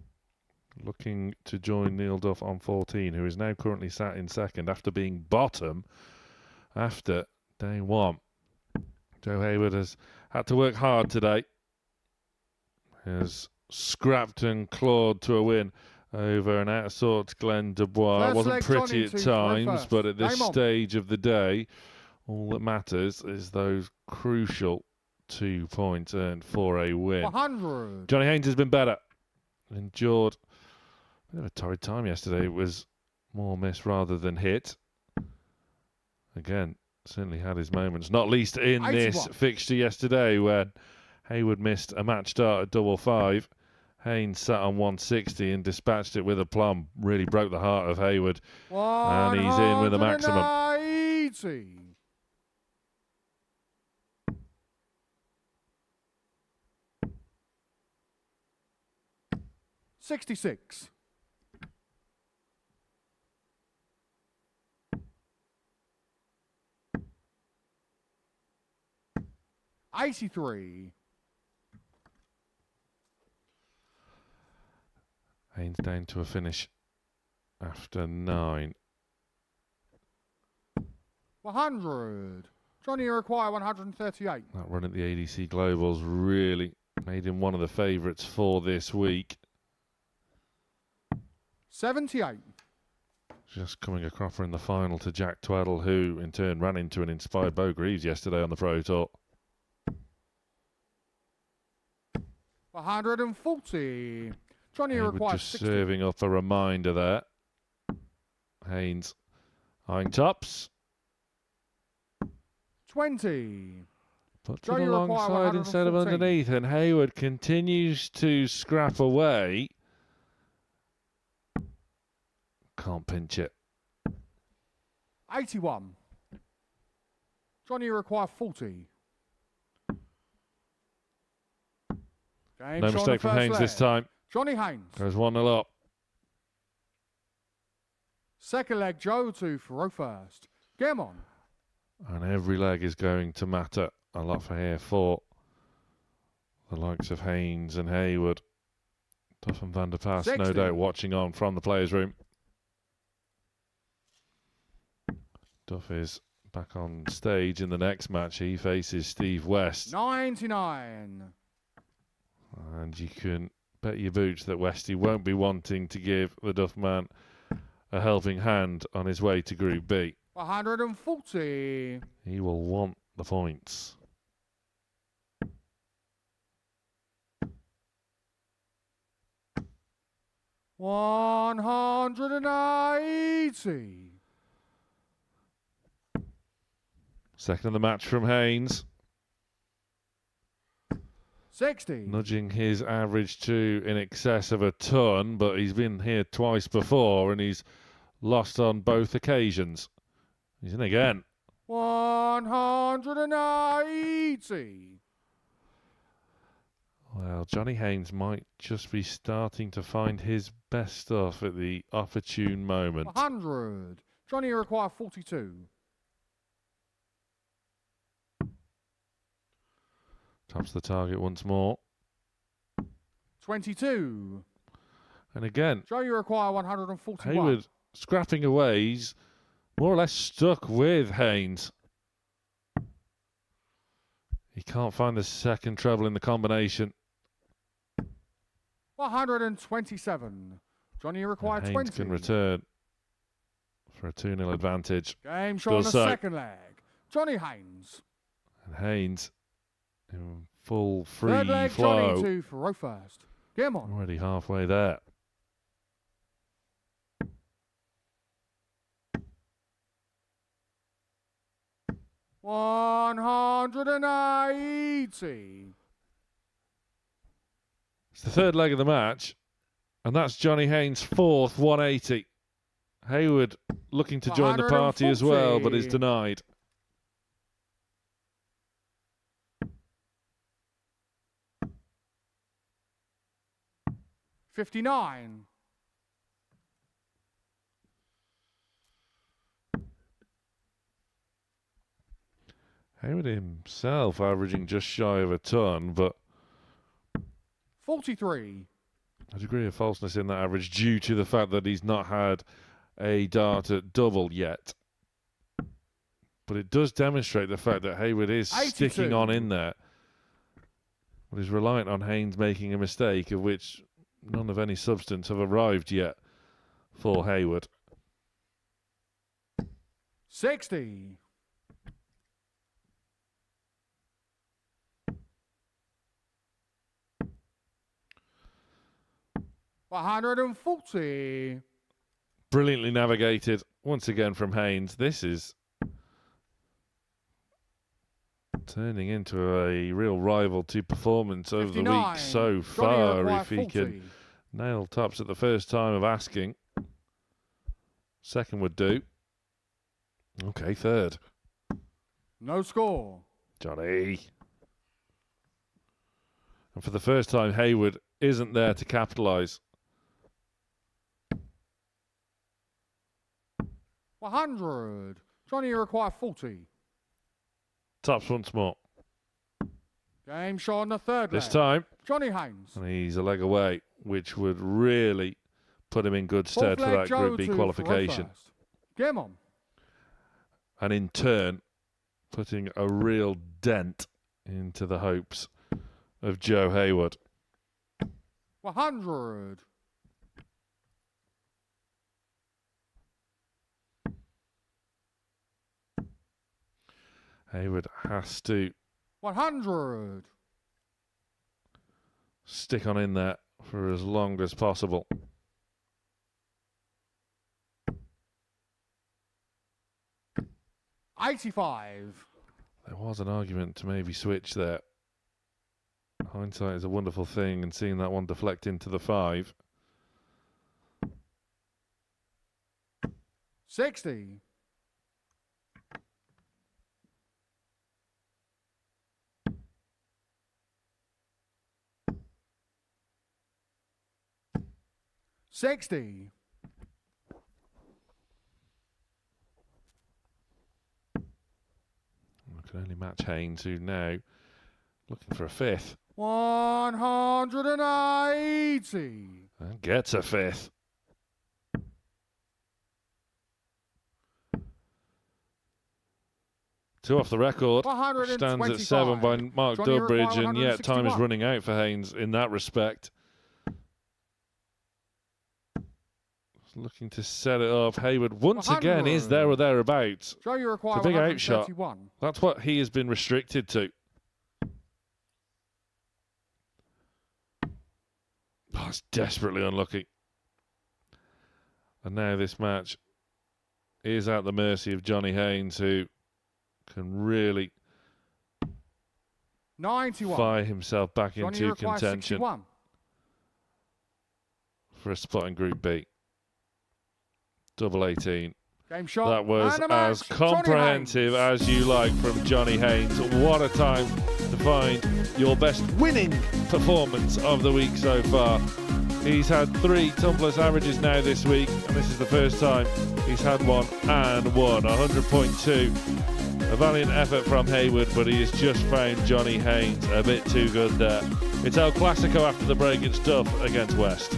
Looking to join Neil Duff on 14, who is now currently sat in second after being bottom after day one. Joe Haywood has had to work hard today. Has scrapped and clawed to a win over an out-of-sorts Glenn Dubois. It wasn't pretty at times, but at this stage of the day, all that matters is those crucial 2 points earned for a win. 100. Johnny Haynes has been better. Endured a bit of a torrid time yesterday. It was more miss rather than hit. Again, certainly had his moments, not least in 81. This fixture yesterday when Haywood missed a match start at 555. Haynes sat on 160 and dispatched it with aplomb. Really broke the heart of Haywood. And he's in with a maximum. 180. $66. $83. Haynes down to a finish after 9. 100. Johnny require 138. That run at the ADC Globals really made him one of the favourites for this week. 78. Just coming a cropper in the final to Jack Tweddle, who in turn ran into an inspired Bo Greaves yesterday on the Pro Tour. 140. Johnny Haywood requires just 60. serving up a reminder there. Haynes eyeing tops. 20. Puts Johnny it alongside instead of underneath, and Haywood continues to scrap away. Can't pinch it. 81. Johnny require 40. Game No mistake from Haynes this time. Johnny Haynes. Goes 1-0 up. Second leg, Joe to throw first. Game on. And every leg is going to matter a lot for here for the likes of Haynes and Haywood. Duff and Vander Pas, 60. no doubt, watching on from the players' room. Duff is back on stage in the next match. He faces Steve West. 99. And you can bet your boots that Westy won't be wanting to give the Duff man a helping hand on his way to Group B. 140. He will want the points. $180. Second of the match from Haynes. 60. Nudging his average to in excess of a ton, but he's been here twice before and he's lost on both occasions. He's in again. 180. Well, Johnny Haynes might just be starting to find his best stuff at the opportune moment. 100. Johnny, you require 42. Tops the target once more. 22. And again, Joe, you require 141. Haywood scrapping away. He's more or less stuck with Haynes. He can't find the second treble in the combination. 127. Johnny, you require Haynes 20. can return for a 2-0 advantage. Game shot on the second leg. Johnny Haynes. And Haynes in full free Third leg, flow. Johnny to throw first. Game on. Already halfway there. $180. It's the third leg of the match, and that's Johnny Haynes' fourth 180. Haywood looking to join the party as well, but is denied. $59. Haywood himself averaging just shy of a ton, but 43. a degree of falseness in that average due to the fact that he's not had a dart at double yet. But it does demonstrate the fact that Haywood is 82. sticking on in there, but is reliant on Haynes making a mistake, of which none of any substance have arrived yet for Haywood. 60. $140. Brilliantly navigated once again from Haynes. This is turning into a real rival to performance over the week so far. If he can nail tops at the first time of asking. Second would do. Okay, third. No score. Johnny. And for the first time, Haywood isn't there to capitalise. 100. Johnny, you require 40. Tops once more. Game shot on the third This leg. time. Johnny Haynes. And he's a leg away, which would really put him in good Fourth stead for leg, that Joe Group B to qualification. throw first. Game on. And in turn, putting a real dent into the hopes of Joe Haywood. 100. Haywood has to 100. stick on in there for as long as possible. $85. There was an argument to maybe switch there. Hindsight is a wonderful thing, and seeing that one deflect into the 5. 60. $60. I can only match Haynes, who now looking for a 5th. 180. And gets a 5th. Two off the record. Stands at 7 by Mark Johnny Durbridge, and yet time is 161. running out for Haynes in that respect. Looking to set it up. Haywood once again is there or thereabouts. Joe, you require It's a big outshot. 131. That's what he has been restricted to. Oh, it's desperately unlucky. And now this match is at the mercy of Johnny Haynes, who can really 91. fire himself back Johnny, into you require contention 61. for a spot in Group B. Double 18. Game shot. That was and a match. as comprehensive as you like from Johnny Haynes. What a time to find your best winning performance of the week so far. He's had 3 tumbleless averages now this week, and this is the first time he's had one and won. 100.2. A valiant effort from Haywood, but he has just found Johnny Haynes a bit too good there. It's El Clasico after the break. It's Duff against West.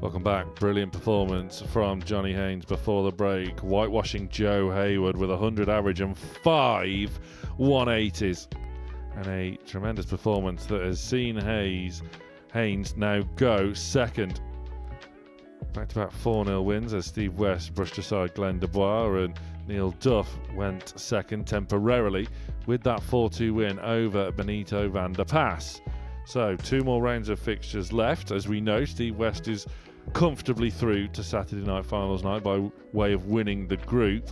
Welcome back. Brilliant performance from Johnny Haynes before the break. Whitewashing Joe Haywood with 100 average and 5 180s. And a tremendous performance that has seen Haynes now go second. Back-to-back 4-0 wins as Steve West brushed aside Glenn Dubois, and Neil Duff went second temporarily with that 4-2 win over Benito Vander Pas. So 2 more rounds of fixtures left. As we know, Steve West is comfortably through to Saturday night finals night by way of winning the group.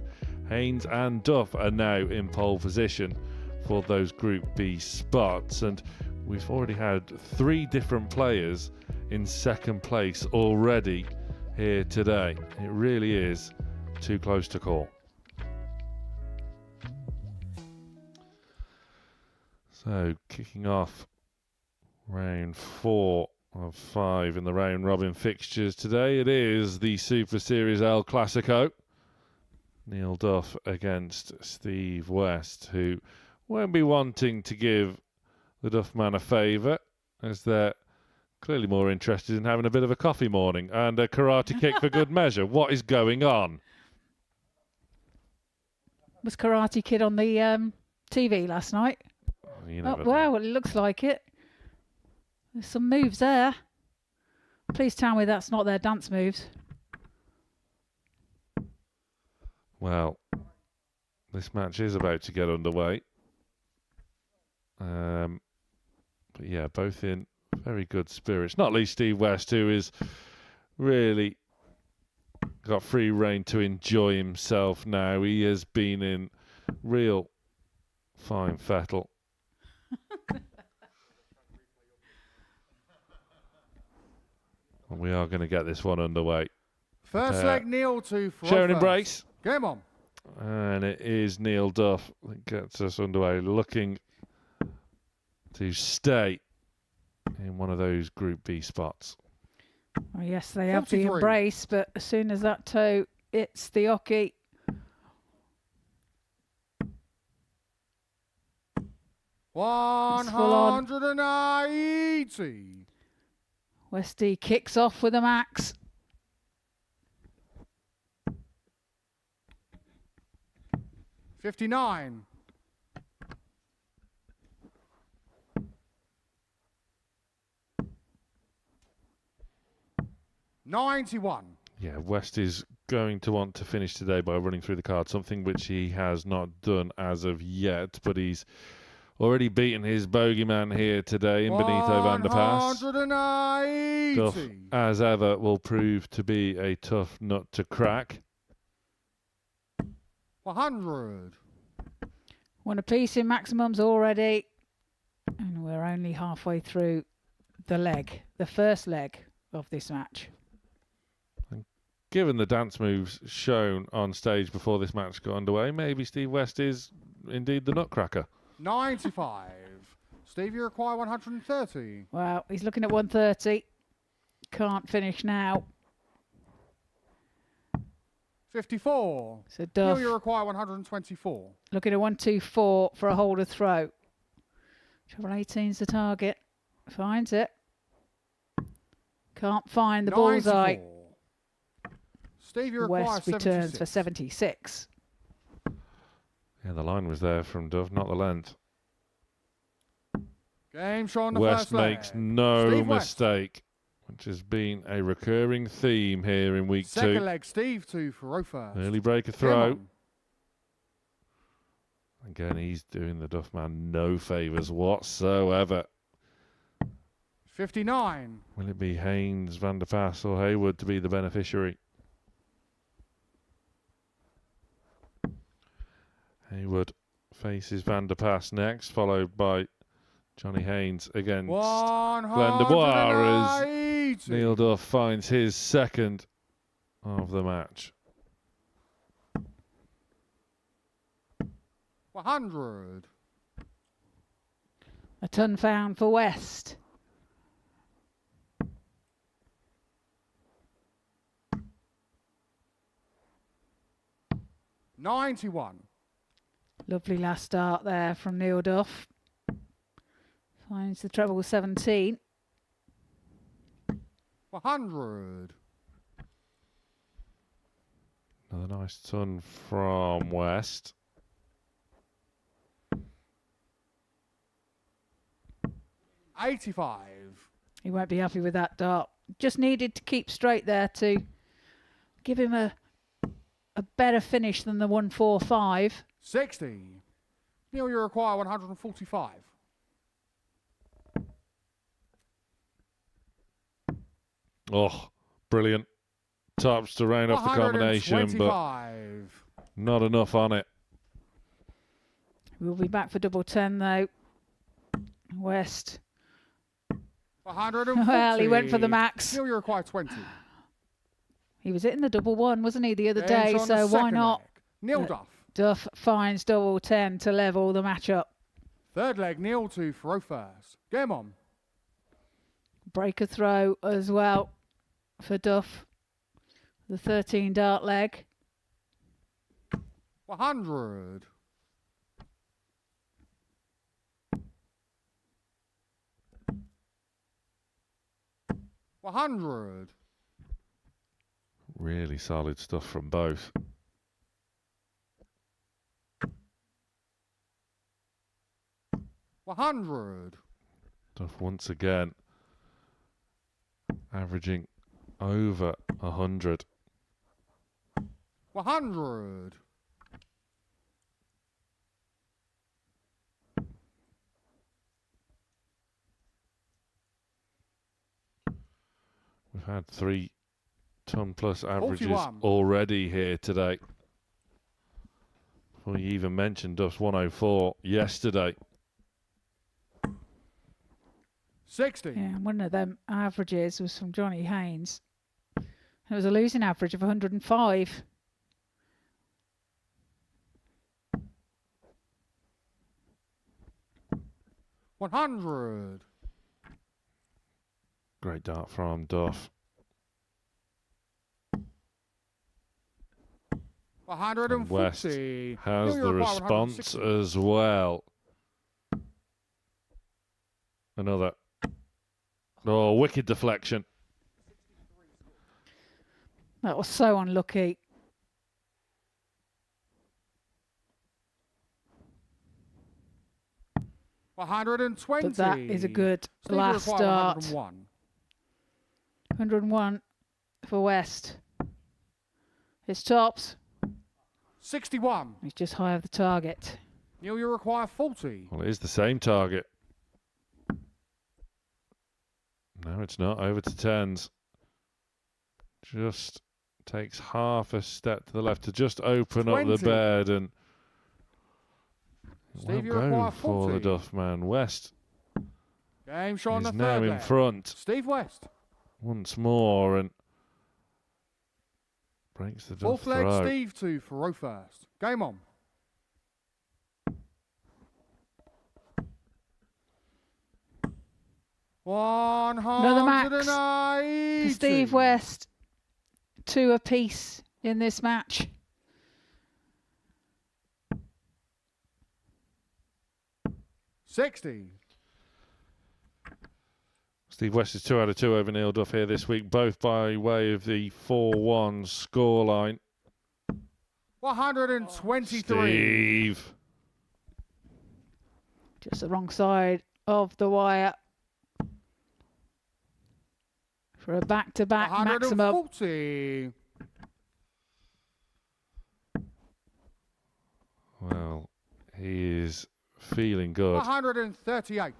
Haynes and Duff are now in pole position for those Group B spots, and we've already had 3 different players in second place already here today. It really is too close to call. So kicking off round 4 of 5 in the round robin fixtures today, it is the Super Series El Clasico. Neil Duff against Steve West, who won't be wanting to give the Duff man a favour, as they're clearly more interested in having a bit of a coffee morning and a karate kick for good measure. What is going on? Was Karate Kid on the TV last night? You Oh, never know. wow, it looks like it. There's some moves there. Please tell me that's not their dance moves. Well, this match is about to get underway. But yeah, both in very good spirits. Not least Steve West, who is really got free rein to enjoy himself now. He has been in real fine fettle. And we are going to get this one underway. First leg, Neil to Sharon embrace. Game on. And it is Neil Duff that gets us underway, looking to stay in one of those Group B spots. Oh, yes, they have the 43. embrace, but as soon as that toe hits the hockey. One full on. 180. Westy kicks off with a max. $59. $91. Yeah, West is going to want to finish today by running through the card, something which he has not done as of yet, but he's already beaten his bogeyman here today in Benito Vander Pas. 180. Duff, as ever, will prove to be a tough nut to crack. 100. One apiece in maximums already. And we're only halfway through the first leg of this match. Given the dance moves shown on stage before this match got underway, maybe Steve West is indeed the nutcracker. 95. Steve, you require 130. Well, he's looking at 130. Can't finish now. 54. So Duff Neil, you require 124. looking at 124 for a holder throw. Treble 18's the target. Finds it. Can't find the 94. bullseye. Steve, you require West returns 76. for 76. Yeah, the line was there from Duff, not the length. Game show on the West first leg. makes no Steve West. mistake, which has been a recurring theme here in week Second 2. leg, Steve to Faro first. Early breaker Game throw. on. Again, he's doing the Duff man no favours whatsoever. 59. Will it be Haynes, Vander Pas or Haywood to be the beneficiary? Haywood faces Vander Pas next, followed by Johnny Haynes against Glenn Dubois as Neil Duff finds his second of the match. 100. A ton found for West. $91. Lovely last start there from Neil Duff. Finds the treble 17. 100. Another nice ton from West. $85. He won't be happy with that dart. Just needed to keep straight there to give him a better finish than the 145. 60. Neil, you require 145. Oh, brilliant. Tops to round off the combination, but 125. not enough on it. We'll be back for double 10 though. West. 140. Well, he went for the max. Neil, you require 20. He was hitting the double 1, wasn't he, the other Game's day? on So the why second not? leg. Neil Duff. Duff finds double 10 to level the matchup. Third leg, Neil to Faro first. Game on. Breaker throw as well for Duff. The 13 dart leg. 100. 100. Really solid stuff from both. $100. Duff once again averaging over 100. 100. We've had 3 ton plus averages 41. already here today. Before you even mentioned Duff's 104 yesterday. 60. Yeah, and one of them averages was from Johnny Haynes. It was a losing average of 105. $100. Great dart from Duff. 140. West has the response as well. Another. Oh, wicked deflection. That was so unlucky. $120. But that is a good Steve last required start. 101. 101 for West. His tops. 61. He's just high of the target. Neil, you require 40. Well, it is the same target. No, it's not. Over to 10s. Just takes half a step to the left to just open up the 20. bed, and Steve, well you go require for the 40. Duff man. West Game shot on is the now third in leg. front Steve West. once more and breaks the Duff Fourth leg, throw. Steve to throw first. Game on. Another max for Steve West. 2 apiece in this match. $60. Steve West is 2 out of 2 over Neil Duff here this week, both by way of the 4-1 scoreline. 123. Steve. Just the wrong side of the wire. For a back-to-back maximum. 140. Well, he is feeling good. 138.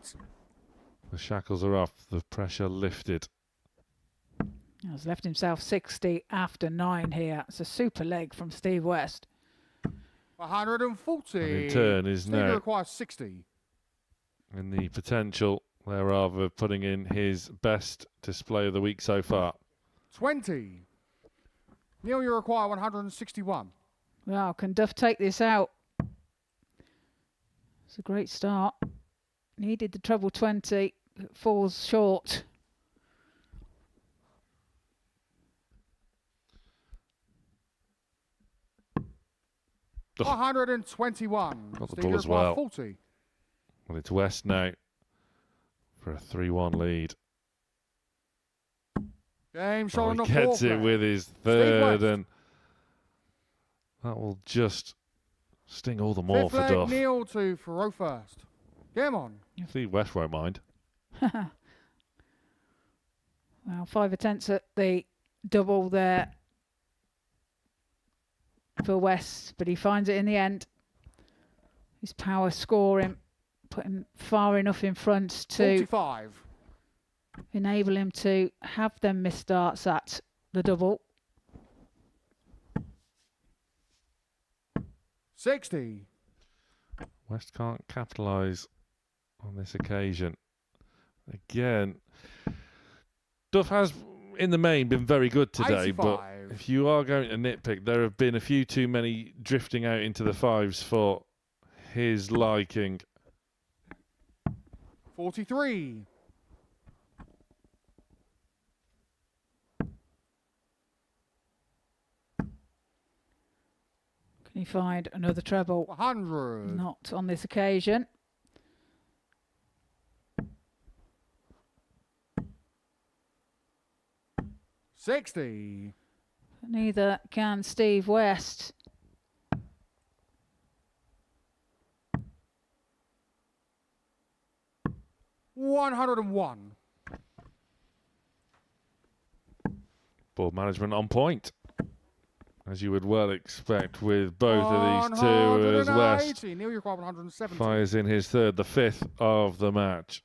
The shackles are off, the pressure lifted. He's left himself 60 after 9 here. It's a super leg from Steve West. 140. And in turn is Steve now requires 60. in the potential thereof of putting in his best display of the week so far. 20. Neil, you require 161. Well, can Duff take this out? It's a great start. Needed the treble 20. It falls short. Oh. 121. Got the Steve, ball you as require well. 40. Well, it's West now for a 3-1 lead. Game shot on He the fourth gets it leg. with his Steve third, West. and that will just sting all the more Fifth for leg, Duff. Neil to throw first. Game on. Steve West won't mind. Well, 5 attempts at the double there for West, but he finds it in the end. His power scoring, put him far enough in front to 45. enable him to have them missed starts at the double. 60. West can't capitalise on this occasion. Again, Duff has, in the main, been very good today, 85. but if you are going to nitpick, there have been a few too many drifting out into the 5s for his liking. 43. Can Can you find another treble? 100. Not on this occasion. $60. Neither can Steve West. $101. Board management on point, as you would well expect with both of these two, as West Neil, you're 170. fires in his third, the fifth of the match.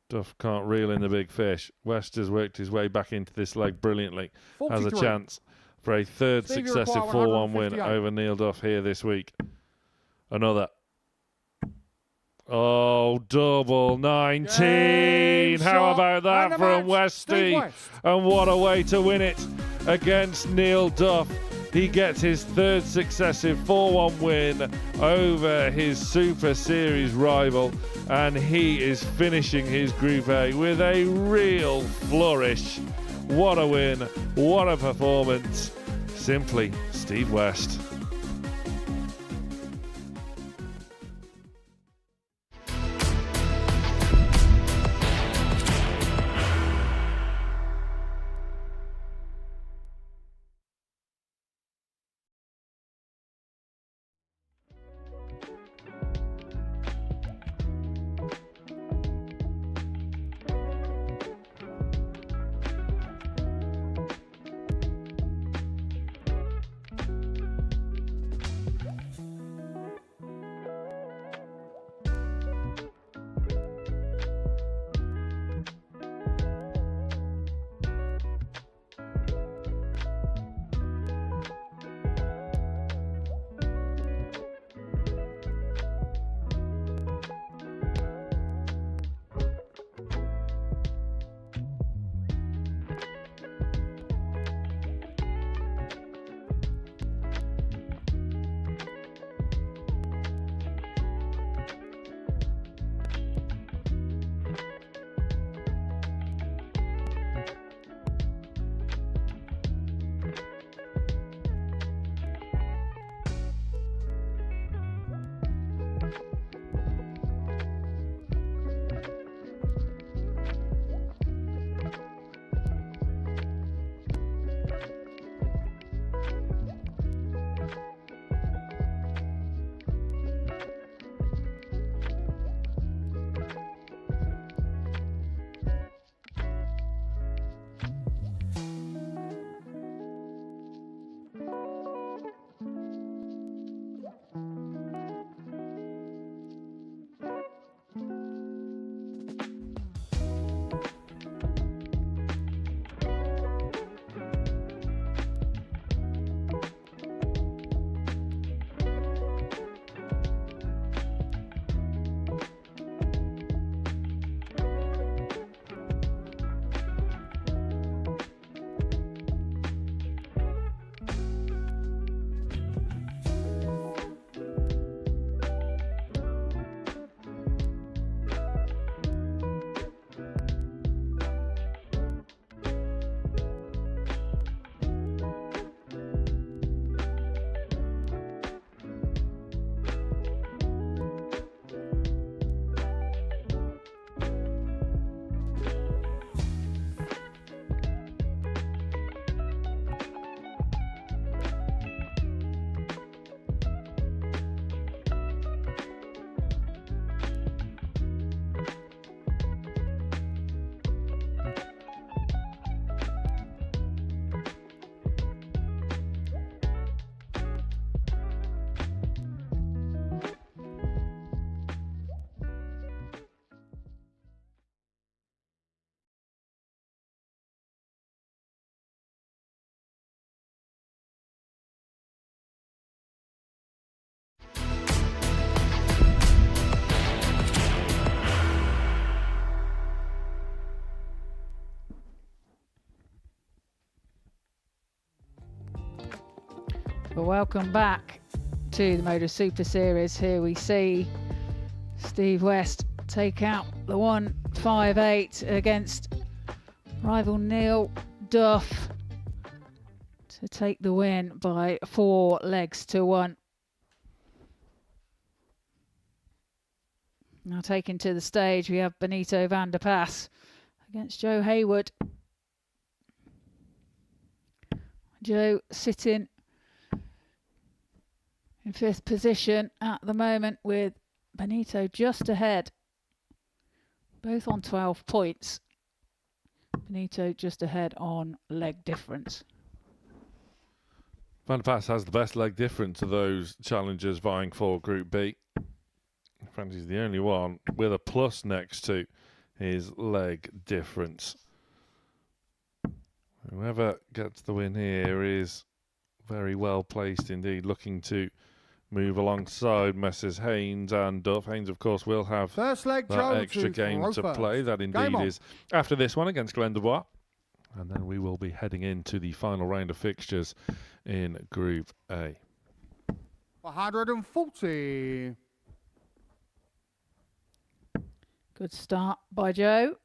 Duff can't reel in the big fish. West has worked his way back into this leg brilliantly. Has a 43. chance for a third Steve, you successive require 4-1 win 158. over Neil Duff here this week. Another. Oh, double 19. Game, How shot, about that and the from match, Steve Westy? West. And what a way to win it against Neil Duff. He gets his third successive 4-1 win over his Super Series rival, and he is finishing his Group A with a real flourish. What a win, what a performance. Simply Steve West. Well, welcome back to the Modus Super Series. Here we see Steve West take out the 158 against rival Neil Duff to take the win by 4 legs to 1. Now taken to the stage, we have Benito Vander Pas against Joe Haywood. Joe sitting in 5th position at the moment, with Benito just ahead. Both on 12 points. Benito just ahead on leg difference. Vander Pas has the best leg difference of those challengers vying for Group B. In fact, he's the only one with a plus next to his leg difference. Whoever gets the win here is very well placed indeed, looking to move alongside Messrs Haynes and Duff. Haynes, of course, will have First leg, that Joe extra game to play. That indeed is after this one against Dubois. And then we will be heading into the final round of fixtures in Group A. 140. Good start by Joe.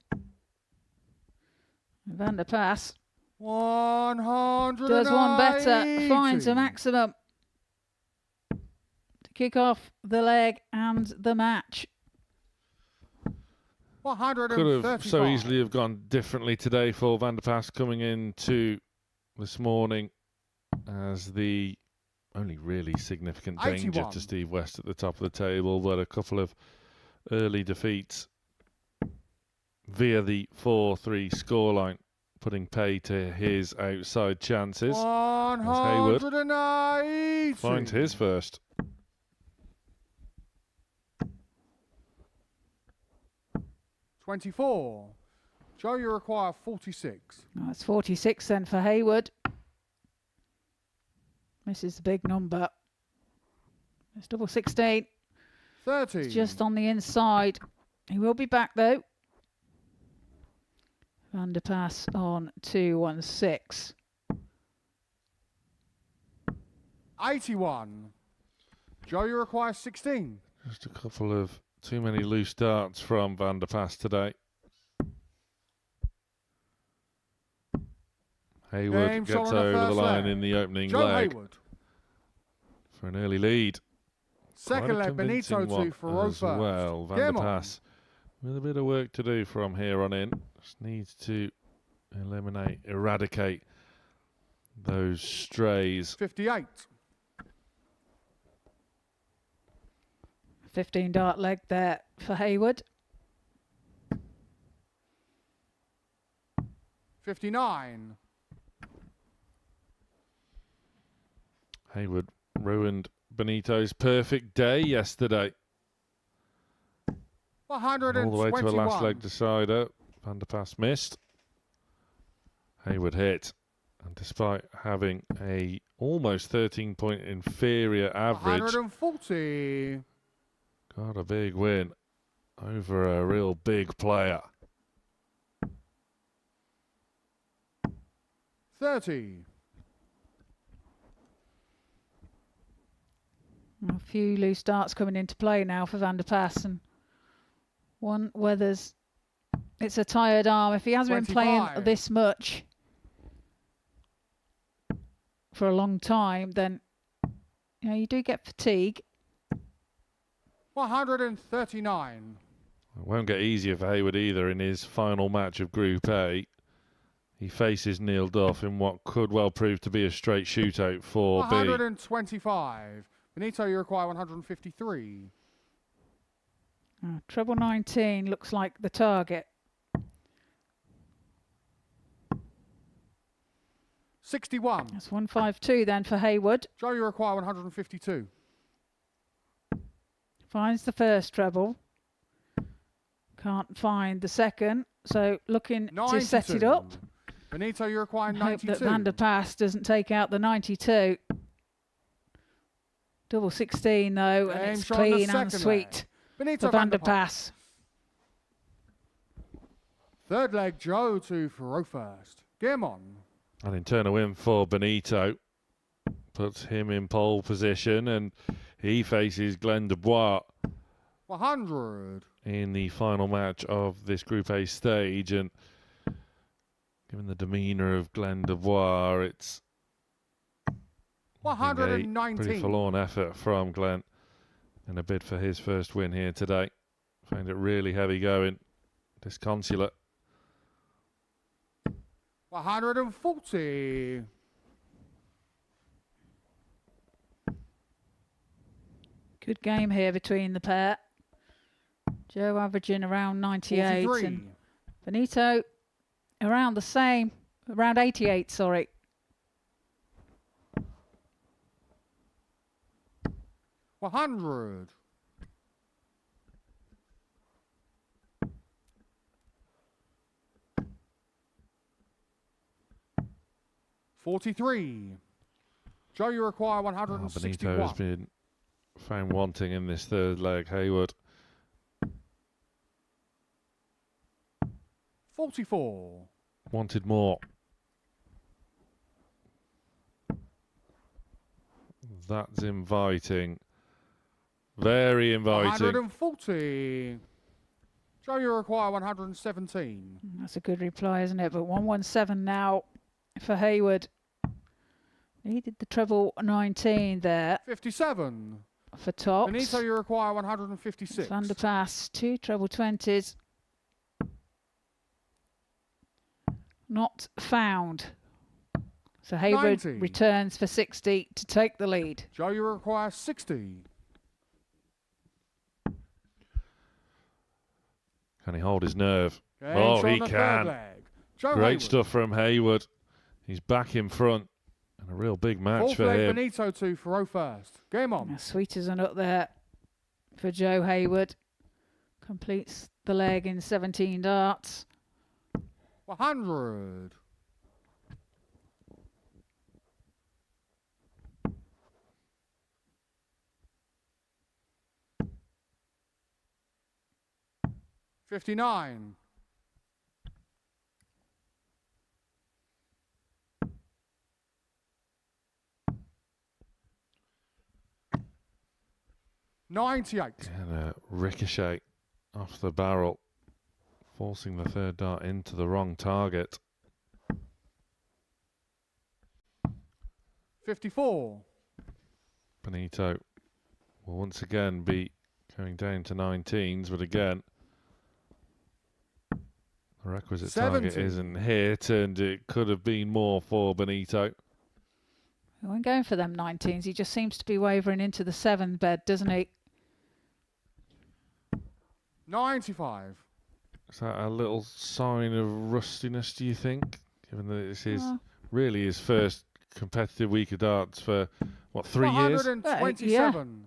Vander Pas 100. does one better, finds a maximum to kick off the leg and the match. 135. Could have so easily have gone differently today for Vander Pas, coming into this morning as the only really significant danger 81. to Steve West at the top of the table, but a couple of early defeats via the 4-3 scoreline, putting pay to his outside chances. As Haywood 180. finds his first. $24. Joe, you require 46. That's 46 then for Haywood. Misses the big number. It's double 16. 30. It's just on the inside. He will be back though. Vander Pas on 216. 81. Joe, you require 16. Just a couple of too many loose darts from Vander Pas today. Haywood gets over the line in the opening leg for an early lead. Second leg, Benito to Faro as well. Vander Pas with a bit of work to do from here on in. Just needs to eradicate those strays. 58. 15 dart leg there for Haywood. 59. Haywood ruined Benito's perfect day yesterday. 121. All the way to a last leg decider. Vander Pas missed. Haywood hit. And despite having a almost 13-point inferior average, 140. got a big win over a real big player. 30. A few loose darts coming into play now for Vander Pas, and one Weathers. It's a tired arm. If he hasn't 25. been playing this much for a long time, then you do get fatigue. 139. It won't get easier for Haywood either in his final match of Group A. He faces Neil Duff in what could well prove to be a straight shootout for B. 125. Benito, you require 153. Treble 19 looks like the target. 61. That's 152 then for Haywood. Joe, you require 152. Finds the first treble. Can't find the second. So looking 92. to set it up. Benito, you require Hope 92. that Vander Pas doesn't take out the 92. Double 16 though, and it's clean and sweet Benito for Vander Pas. Third leg, Joe to Faro first. Game on. An internal win for Benito puts him in pole position, and he faces Glenn Dubois 100. in the final match of this Group A stage. And given the demeanour of Glenn Dubois, it's a 119. pretty forlorn effort from Glenn in a bid for his first win here today. Found it really heavy going. Disconsolate. 140. Good game here between the pair. Joe averaging around 98 43. and Benito around the same, around 88, sorry. $100. $43. Joe, you require Benito 161. has been found wanting in this third leg. Haywood. 44. Wanted more. That's inviting. Very inviting. 140. Joe, you require 117. That's a good reply, isn't it? But 117 now for Haywood. He did the treble 19 there. 57. For tops. Benito, you require 156. Vander Pas, 2 treble 20s. Not found. So Haywood 90. returns for 60 to take the lead. Joe, you require 60. Can he hold his nerve? Games Oh, on he the third can. leg. Joe Great Haywood. stuff from Haywood. He's back in front. And a real big match Fourth for leg, him. Benito to Faro first. Game on. Sweet as a nut there for Joe Haywood. Completes the leg in 17 darts. 100. $59. $98. And a ricochet off the barrel, forcing the third dart into the wrong target. 54. Benito will once again be going down to 19s, but again, the requisite 70. target isn't hit, and it could have been more for Benito. When going for them 19s, he just seems to be wavering into the 7 bed, doesn't he? 95. Is that a little sign of rustiness, do you think? Given that this is really his first competitive week of darts for, what, 3 years? 127.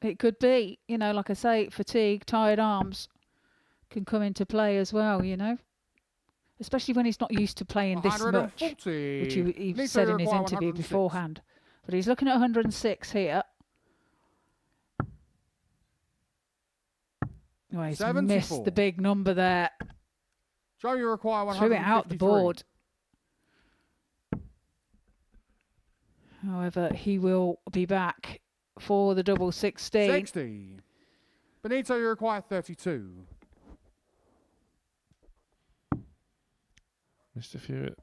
Yeah. It could be, you know, like I say, fatigue, tired arms can come into play as well, you know. Especially when he's not used to playing this much, which he said in his interview beforehand. But he's looking at 106 here. Oh, he's 74. missed the big number there. Joe, you require 153. Threw it out the board. However, he will be back for the double 16. 60. Benito, you require 32. Mr. Fewitt,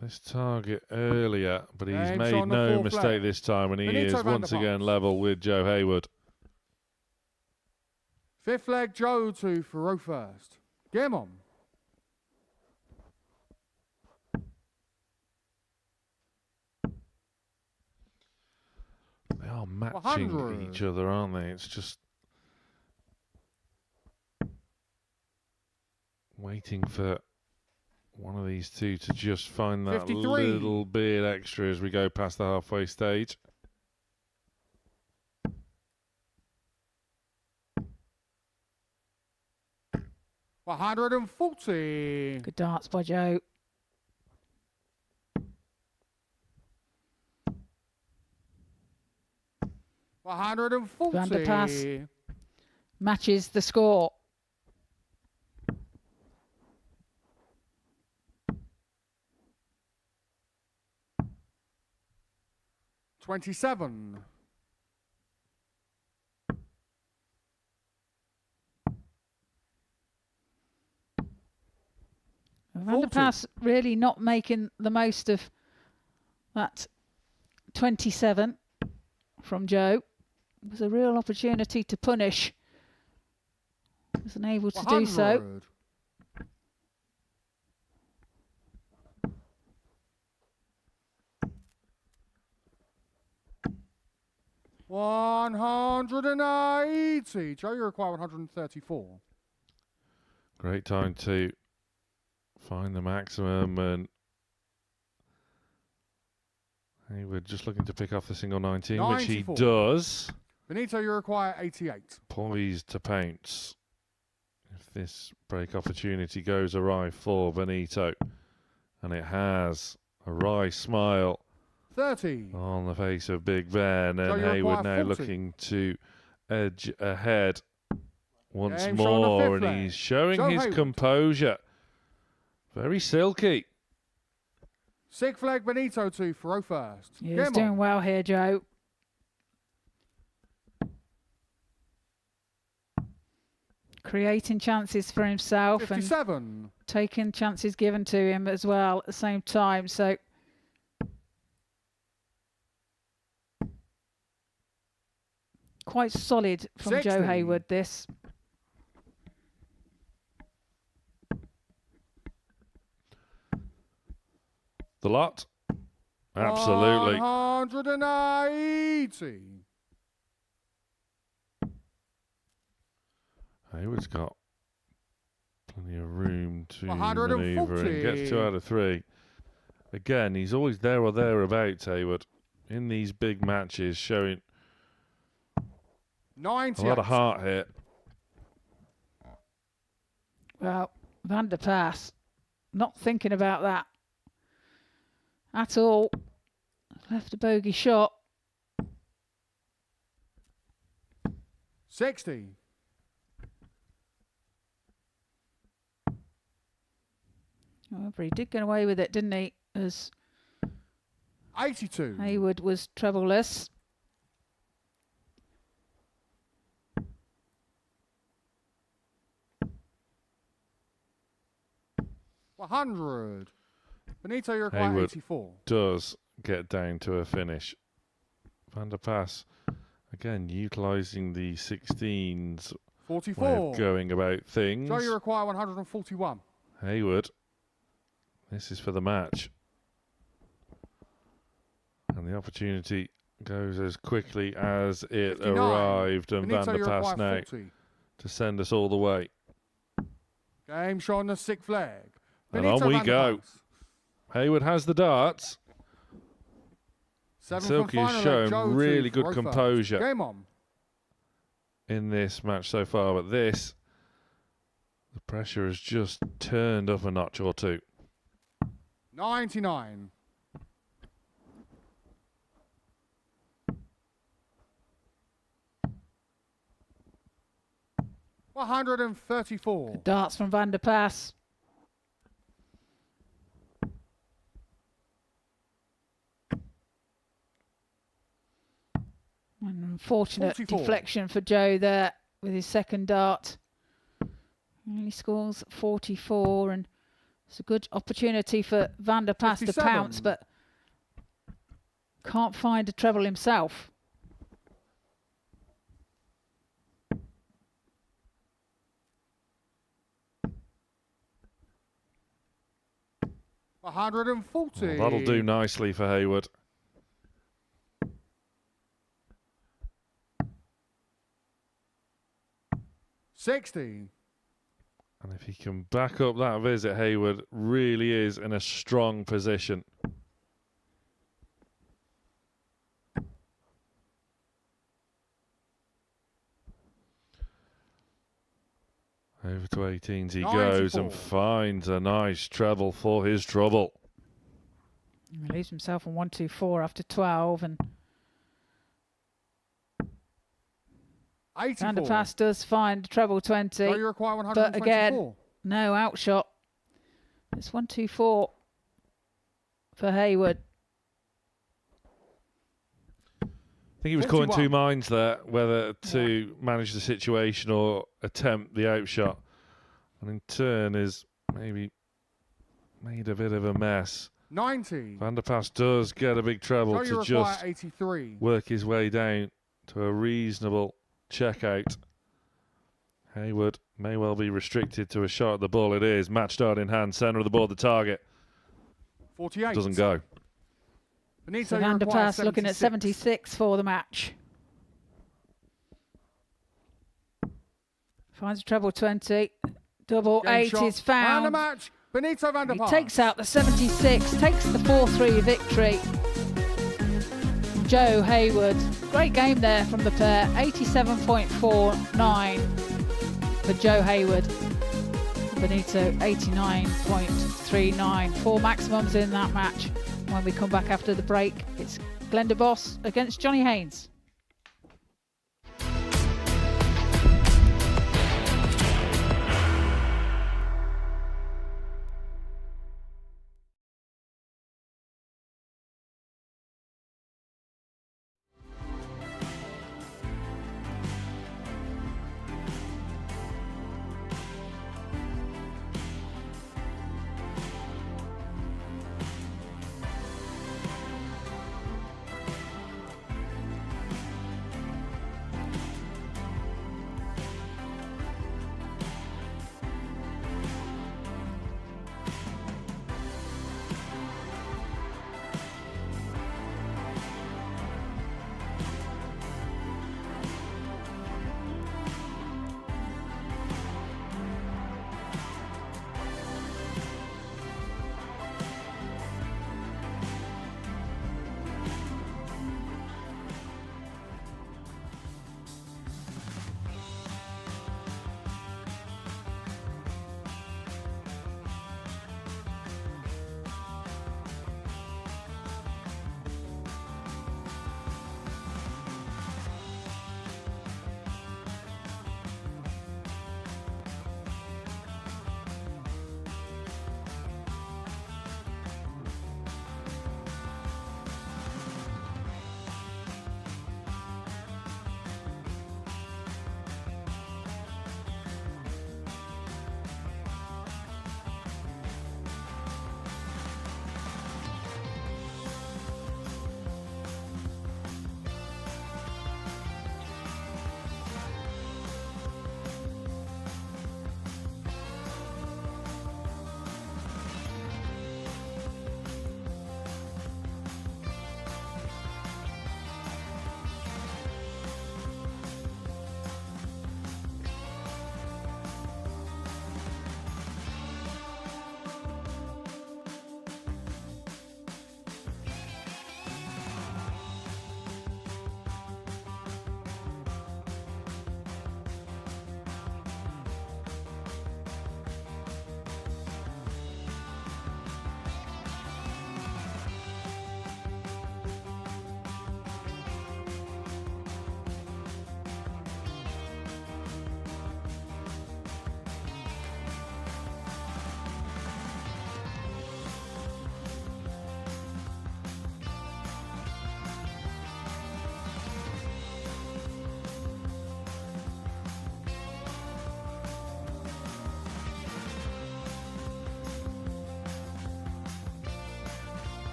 this target earlier, but he's Games made on the no fourth mistake leg. this time, and he Benito is Vander once again Pas. level with Joe Haywood. Fifth leg, Joe to Faro first. Game on. They are matching 100. each other, aren't they? It's just waiting for one of these two to just find that 53. little bit extra as we go past the halfway stage. $140. Good darts by Joe. $140. Vander Pas matches the score. $27. Vander Pas really not making the most of that 27 from Joe. It was a real opportunity to punish was unable to do so. 100. $180. Joe, you require 134. Great time to find the maximum, and Haywood just looking to pick off the single 19, which he 94. does. Benito, you require 88. Poised to pounce if this break opportunity goes awry for Benito, and it has. A wry smile 30. on the face of Big Ben, and you Haywood require now 40. looking to edge ahead once Game shot on the more, fifth and leg. he's showing Joe his Haywood. composure. Very silky. Sick flag Benito to throw first. Yeah, he's Game doing on. well here, Joe. Creating chances for himself 57. and taking chances given to him as well at the same time. So quite solid from 60. Joe Haywood, this. The lot. Absolutely. 180. Haywood's got plenty of room to 140. manoeuvre and gets 2 out of 3. Again, he's always there or thereabouts, Haywood, in these big matches, showing 90. a lot of heart here. Well, Vander Pas, not thinking about that at all. Left a bogey shot. 60. However, he did get away with it, didn't he? As 82. Haywood was troubleless. $100. Benito, you require Haywood 84. does get down to a finish. Vander Pas, again, utilising the 16's way 44. of going about things. Joe, you require 141. Haywood, this is for the match. And the opportunity goes as quickly as it 59. arrived, and Benito, Vander you Pas require now 40. to send us all the way. Game shot on the sick flag. And Benito, on we Vander go. Pas. Haywood has the darts. 7 Silky from has final shown leg, Joe really to good throw first. composure Game on. in this match so far, but this, the pressure has just turned up a notch or two. 99. $134. Darts from Vander Pas. An unfortunate 44. deflection for Joe there with his second dart. He scores 44, and it's a good opportunity for Vander Pas to 57. pounce, but can't find a treble himself. $140. Well, that'll do nicely for Haywood. $60. And if he can back up that visit, Haywood really is in a strong position. Over to 18s he goes and 94. finds a nice treble for his trouble. He leaves himself on 124 after 12, and 84. Vander Pas does find treble 20. So you require but 124. again, no outshot. It's 124 for Haywood. I think he was caught in 41. two minds there, whether to manage the situation or attempt the outshot. And in turn is maybe made a bit of a mess. 90. Vander Pas does get a big treble So you to require just 83. work his way down to a reasonable checkout. Haywood may well be restricted to a shot at the ball. It is. Match start in hand. Centre of the board, the target. 48. Doesn't go. Benito, So you Vander require Pas looking at 76 for the match. Finds a treble 20. Double Game 8 shot. is found. And the match. Benito Vander He Pas. takes out the 76, takes the 4-3 victory. Joe Haywood. Great game there from the pair. 87.49 for Joe Haywood. Benito 89.39. 4 maximums in that match. When we come back after the break, it's Glenn Dubois against Johnny Haynes.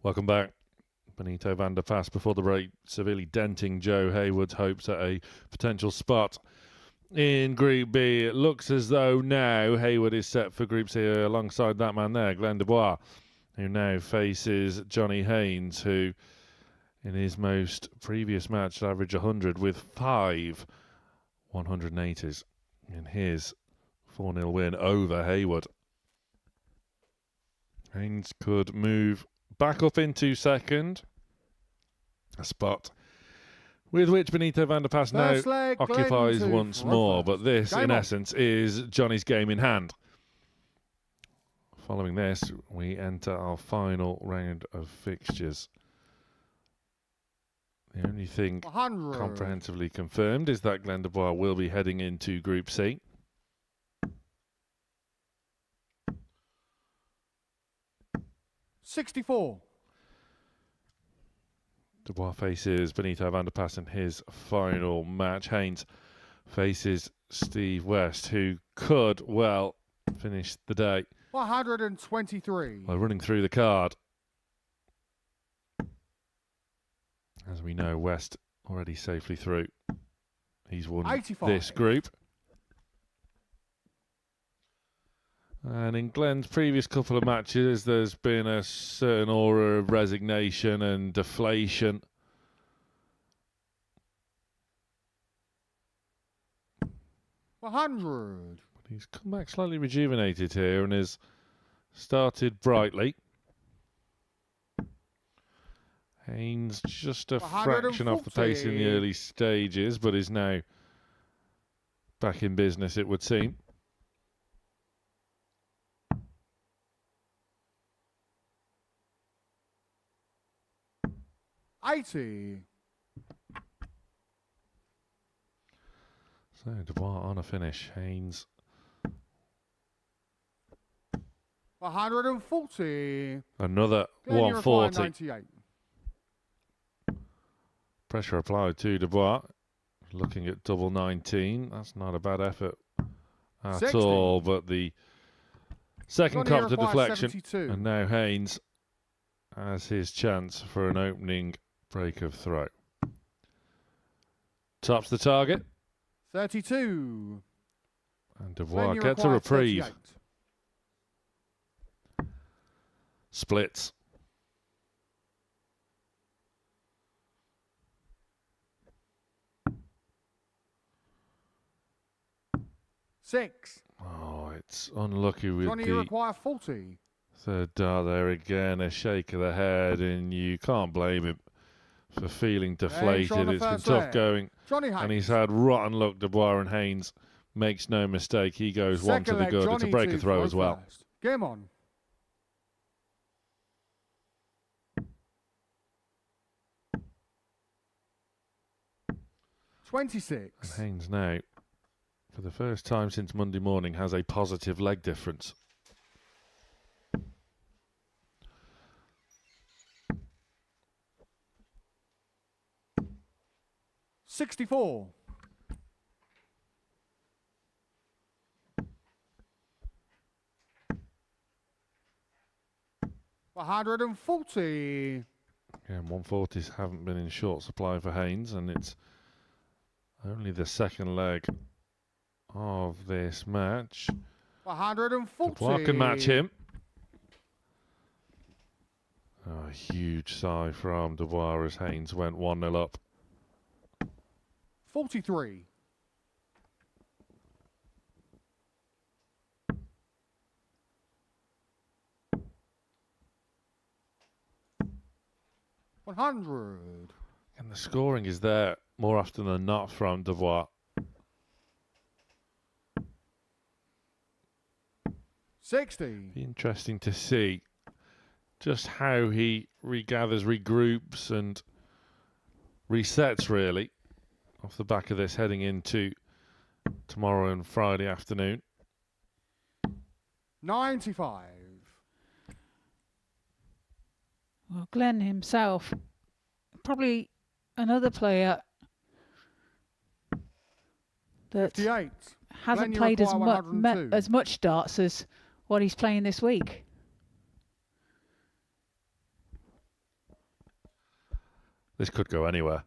Welcome back. Benito Vander Pas before the break, severely denting Joe Haywood's hopes at a potential spot in Group B. It looks as though now Haywood is set for Group C alongside that man there, Glenn Dubois, who now faces Johnny Haynes, who in his most previous match averaged 100 with 5 180s in his 4-0 win over Haywood. Haynes could move back up into second, a spot with which Benito Vander Pas now occupies once more. But this, in essence, is Johnny's game in hand. Following this, we enter our final round of fixtures. The only thing comprehensively confirmed is that Glenn Dubois will be heading into Group C. 64. Dubois faces Benito Vander Pas in his final match. Haynes faces Steve West, who could well finish the day. 123. By running through the card. As we know, West already safely through. He's won 85. this group. And in Glenn's previous couple of matches, there's been a certain aura of resignation and deflation. $100. But he's come back slightly rejuvenated here and has started brightly. Haynes just a fraction off the pace in the early stages, but is now back in business, it would seem. $80. So Dubois on a finish. Haynes. 140. Another Glenn, you require 140. 98. Pressure applied to Dubois. Looking at double 19. That's not a bad effort at 60. all. But the second Johnny, cop to you require deflection. 72. And now Haynes has his chance for an opening break of throw. Tops the target. 32. And Dubois Glenn, you gets a require reprieve. 38. Splits. $6. Oh, it's unlucky with Johnny, you the require 40. third dart there again. A shake of the head, and you can't blame him for feeling deflated. on the It's been first tough leg. going, Johnny and Haynes. he's had rotten luck. Dubois, and Haynes makes no mistake. He goes one to Second the leg, good. It's a Johnny break to of throw throw as well. first. Game on. $26. And Haynes now, for the first time since Monday morning, has a positive leg difference. $64. $140. Again, 140s haven't been in short supply for Haynes, and it's only the second leg of this match. 140. Dubois can match him. Oh, a huge sigh from Dubois as Haynes went 1-0 up. 43. $100. And the scoring is there more often than not from Dubois. 60. Be interesting to see just how he regathers, regroups, and resets really off the back of this heading into tomorrow and Friday afternoon. 95. Well, Glenn himself, probably another player that 58. hasn't Glenn, you played as, require 102. as much darts as what he's playing this week. This could go anywhere.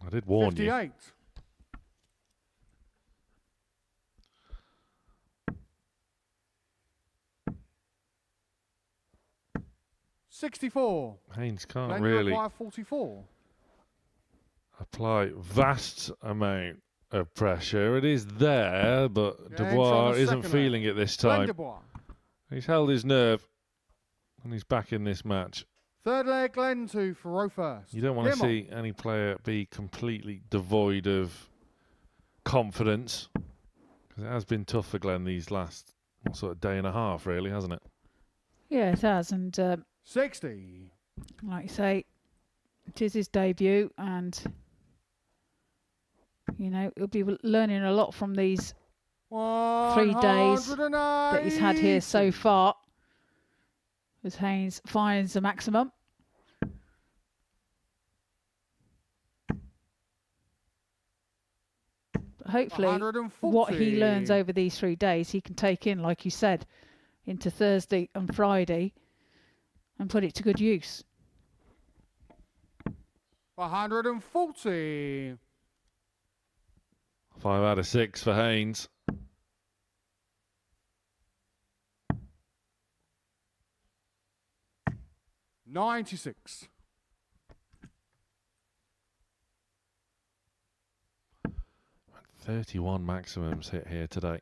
I did warn 58. you. $64. Haynes can't Glenn, you really require 44. apply vast amount of pressure. It is there, but Yeah, Dubois on the isn't second feeling leg. it this Glenn time. Dubois. He's held his nerve, and he's back in this match. Third leg, Glenn to Thoreau first. You don't want to Game on. see any player be completely devoid of confidence, because it has been tough for Glenn these last sort of day and a half, really, hasn't it? Yeah, it has. And 60. like you say, it is his debut, and you know he'll be learning a lot from these 3 days that he's had here so far, as Haynes finds the maximum. But hopefully, what he learns over these 3 days, he can take in, like you said, into Thursday and Friday and put it to good use. 140. 5 out of 6 for Haynes. $96. 31 maximums hit here today.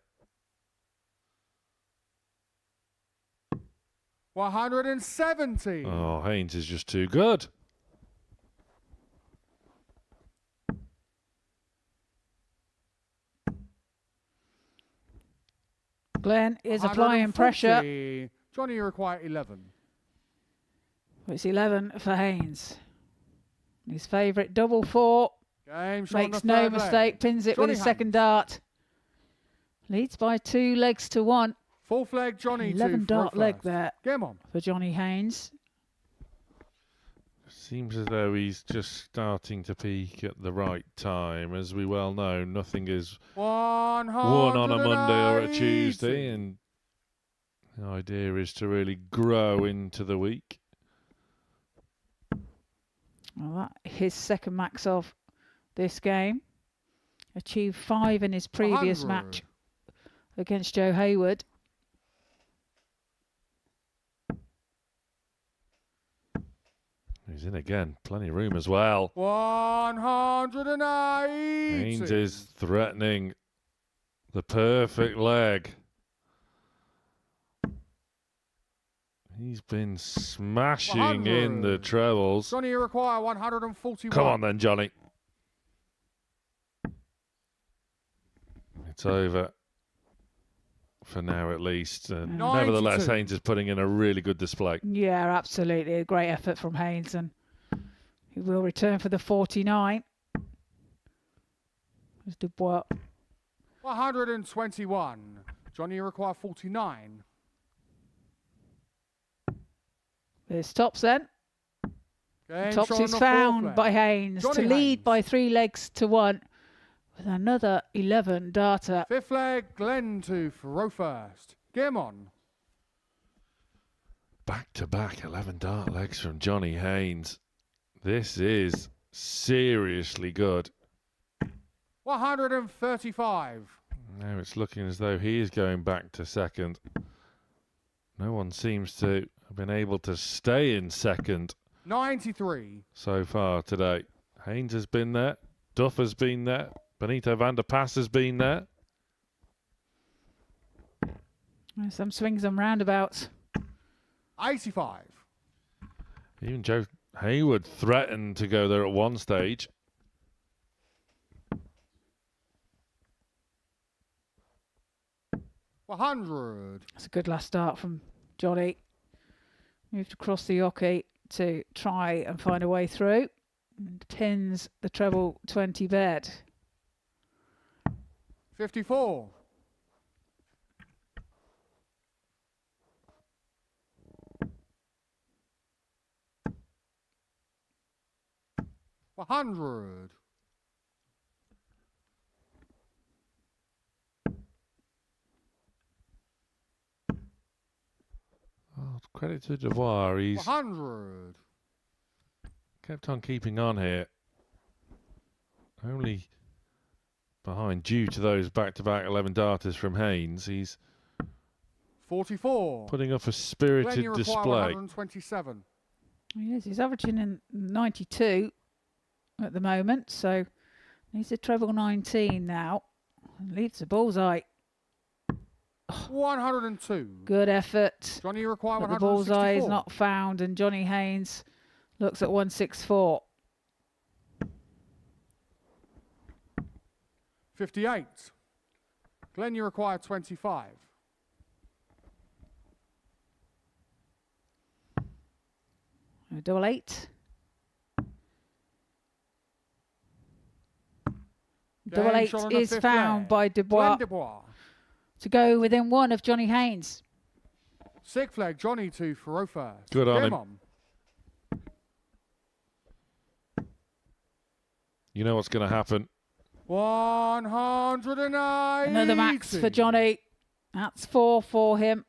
170. Oh, Haynes is just too good. Glenn is applying pressure. Johnny, you require 11. It's 11 for Haynes. His favourite double 4. Makes no mistake, pins it with his second dart. Leads by 2 legs to 1. Fourth leg, Johnny. 11 dart leg there Game on. for Johnny Haynes. Seems as though he's just starting to peak at the right time. As we well know, nothing is won on a Monday or a Tuesday, and the idea is to really grow into the week. Well, his second max of this game. Achieved 5 in his previous 100. match against Joe Haywood. He's in again. Plenty of room as well. 180. Haynes is threatening the perfect leg. He's been smashing in the trebles. Johnny, you require 141. Come on then, Johnny. It's over for now at least. Nevertheless, Haynes is putting in a really good display. Yeah, absolutely. A great effort from Haynes, and he will return for the 49. There's Dubois. 121. Johnny, you require 49. There's tops then. Game Tops shot on is the found fourth by leg. Haynes Johnny to lead Haynes. by 3 legs to 1 with another 11 darter. Fifth leg, Glenn to throw first. Game on. Back-to-back 11 dart legs from Johnny Haynes. This is seriously good. 135. Now it's looking as though he is going back to second. No one seems to have been able to stay in second 93. so far today. Haynes has been there. Duff has been there. Benito Vander Pas has been there. Some swings and roundabouts. 85. Even Joe Haywood threatened to go there at one stage. $100. That's a good last start from Johnny. Moved across the hockey to try and find a way through. And pins the treble 20 bed. 54. $100. Oh, credit to Dubois. He's 100. kept on keeping on here. Only behind due to those back-to-back 11 darters from Haynes. He's 44. putting up a Glenn, spirited you require display. 127. Yes, he's averaging in 92 at the moment, so he's a treble 19 now. And leaves the bullseye. 102. Good effort. Johnny, you require But the 164. bullseye is not found, and Johnny Haynes looks at 164. 58. Glenn, you require 25. Double 8. Double Game 8 shot on the is fifth found leg. by Dubois. Glenn Dubois. to go within 1 of Johnny Haynes. Sick flag, Johnny to throw first. Good on Game him. You know what's going to happen. 180. Another max for Johnny. That's 4 for him.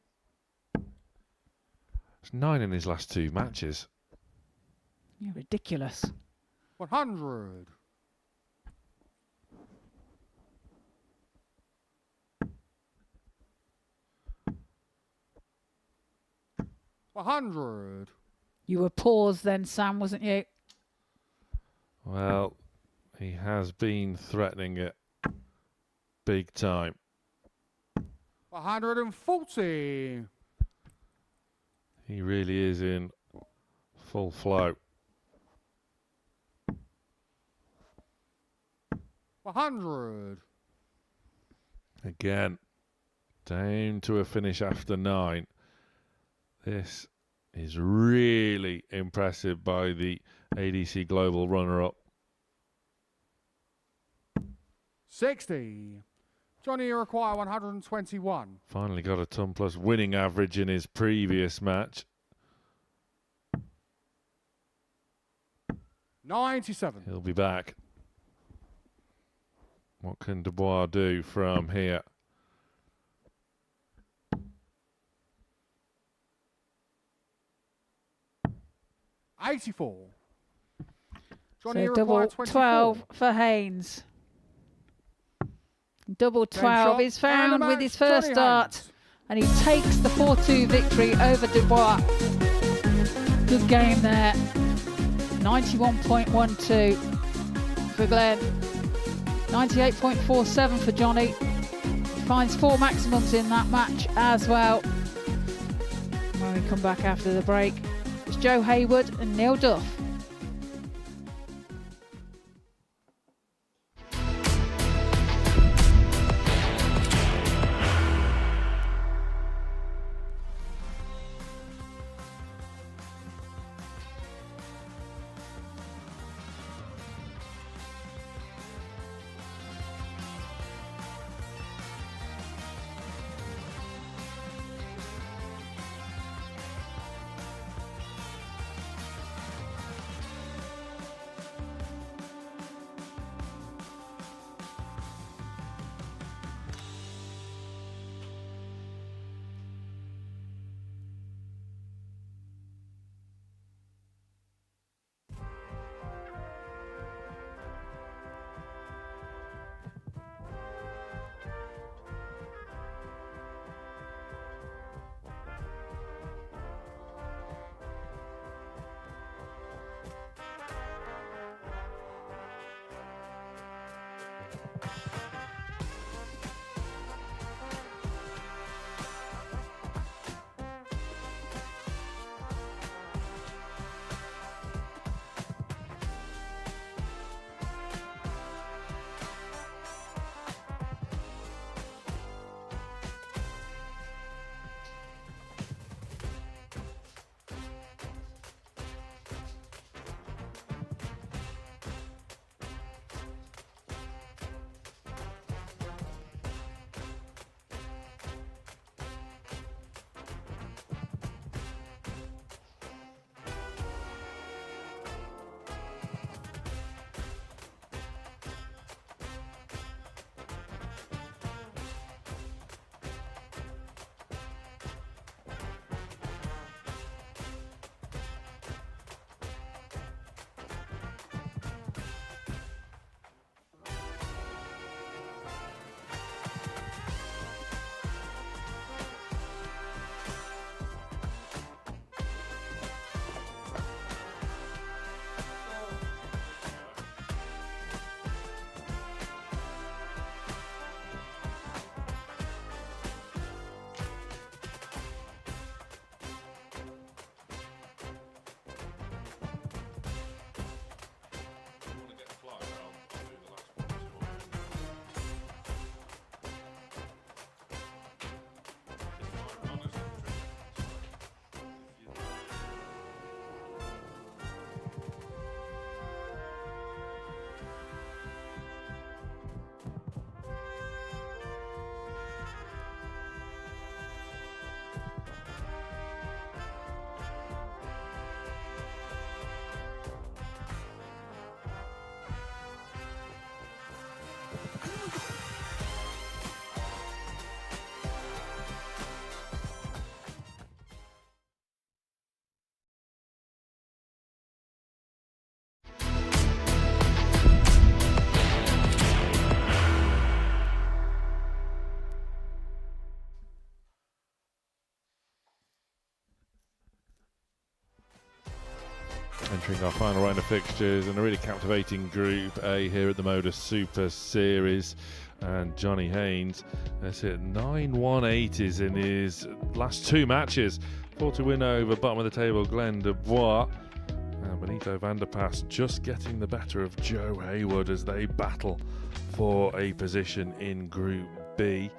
It's 9 in his last 2 matches. You're ridiculous. 100. $100. You were paused then, Sam, wasn't you? Well, he has been threatening it big time. 140. He really is in full flow. 100. Again, down to a finish after 9. This is really impressive by the ADC Global runner-up. 60. Johnny, you require 121. Finally got a ton plus winning average in his previous match. 97. He'll be back. What can Dubois do from here? $84. Johnny, So you double require 24. 12 for Haynes. Double 12 is found with his first start, and he takes the 4-2 victory over Dubois. Good game there. 91.12 for Glenn. 98.47 for Johnny. He finds 4 maximums in that match as well. When we come back after the break, it's Joe Haywood and Neil Duff. Entering our final round of fixtures in a really captivating Group A here at the Modus Super Series. And Johnny Haynes has hit 9 180s in his last 2 matches. 4-2 win over bottom of the table Glenn Dubois. And Benito Vander Pas just getting the better of Joe Haywood as they battle for a position in Group B.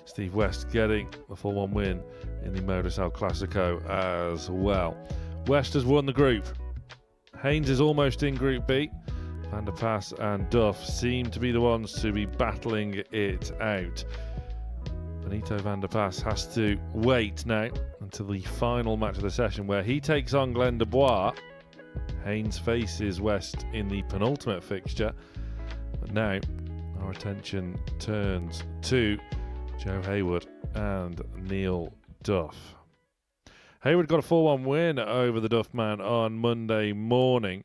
Steve West getting the 4-1 win in the Modus El Clasico as well. West has won the group. Haynes is almost in Group B. Vander Pas and Duff seem to be the ones to be battling it out. Benito Vander Pas has to wait now until the final match of the session where he takes on Glenn Dubois. Haynes faces West in the penultimate fixture. But now our attention turns to Joe Haywood and Neil Duff. Haywood got a 4-1 win over the Duff man on Monday morning.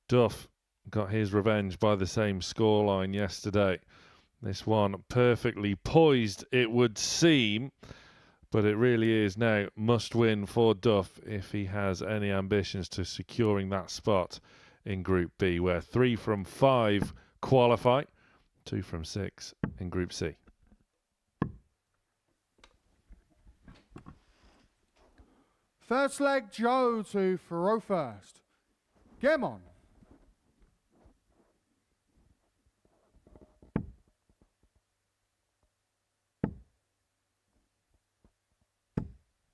Duff got his revenge by the same scoreline yesterday. This one perfectly poised, it would seem, but it really is now must win for Duff if he has any ambitions to securing that spot in Group B, where 3 from 5 qualify, 2 from 6 in Group C. First leg, Joe to throw first. Game on.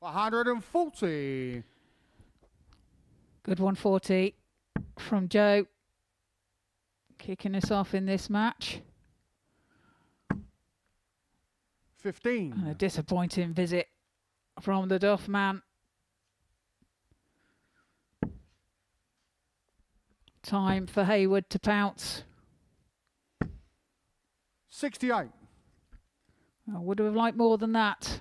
$140. Good 140 from Joe. Kicking us off in this match. 15. And a disappointing visit from the Duff man. Time for Haywood to pounce. 68. I would have liked more than that.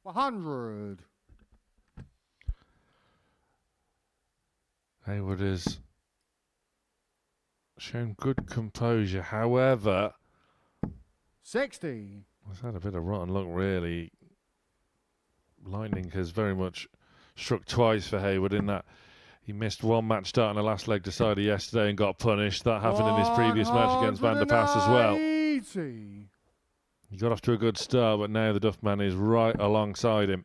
$100. Haywood has shown good composure. However, 60. He's had a bit of rotten luck, really. Lightning has very much struck twice for Haywood in that he missed one match start in the last leg decider yesterday and got punished. That happened in his previous match against Vander Pas as well. 180. He got off to a good start, but now the Duff man is right alongside him.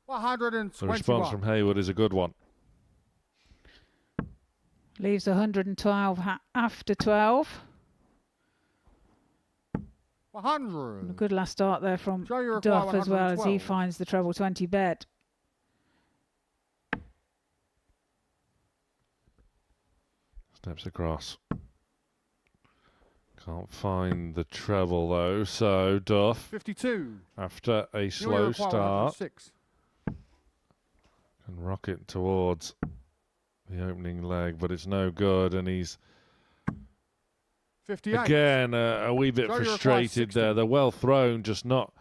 $121. The response from Haywood is a good one. Leaves 112 after 12. 100. A good last start there from require Duff as well as he 112. finds the treble 20 bet. Steps across. Can't find the treble though, so Duff 52. after a slow start can rocket towards the opening leg, but it's no good, and he's 58. again a wee bit So you require frustrated 60. there. They're well thrown, just not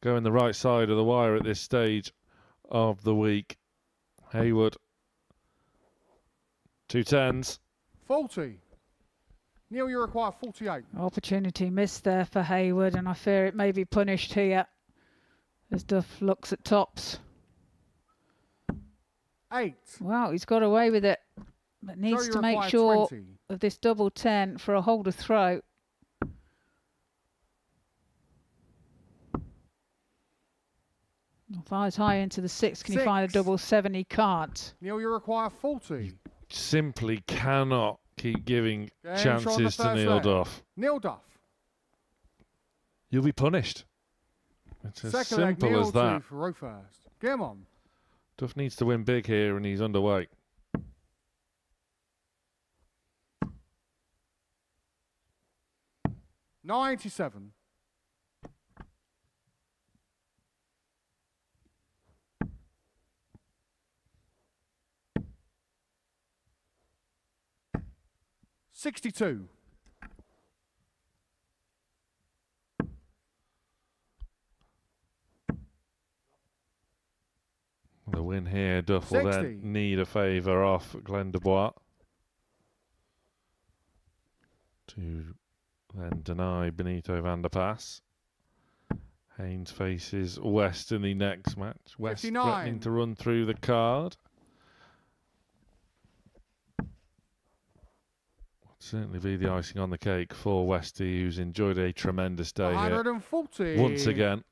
going the right side of the wire at this stage of the week. Haywood 2 10s. 40. Neil, you require 48. Opportunity missed there for Haywood, and I fear it may be punished here as Duff looks at tops. 8. Well, he's got away with it, but needs you to make require sure 20. of this double 10 for a holder throw. Fires high into the 6. Can he find a 6. double 7? He can't. Neil, you require 40. Simply cannot keep giving Game shot on the chances to first Neil leg. Duff. Neil Duff. You'll be punished. It's as Second leg, simple Neil as that. to throw first. Game on. Duff needs to win big here, and he's underway. $97. $62. The win here, Duff will 60. then need a favour off Glenn Dubois to then deny Benito Vander Pas. Haynes faces West in the next match. West 59. threatening to run through the card. Certainly be the icing on the cake for Westy, who's enjoyed a tremendous day 140. here. Once again.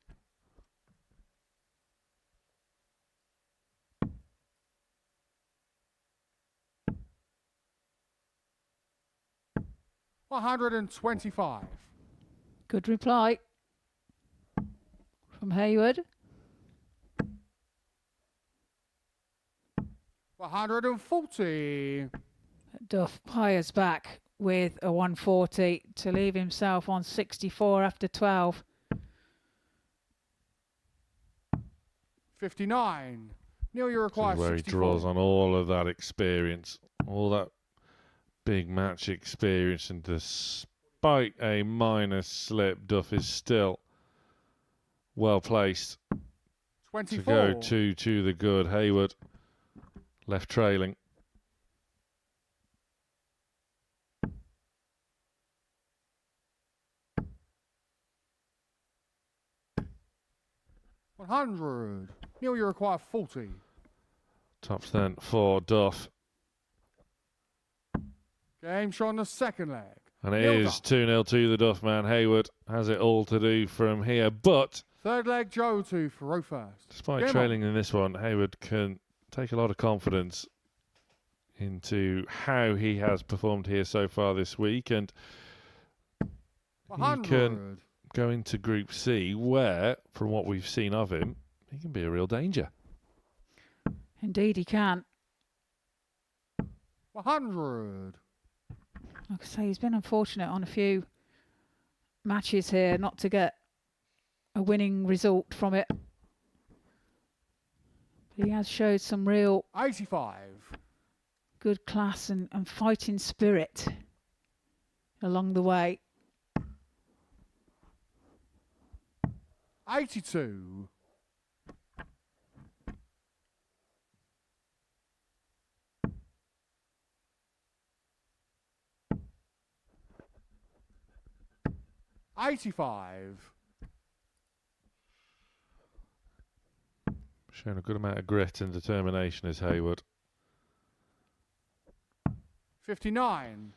$125. Good reply from Haywood. 140. Duff fires back with a 140 to leave himself on 64 after 12. 59. Neil, you require Where 64. he draws on all of that experience, all that big match experience, and despite a minor slip, Duff is still well placed 24. to go to the good. Haywood left trailing. $100. Neil, you require 40. Top then for Duff. Game shot on the second leg. And it Neil is Duff. 2-0 to the Duff man. Haywood has it all to do from here, but Third leg, Joe to Faro first. despite Game trailing in this one, Haywood can take a lot of confidence into how he has performed here so far this week, and he 100. can go into Group C, where, from what we've seen of him, he can be a real danger. Indeed he can. 100. Like I say, he's been unfortunate on a few matches here not to get a winning result from it. But he has showed some real 85. good class and fighting spirit along the way. 82. $85. Showing a good amount of grit and determination is Haywood. 59.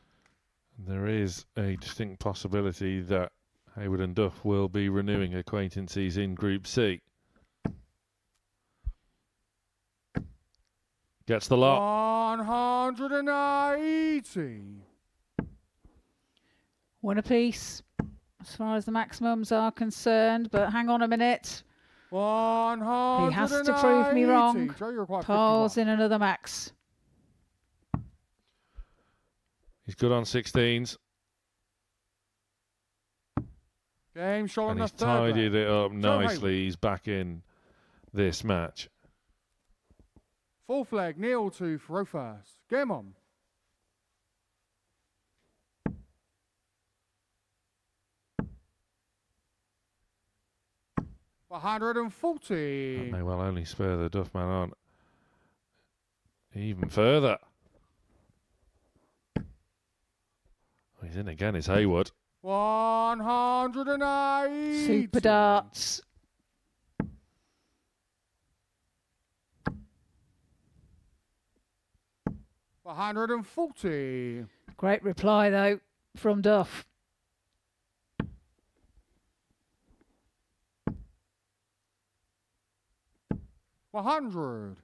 There is a distinct possibility that Haywood and Duff will be renewing acquaintances in Group C. Gets the lot. 180. One apiece as far as the maximums are concerned, but hang on a minute. 180. He has to prove me wrong. Joe, you require Paul's 51. in another max. He's good on 16s. Game shot on And the he's third leg. tidied it up Joe nicely. Haywood. He's back in this match. Fourth leg, Neil to Faro first. Game on. $140. That may well only spur the Duff man on even further. He's in again, it's Haywood. 180. Super darts. $140. Great reply though from Duff. $100.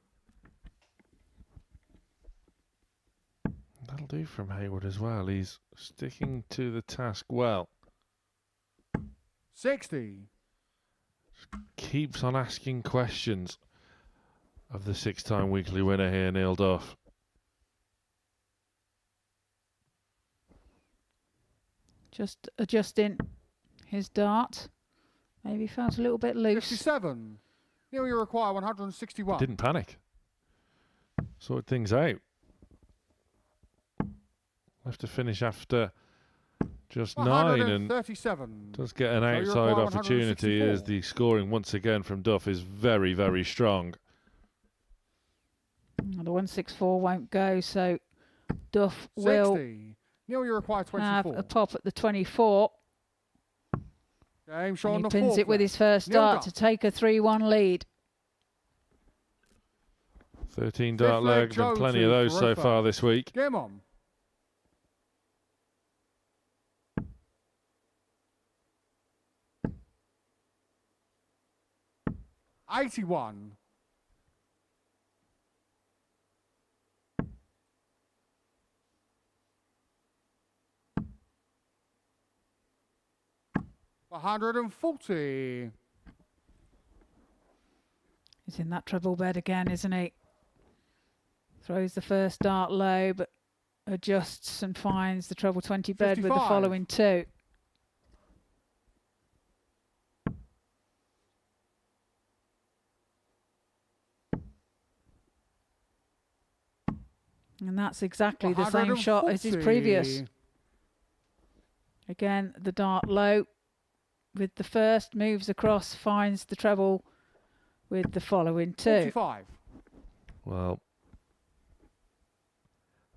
That'll do from Haywood as well. He's sticking to the task well. 60. Keeps on asking questions of the six-time weekly winner here, Neil Duff. Just adjusting his dart. Maybe felt a little bit loose. 57. Neil, you require 161. Didn't panic. Sorted things out. Left to finish after just 9 and 137. does get an So you outside require opportunity 164. as the scoring once again from Duff is very, very strong. The 164 won't go, so Duff 60. will Neil, Neil, you require have 24. a pop at the 24. Game shot on And the he pins 4th it with leg. his first Neil dart Duff. to take a 3-1 lead. 13 Fifth dart leg, legs and Joe plenty to of those so Farofa. far this week. Game on. $81. $140. He's in that treble bed again, isn't he? Throws the first dart low, but adjusts and finds the treble 20 bed with the 55. following two. And that's exactly the same shot as his previous. Again, the dart low with the first, moves across, finds the treble with the following two. 45. Well,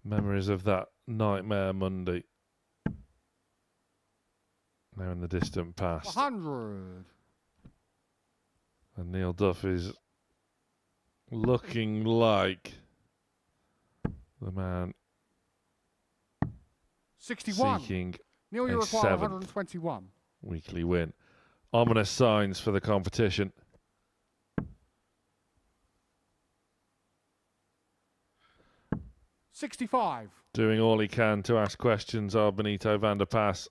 memories of that nightmare Monday. Now in the distant past. 100. And Neil Duff is looking like the man 61. seeking Neil, you a require 7th 121. weekly win. Ominous signs for the competition. $65. Doing all he can to ask questions of Benito Vander Pas,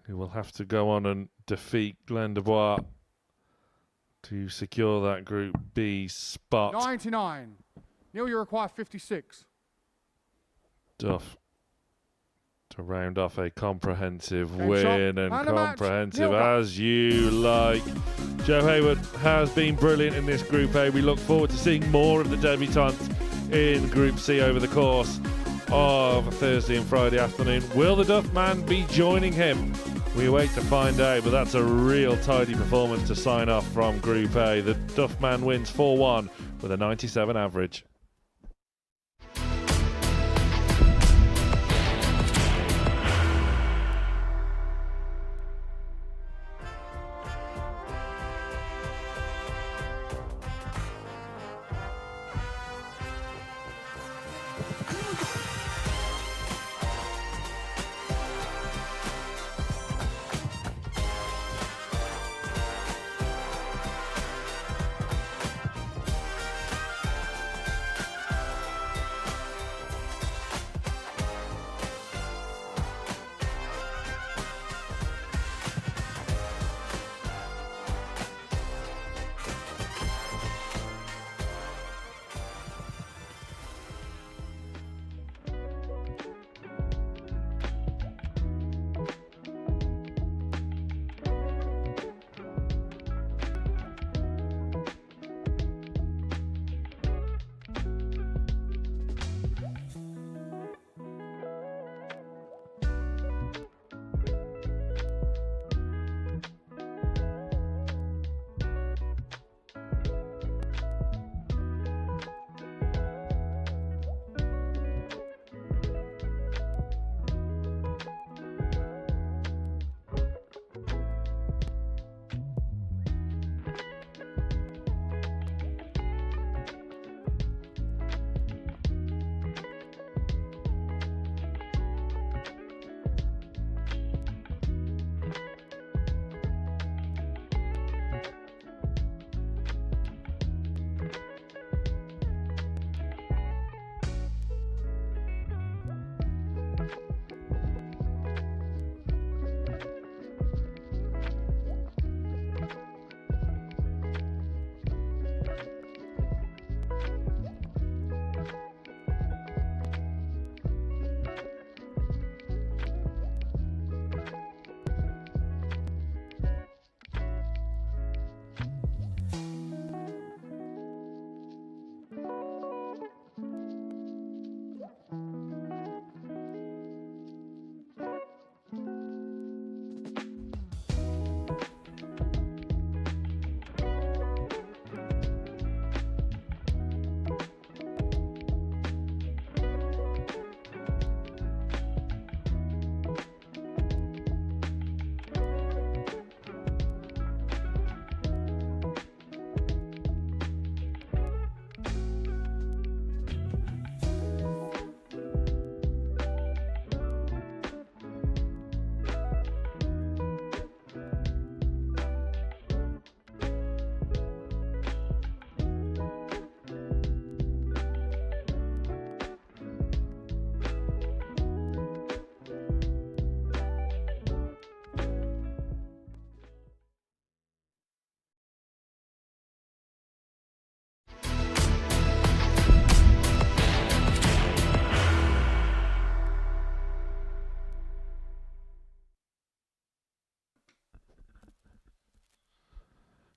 who will have to go on and defeat Glenn Dubois to secure that Group B spot. 99. Neil, you require 56. Duff to round off a comprehensive Game win shot and and a match. comprehensive Neil Duff. as you like. Joe Haywood has been brilliant in this Group A. We look forward to seeing more of the debutantes in Group C over the course of Thursday and Friday afternoon. Will the Duff man be joining him? We wait to find out, but that's a real tidy performance to sign off from Group A. The Duff man wins 4-1 with a 97 average.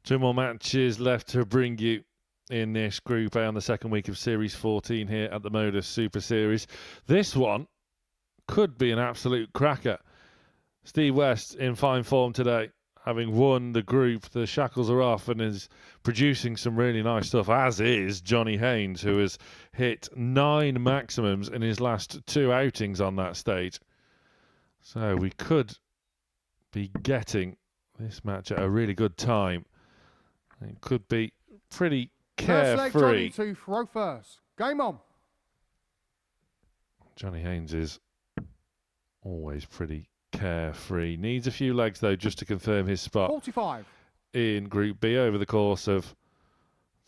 Two more matches left to bring you in this Group A on the second week of Series 14 here at the Modus Super Series. This one could be an absolute cracker. Steve West in fine form today, having won the group. The shackles are off and is producing some really nice stuff, as is Johnny Haynes, who has hit 9 maximums in his last 2 outings on that stage. So we could be getting this match at a really good time. It could be pretty carefree. First leg, Johnny to throw first. Game on. Johnny Haynes is always pretty carefree. Needs a few legs, though, just to confirm his spot 45 in Group B over the course of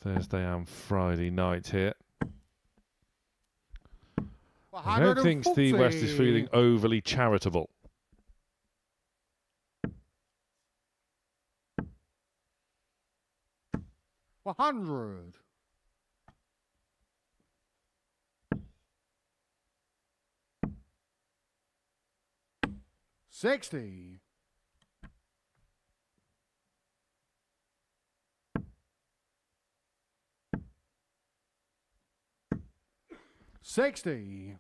Thursday and Friday night here. I don't think Steve West is feeling overly charitable. $100. $60. $60.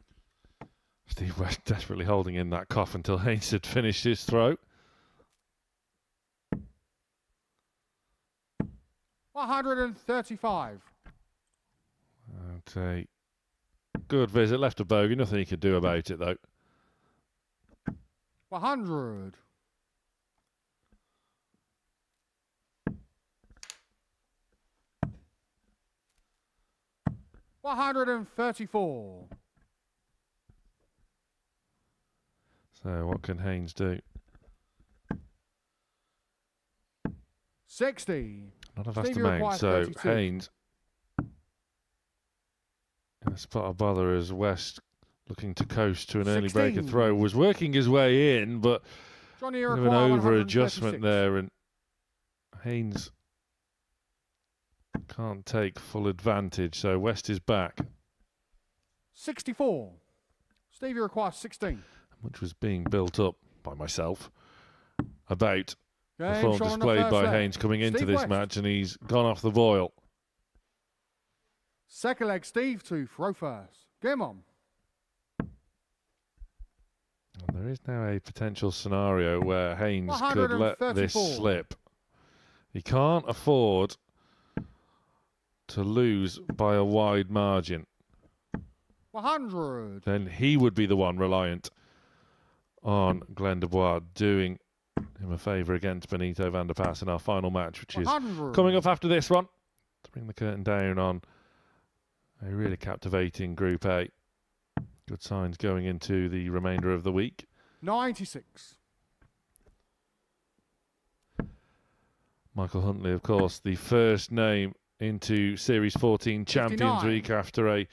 Steve West desperately holding in that cough until Haynes had finished his throw. 135. That's a good visit. Left a bogey. Nothing he could do about it, though. 100. $134. So what can Haynes do? 60. Not a vast Stevie amount. requires So 32. Haynes in a spot of bother as West looking to coast to an early breaker 16. throw. Was working his way in, but Johnny bit of an require over adjustment 136. there, and Haynes can't take full advantage. So West is back. 64. Stevie requires 16. Which was being built up by myself about the Game form shot on the displayed first by leg. Haynes coming into Steve this West. match, and he's gone off the boil. Second leg, Steve to throw first. Game on. And there is now a potential scenario where Haynes could let this 134. slip. He can't afford to lose by a wide margin. 100. Then he would be the one reliant on Glenn Dubois doing him a favour against Benito Vander Pas in our final match, which is 100. coming up after this one to bring the curtain down on a really captivating Group A. Good signs going into the remainder of the week. 96. Michael Huntley, of course, the first name into Series 14 Champions 59. Week after a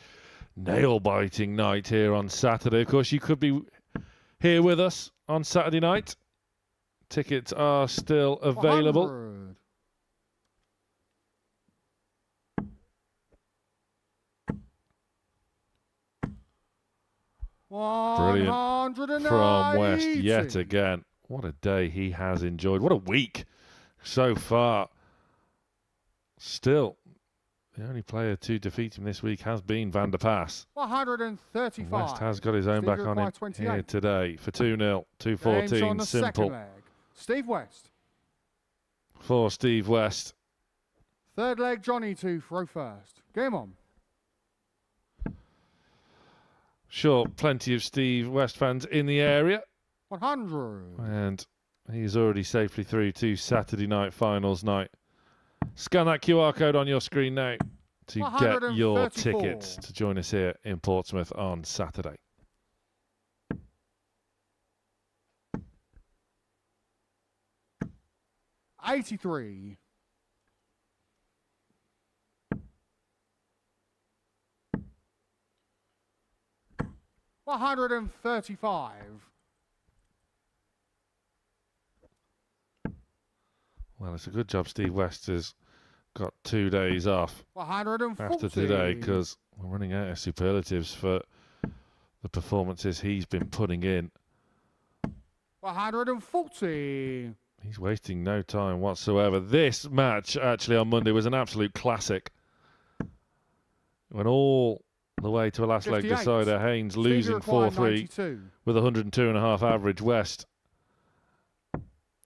nail-biting night here on Saturday. Of course, you could be here with us on Saturday night. Tickets are still available. 100. Brilliant from West yet again. What a day he has enjoyed. What a week so far. Still, the only player to defeat him this week has been Vander Pas. 135. West has got his own Steve back on him required 28. here today for 2-0, Game's on 2-14, the simple second leg. Steve West. for Steve West. Third leg, Johnny to throw first. Game on. Sure, plenty of Steve West fans in the area, 100. and he's already safely through to Saturday night finals night. Scan that QR code on your screen now to get your 134. tickets to join us here in Portsmouth on Saturday. $83. $135. Well, it's a good job Steve West has got 2 days off 140. after today, because we're running out of superlatives for the performances he's been putting in. 140. He's wasting no time whatsoever. This match, actually, on Monday was an absolute classic. Went all the way to a last leg 58. decider. Haynes losing 4-3 with 102.5 average. West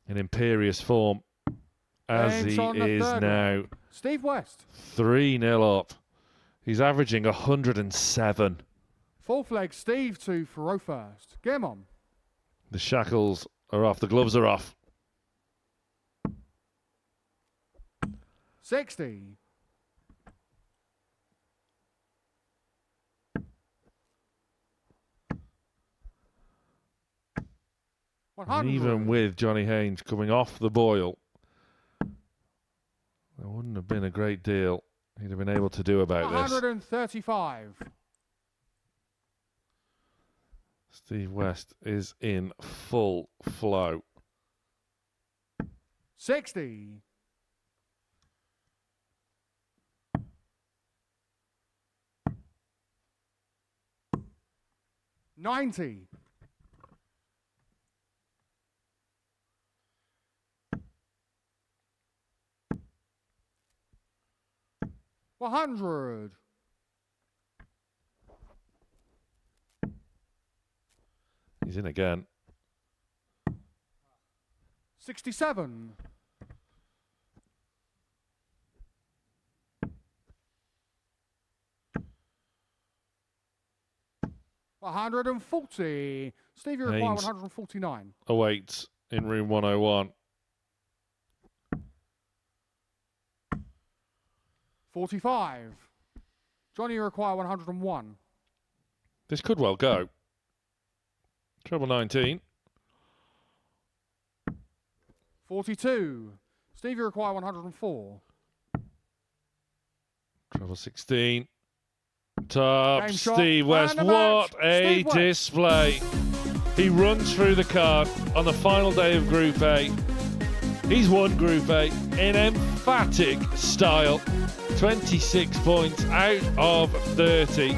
in imperious form, as Haynes he on the is third now. round. Steve West. 3-0 up. He's averaging 107. Fourth leg, Steve to Faro first. Game on. The shackles are off. The gloves are off. 60. And even with Johnny Haynes coming off the boil, there wouldn't have been a great deal he'd have been able to do about this. 135. Steve West is in full flow. 60. 90. 100. He's in again. 67. 140. Steve, you require Haynes 149. awaits in room 101. 45. Johnny, you require 101. This could well go. Treble 19. 42. Steve, you require 104. Treble 16. Top Game shot, Steve West. and the match. What a Steve West. display. He runs through the card on the final day of Group A. He's won Group A in emphatic style. 26 points out of 30.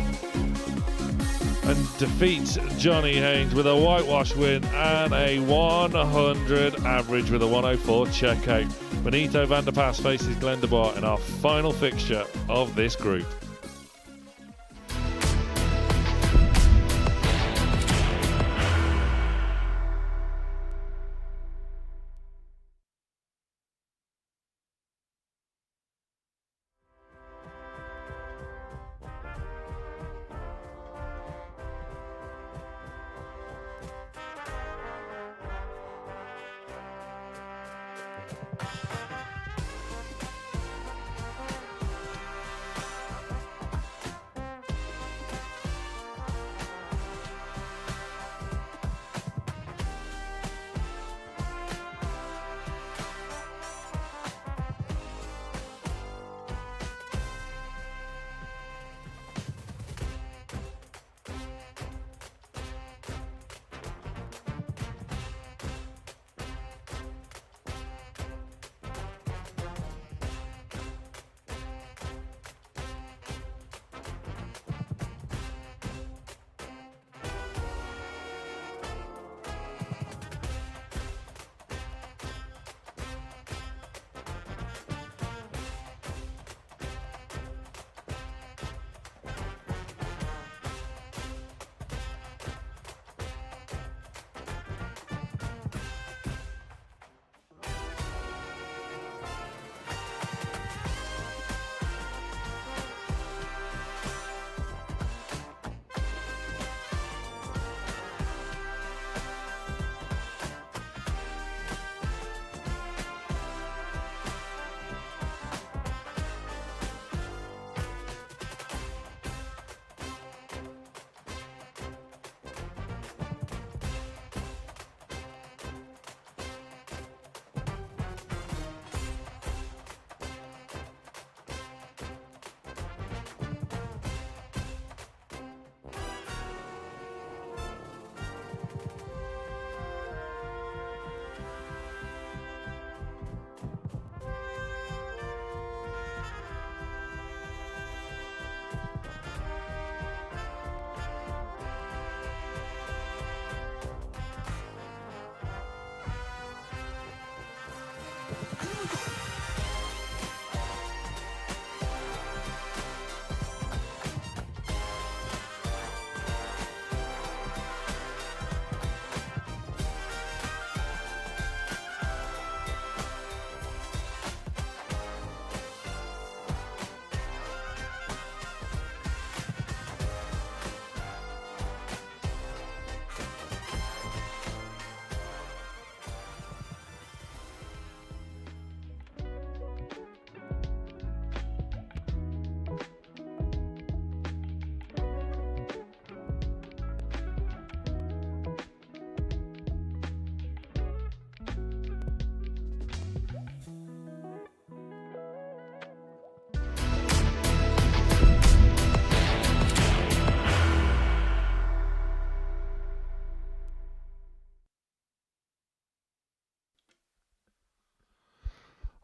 And defeats Johnny Haynes with a whitewash win and a 100 average with a 104 checkout. Benito Vander Pas faces Glenn Dubois in our final fixture of this group.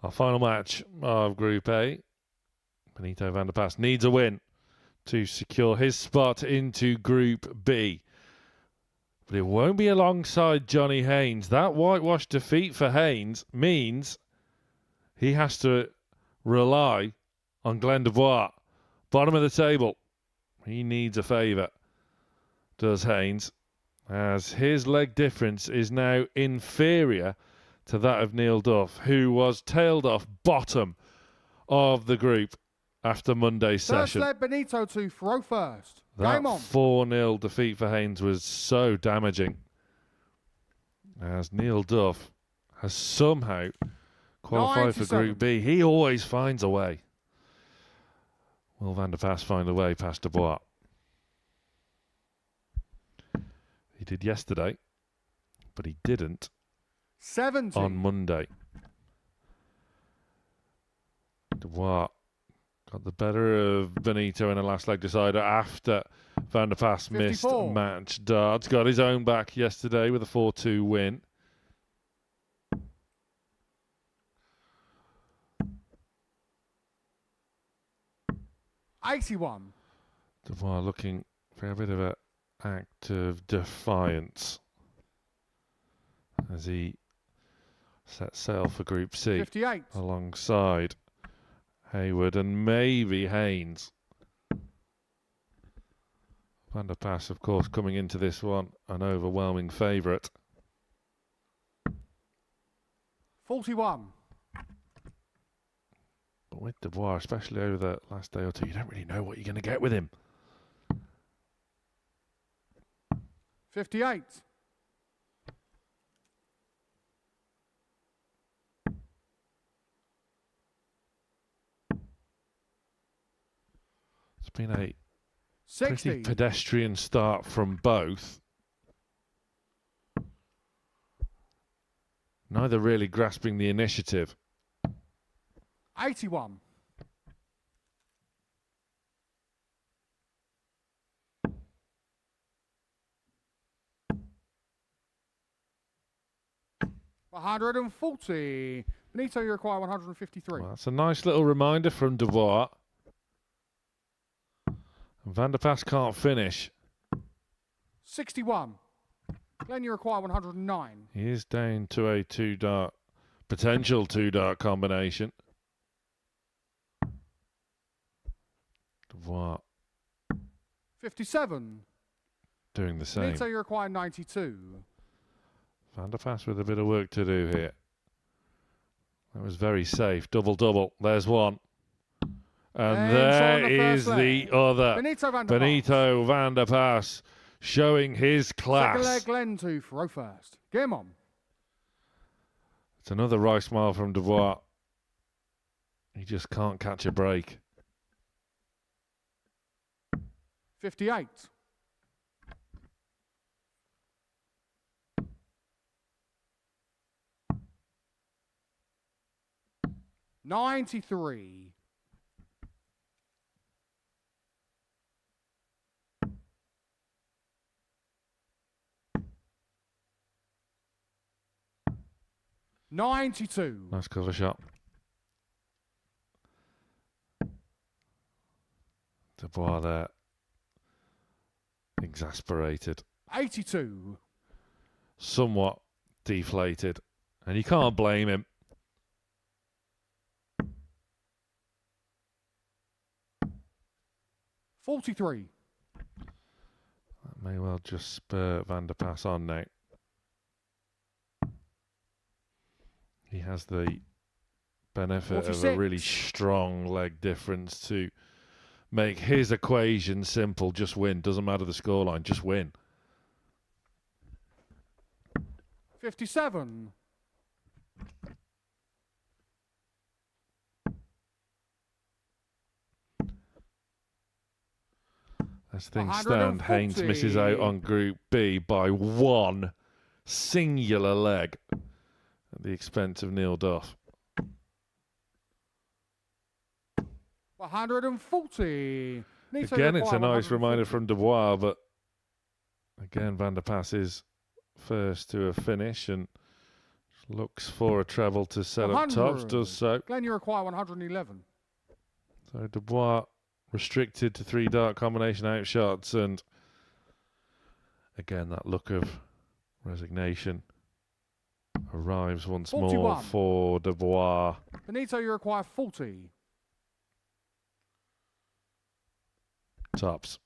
Our final match of Group A. Benito Vander Pas needs a win to secure his spot into Group B. But it won't be alongside Johnny Haynes. That whitewash defeat for Haynes means he has to rely on Glenn Dubois. Bottom of the table. He needs a favour, does Haynes, as his leg difference is now inferior to that of Neil Duff, who was tailed off bottom of the group after Monday's First session. led Benito to throw first. That Game on. 4-0 defeat for Haynes was so damaging, as Neil Duff has somehow qualified for Group B. He always finds a way. Will Vander Pas find a way past Dubois? He did yesterday, but he didn't 70 on Monday. Dubois got the better of Benito in a last leg decider after Vander Pas missed 54. match darts. Got his own back yesterday with a 4-2 win. $81. Dubois looking for a bit of an act of defiance as he sets sail for Group C 58. alongside Haywood and maybe Haynes. Vander Pas, of course, coming into this one an overwhelming favourite. 41. But with Dubois, especially over the last day or two, you don't really know what you're going to get with him. 58. It's been a 60. pretty pedestrian start from both. Neither really grasping the initiative. 81. $140. Benito, you require 153. Well, that's a nice little reminder from Dubois. And Vander Pas can't finish. 61. Glenn, you require 109. He is down to a potential two-dart combination. Dubois 57. doing the same. Benito, you require 92. Vander Pas with a bit of work to do here. That was very safe. Double-double. There's one. And there is the other. Benito Vander Pas showing his class. Second leg, Glenn to throw first. Game on. It's another right smile from Dubois. He just can't catch a break. 58. $93. $92. Nice cover shot. Dubois there. Exasperated. 82. Somewhat deflated. And you can't blame him. $43. That may well just spur Vander Pas on now. He has the benefit 46. of a really strong leg difference to make his equation simple. Just win. Doesn't matter the scoreline. Just win. 57. As things stand, Haynes misses out on Group B by one singular leg at the expense of Neil Duff. 140. Again, it's a nice reminder from Dubois, but again, Vander Pas is first to a finish and Looks for a treble to set up 100. tops, does so. Glenn, you require 111. So Dubois restricted to 3 dart combination out shots, and again that look of resignation arrives once 41. more for Dubois. Benito, you require 40. Tops.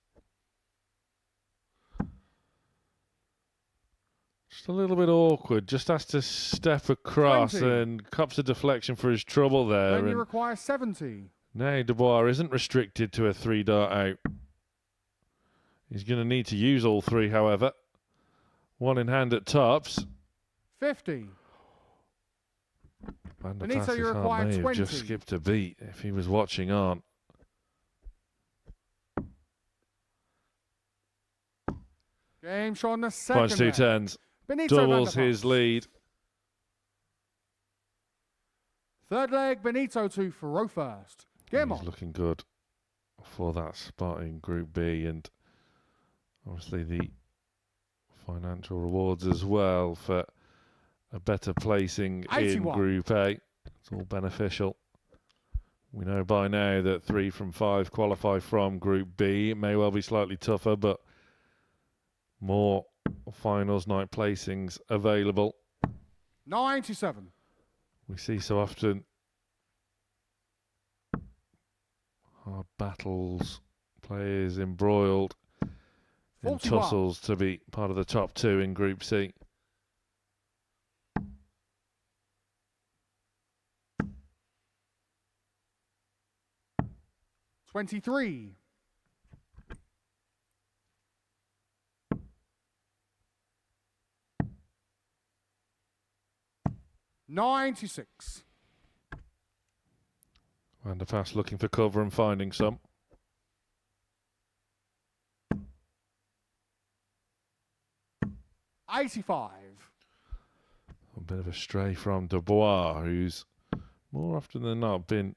Just a little bit awkward. Just has to step across 20. and cops a deflection for his trouble there. Glenn, you And require 70. now Dubois isn't restricted to a 3 dart out. He's going to need to use all 3, however. 1 in hand at tops. 50. Vander Benito, Pas you may require have 20. just skipped a beat if he was watching on. Game shot on the second. Points 2 leg. tens. Benito Doubles Vander Pas. his lead. Third leg, Benito to throw first. Game He's on. looking good for that spot in Group B, and obviously the financial rewards as well for a better placing 81. in Group A. It's all beneficial. We know by now that 3 from 5 qualify from Group B. It may well be slightly tougher, but more finals night placings available. 97. We see so often hard battles, players embroiled in 41. tussles to be part of the top 2 in Group C. $23. $96. Vander Pas looking for cover and finding some. $85. A bit of a stray from Dubois, who's more often than not been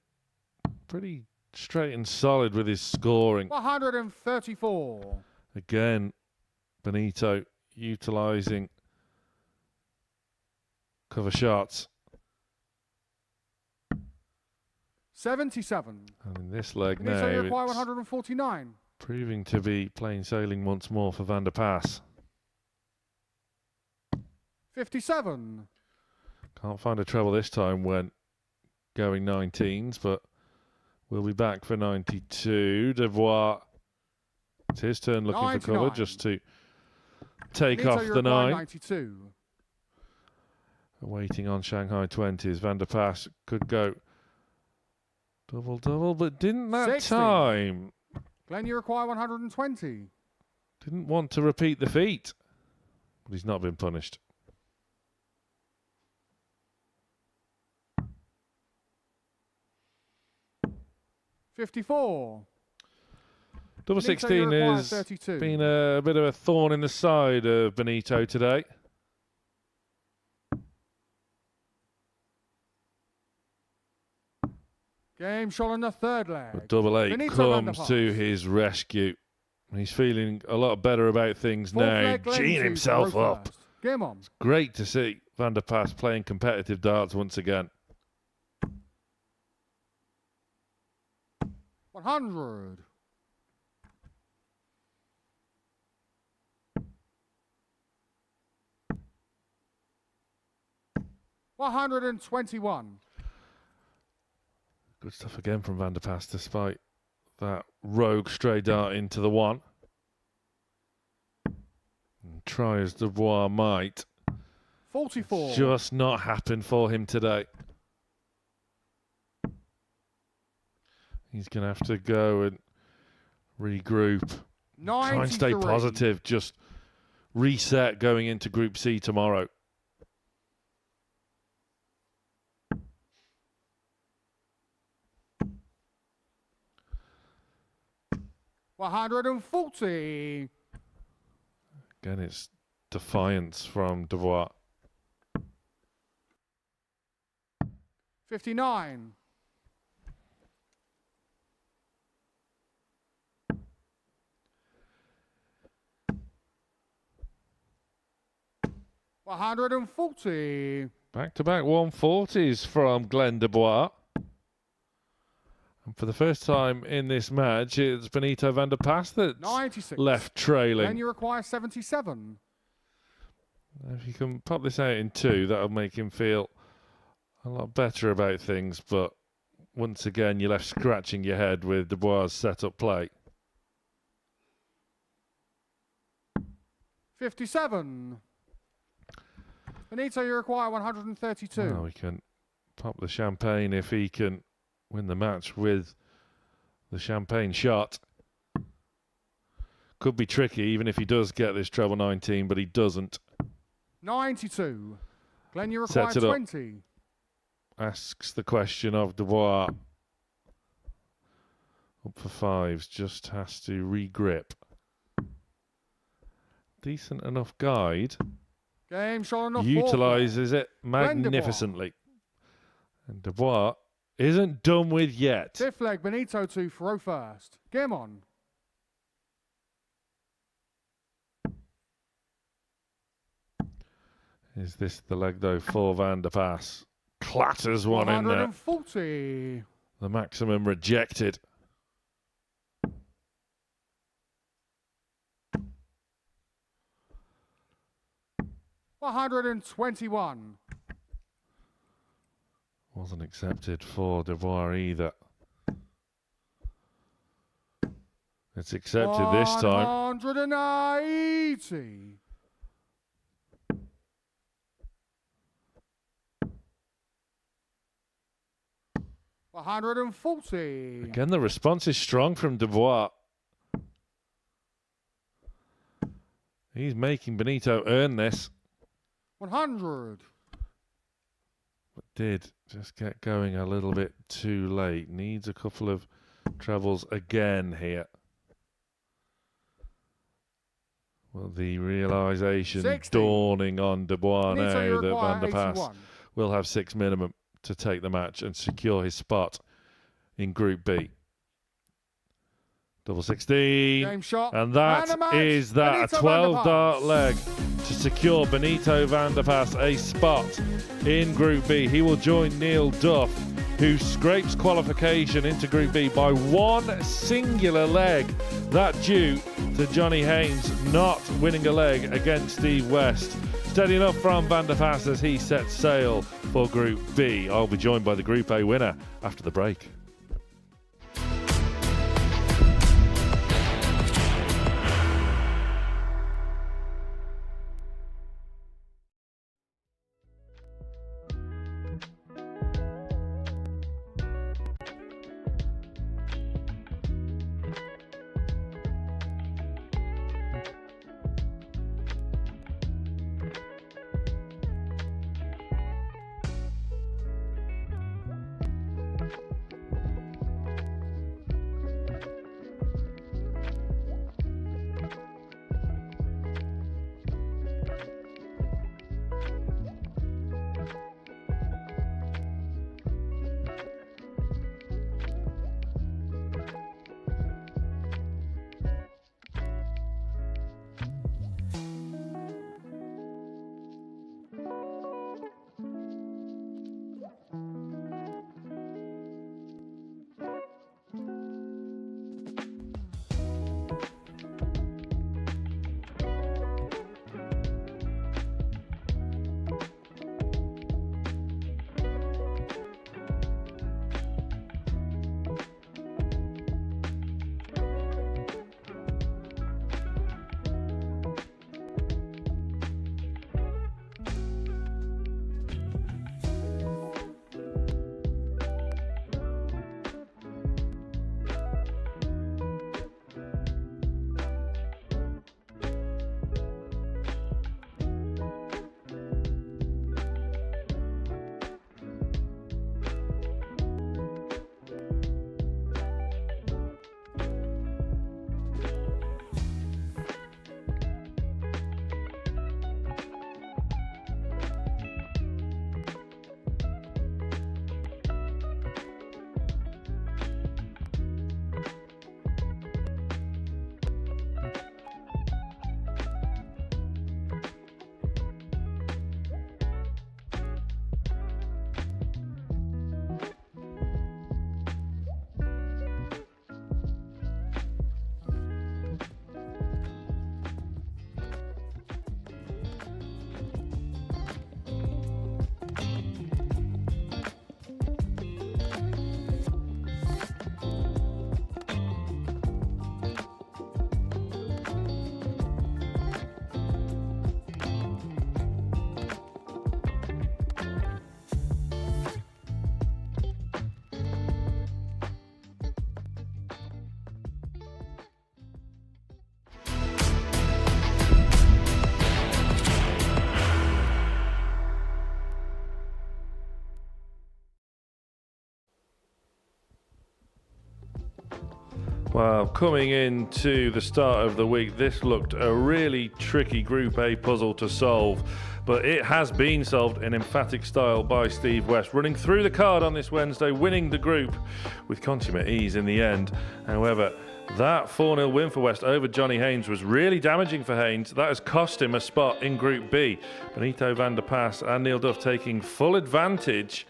pretty straight and solid with his scoring. 134. Again, Benito utilising cover shots. 77. And in this leg Benito, you now, require it's 149. proving to be plain sailing once more for Vander Pas. 57. Can't find a treble this time when going 19s, but we'll be back for 92. Dubois, it's his turn looking for cover 99. just to take Benito, off you the require 9. 92. Waiting on Shanghai 20s. Vander Pas could go double, but didn't that 60. time. Glenn, you require 120. Didn't want to repeat the feat, but he's not been punished. $54. Double Benito, 16 you require has 32. been a bit of a thorn in the side of Benito today. Game shot on the third leg. But double 8 Benito Vander comes Pas. to his rescue. He's feeling a lot better about things Fourth now, leg, Glenn geeing to himself throw up. first. Game on. Great to see Vander Pas playing competitive darts once again. 100. $121. Good stuff again from Vander Pas, despite that rogue stray dart into the 1. And try as Dubois might, 44. just not happen for him today. He's going to have to go and regroup. Try and stay 93. positive. Just reset going into Group C tomorrow. $140. Again, it's defiance from Dubois. 59. $140. Back-to-back 140s from Glenn Dubois. And for the first time in this match, it's Benito Vander Pas that's 96. left trailing. Then you require 77. If you can pop this out in 2, that'll make him feel a lot better about things. But once again, you're left scratching your head with Dubois' set-up play. 57. Benito, you require 132. Well, we can pop the champagne if he can win the match with the champagne shot. Could be tricky even if he does get this treble 19, but he doesn't. 92. Glenn, you require Sets it up. 20. Asks the question of Dubois. Up for 5s, just has to re-grip. Decent enough guide. Game shot enough. Utilises it magnificently. And Dubois isn't done with yet. Fifth leg, Benito to throw first. Game on. Is this the leg though for Vander Pas? Clatters one in there. 140. The maximum rejected. $121. Wasn't accepted for Dubois either. It's accepted this time. 180. $140. Again, the response is strong from Dubois. He's making Benito earn this. 100. But did just get going a little bit too late. Needs a couple of trebles again here. Well, the realisation 60. dawning on Dubois Benito, now you that require Vander Pas 81. will have 6 minimum to take the match and secure his spot in Group B. Double 16. Game shot. And that And a match. is that. Benito A Vander 12-dart Pas. leg to secure Benito Vander Pas a spot in Group B. He will join Neil Duff, who scrapes qualification into Group B by one singular leg. That due to Johnny Haynes not winning a leg against Steve West. Steady enough from Vander Pas as he sets sail for Group B. I'll be joined by the Group A winner after the break. Well, coming into the start of the week, this looked a really tricky Group A puzzle to solve, but it has been solved in emphatic style by Steve West, running through the card on this Wednesday, winning the group with consummate ease in the end. However, that 4-0 win for West over Johnny Haynes was really damaging for Haynes. That has cost him a spot in Group B. Benito, Vander Pas and Neil Duff taking full advantage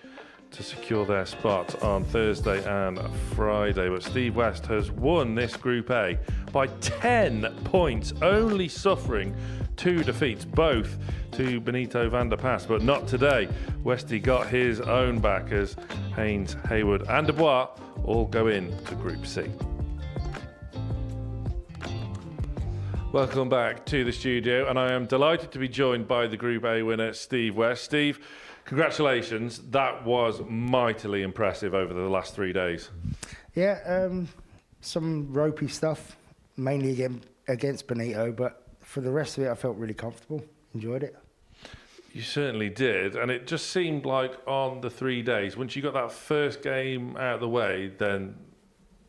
to secure their spot on Thursday and Friday. But Steve West has won this Group A by 10 points, only suffering 2 defeats, both to Benito, Vander Pas, but not today. Westy got his own back as Haynes, Haywood and Dubois all go in to Group C. Welcome back to the studio, and I am delighted to be joined by the Group A winner, Steve West. Steve, congratulations. That was mightily impressive over the last 3 days. Yeah, some ropey stuff, mainly against Benito, but for the rest of it, I felt really comfortable, enjoyed it. You certainly did, and it just seemed like on the 3 days, once you got that first game out of the way, then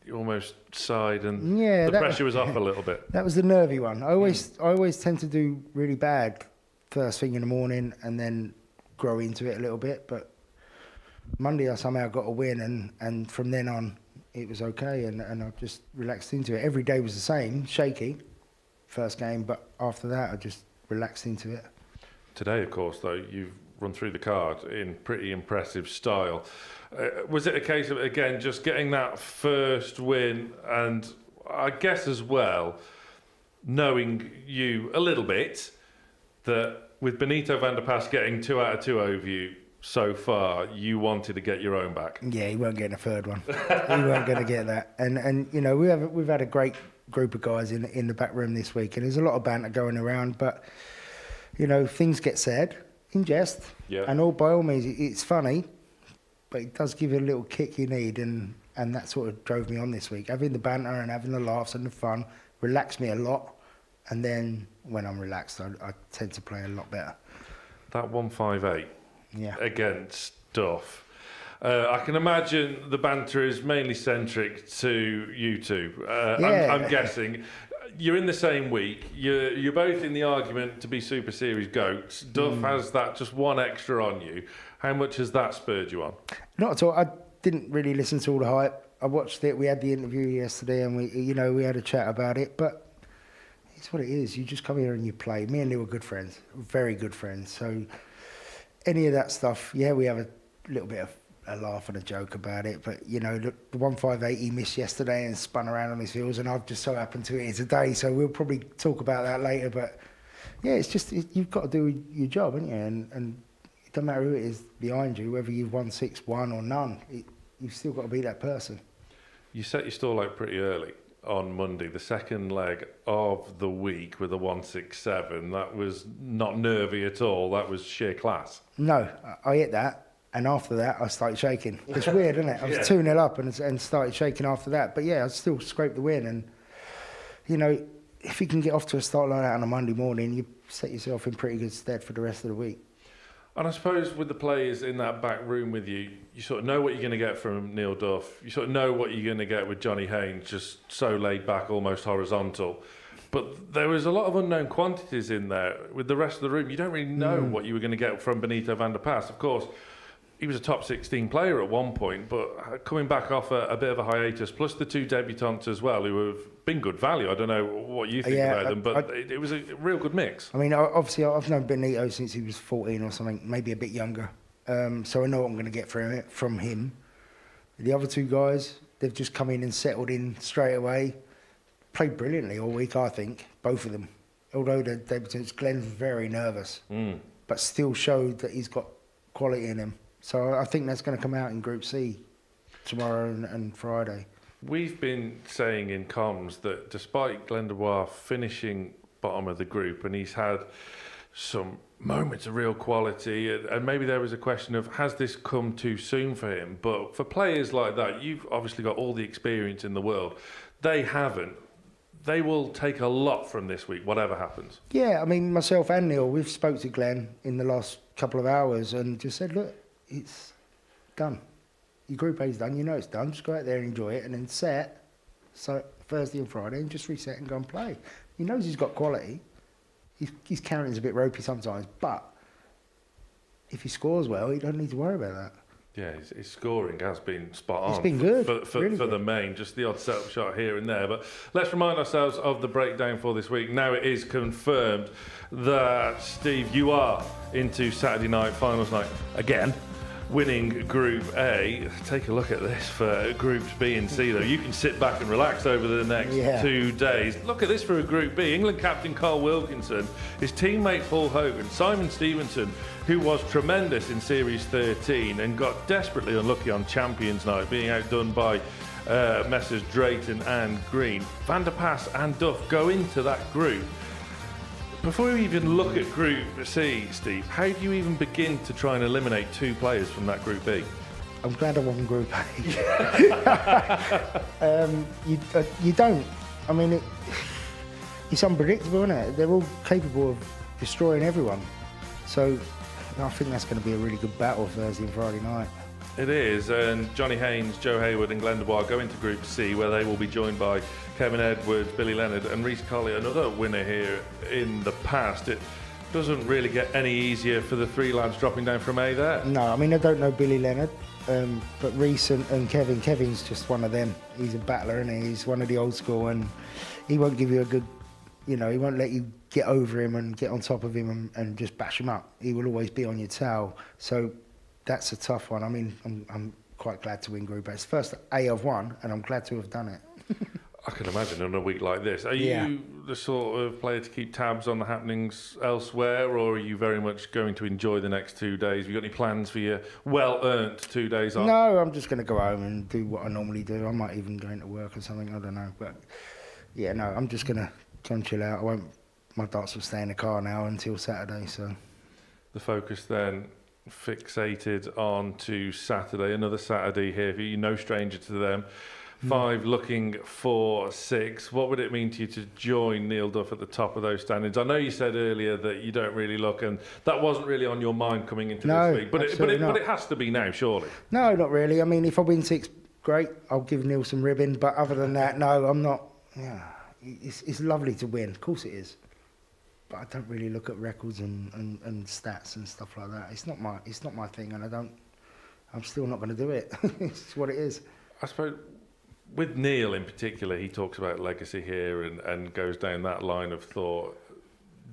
you almost sighed and the pressure was off a little bit. That was the nervy one. I always tend to do really bad first thing in the morning and then grow into it a little bit, but Monday I somehow got a win, and from then on it was okay, and I just relaxed into it. Every day was the same, shaky first game, but after that I just relaxed into it. Today, of course, though, you've run through the card in pretty impressive style. Was it a case of, again, just getting that first win, and I guess as well, knowing you a little bit, that with Benito, Vander Pas getting 2 out of 2 over you so far, you wanted to get your own back? Yeah, he weren't getting a third one. He weren't going to get that. And you know, we've had a great group of guys in the back room this week, and there's a lot of banter going around, but you know, things get said in jest, and by all means, it's funny, but it does give you a little kick you need, and that sort of drove me on this week. Having the banter and having the laughs and the fun relaxed me a lot, and then when I'm relaxed, I tend to play a lot better. That 158 against Duff. I can imagine the banter is mainly centric to you two. I'm guessing. You're in the same week. You're both in the argument to be Super Series GOATs. Duff has that just one extra on you. How much has that spurred you on? Not at all. I didn't really listen to all the hype. I watched it. We had the interview yesterday, and we had a chat about it. But it's what it is. You just come here and you play. Me and Neil are good friends, very good friends. So any of that stuff, we have a little bit of a laugh and a joke about it, but you know, the 158 he missed yesterday and spun around on his heels, and I've just so happened to hit it today, so we'll probably talk about that later. But yeah, it's just you've got to do your job, haven't you? And it doesn't matter who it is behind you, whether you've won 6-1 or none, you've still got to be that person. You set your stall out pretty early on Monday, the second leg of the week, with a 167. That was not nervy at all. That was sheer class. No, I hit that. And after that, I started shaking. It's weird, isn't it? I was 2-0 up and started shaking after that. But yeah, I still scraped the win. And, you know, if you can get off to a start like that on a Monday morning, you set yourself in pretty good stead for the rest of the week. And I suppose with the players in that back room with you, you sort of know what you're going to get from Neil Duff. You sort of know what you're going to get with Johnny Haynes, just so laid back, almost horizontal. But there was a lot of unknown quantities in there. With the rest of the room, you don't really know what you were going to get from Benito, Vander Pas. Of course, he was a top 16 player at one point, but coming back off a bit of a hiatus, plus the 2 debutants as well, who have been good value. I don't know what you think about them, but it was a real good mix. I mean, obviously, I've known Benito since he was 14 or something, maybe a bit younger. So I know what I'm going to get from him. The other 2 guys, they've just come in and settled in straight away. Played brilliantly all week, I think, both of them. Although the debutants, Glenn's very nervous, but still showed that he's got quality in him. So I think that's going to come out in Group C tomorrow and Friday. We've been saying in comms that despite Glenn Dubois finishing bottom of the group, and he's had some moments of real quality, and maybe there was a question of, has this come too soon for him? But for players like that, you've obviously got all the experience in the world. They haven't. They will take a lot from this week, whatever happens. Yeah, I mean, myself and Neil, we've spoke to Glenn in the last couple of hours and just said, look, it's done. Your Group A's done, you know it's done. Just go out there and enjoy it, and then set so Thursday and Friday, and just reset and go and play. He knows he's got quality. His carrying's a bit ropey sometimes, but if he scores well, he don't need to worry about that. Yeah, his scoring has been spot on. It's been good. For Really the good. main, just the odd set-up shot here and there. But let's remind ourselves of the breakdown for this week. Now it is confirmed that, Steve, you are into Saturday night, finals night again, winning Group A. Take a look at this for Groups B and C, though. You can sit back and relax over the next 2 days. Look at this for a Group B. England captain Carl Wilkinson, his teammate Paul Hogan, Simon Stevenson, who was tremendous in Series 13 and got desperately unlucky on Champions Night, being outdone by Messrs Drayton and Green. Vander Pas and Duff go into that group. Before we even look at Group C, Steve, how do you even begin to try and eliminate 2 players from that Group B? I'm glad I won Group A. You don't. I mean, it's unpredictable, isn't it? They're all capable of destroying everyone. So I think that's going to be a really good battle Thursday and Friday night. It is, and Johnny Haynes, Joe Haywood and Glenn Dubois go into Group C, where they will be joined by Kevin Edwards, Billy Leonard and Rhys Colley, another winner here in the past. It doesn't really get any easier for the 3 lads dropping down from A there. No, I mean, I don't know Billy Leonard, but Rhys and Kevin's just one of them. He's a battler, isn't he? He's one of the old school, and he won't give you a good, he won't let you get over him and get on top of him and just bash him up. He will always be on your tail. So that's a tough one. I mean, I'm quite glad to win Group A. It's the first A I've won, and I'm glad to have done it. I can imagine on a week like this. Are you the sort of player to keep tabs on the happenings elsewhere, or are you very much going to enjoy the next 2 days? Have you got any plans for your well-earned 2 days off? No, I'm just going to go home and do what I normally do. I might even go into work or something, I don't know. But yeah, no, I'm just going to come chill out. My darts will stay in the car now until Saturday. So the focus then fixated on to Saturday, another Saturday here for you, no stranger to them. 5 looking for 6. What would it mean to you to join Neil Duff at the top of those standings? I know you said earlier that you don't really look, and that wasn't really on your mind coming into this week, but it has to be now, surely. No, not really. I mean, if I win 6, great. I'll give Neil some ribbon. But other than that, no, I'm not. Yeah, it's lovely to win. Of course it is. But I don't really look at records and stats and stuff like that. It's not my thing, and I'm still not going to do it. It's what it is. I suppose with Neil in particular, he talks about legacy here and goes down that line of thought.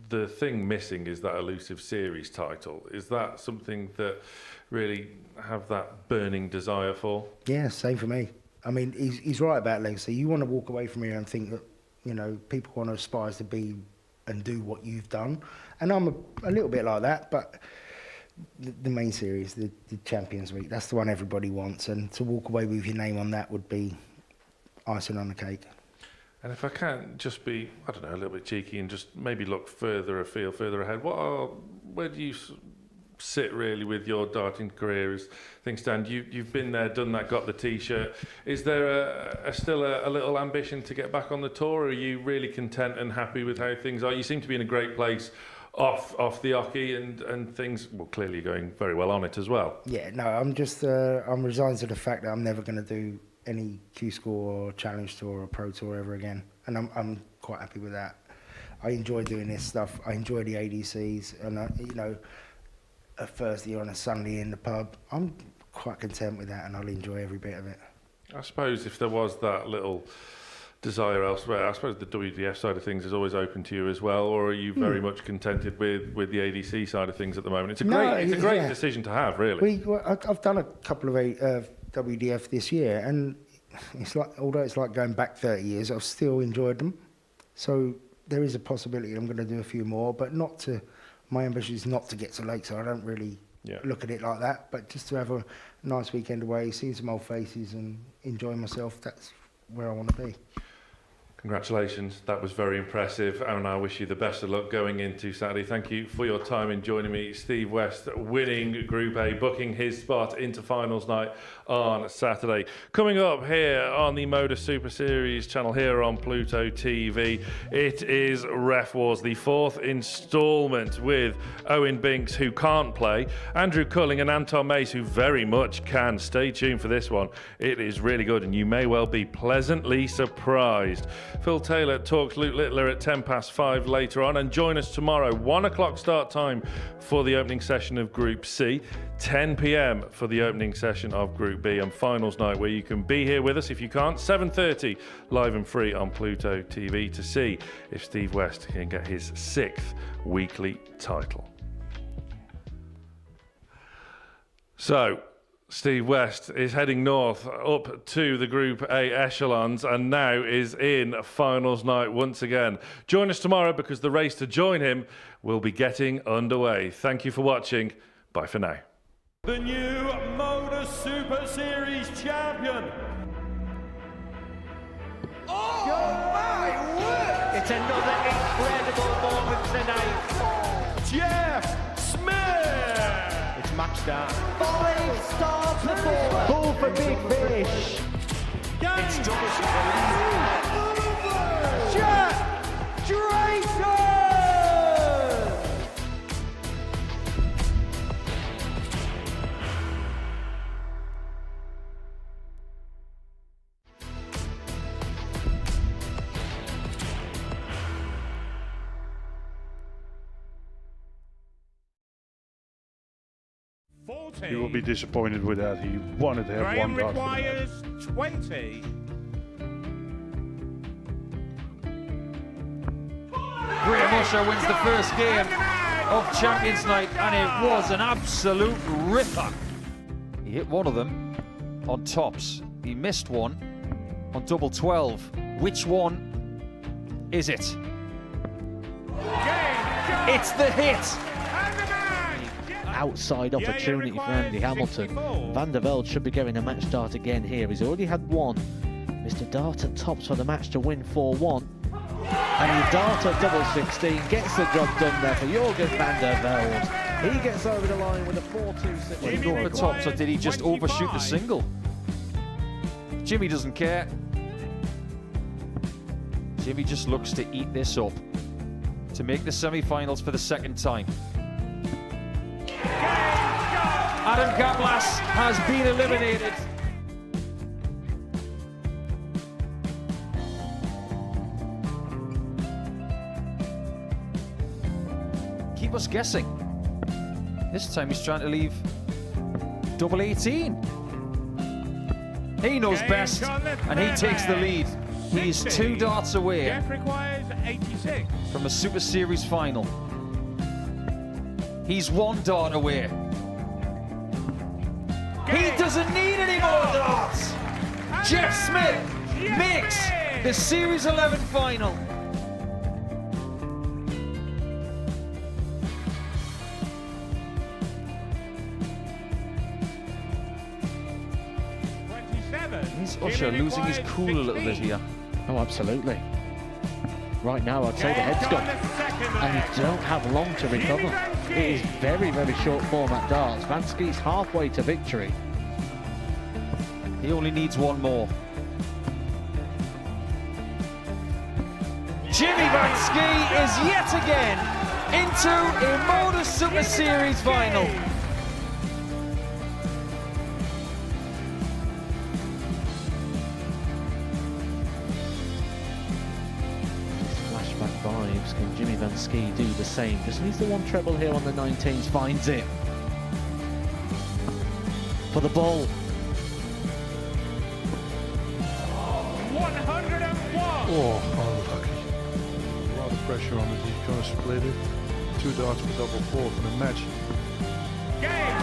The thing missing is that elusive series title. Is that something that really have that burning desire for? Yeah, same for me. I mean, he's right about legacy. You want to walk away from here and think that, people want to aspire to be and do what you've done. And I'm a little bit like that, but the main series, the Champions Week, that's the one everybody wants. And to walk away with your name on that would be icing on the cake. And if I can just be, I don't know, a little bit cheeky and just maybe look further afield, further ahead, where do you sit really with your darting career as things stand? You've been there, done that, got the T-shirt. Is there still a little ambition to get back on the tour, or are you really content and happy with how things are? You seem to be in a great place off the hockey and things, well, clearly going very well on it as well. Yeah, no, I'm just, I'm resigned to the fact that I'm never going to do any Q-Score or Challenge Tour or Pro Tour ever again. And I'm quite happy with that. I enjoy doing this stuff. I enjoy the ADCs and, a Thursday or on a Sunday in the pub. I'm quite content with that, and I'll enjoy every bit of it. I suppose if there was that little desire elsewhere, I suppose the WDF side of things is always open to you as well, or are you very much contented with the ADC side of things at the moment? It's a great decision to have, really. I've done a couple of WDF this year, and it's like, although it's like going back 30 years, I've still enjoyed them. So there is a possibility I'm going to do a few more, but my ambition is not to get to Lakeside. I don't really look at it like that, but just to have a nice weekend away, see some old faces and enjoy myself, that's where I want to be. Congratulations, that was very impressive, and I wish you the best of luck going into Saturday. Thank you for your time in joining me. Steve West winning Group A, booking his spot into finals night on Saturday. Coming up here on the Modus Super Series channel here on Pluto TV, it is Ref Wars, the 4th instalment with Owen Binks, who can't play, Andrew Culling and Anton Mace, who very much can. Stay tuned for this one. It is really good, and you may well be pleasantly surprised. Phil Taylor talks Luke Littler at 5:10 later on, and join us tomorrow, 1 o'clock start time for the opening session of Group C, 10 p.m. for the opening session of Group B, and finals night, where you can be here with us if you can't, 7:30 live and free on Pluto TV to see if Steve West can get his 6th weekly title. So, Steve West is heading north up to the Group A echelons and now is in finals night once again. Join us tomorrow because the race to join him will be getting underway. Thank you for watching. Bye for now. The new Modus Super Series champion. Oh my word! It's another incredible moment tonight. Jeff Smith. It's match start. 5-star performance. Ball for big fish. It's Jack Drayton. You will be disappointed with that. He wanted to have Graham one dart. requires 20. Graham Usher wins the first game of Champions Night, and it was an absolute ripper. He hit one of them on tops. He missed one on double 12. Which one is it? It's the hit. Outside opportunity for Andy Hamilton. Van der Velde should be getting a match start again here. He's already had one. Mr. Dart at tops for the match to win 4-1. And the Dart at double 16 gets the job done there for Jurgen van der Velde. He gets over the line with a 4-2-6. Did he go for tops, or did he just overshoot the single? Jimmy doesn't care. Jimmy just looks to eat this up to make the semi-finals for the second time. Adam Gablas has been eliminated. Keep us guessing. This time he's trying to leave double 18. He knows best, and he takes the lead. He is 2 darts away Jeff requires 86. from a Super Series final. He's 1 dart away. He doesn't need any more darts. Jeff Smith makes the Series 11 final. Is Usher losing his cool a little bit here? Oh, absolutely. Right now, I'd say the head's gone, and you don't have long to recover. It is very, very short format darts. Vansky's halfway to victory. He only needs one more. Jimmy Vansky is yet again into a Modus Super Series final. Flashback vibes. Can Jimmy Vansky do the same? Just needs the one treble here on the 19s. Finds it. For the ball. 101. Oh, unlucky. A lot of pressure on it. He's going to split it. 2 darts for double 4 for the match. Game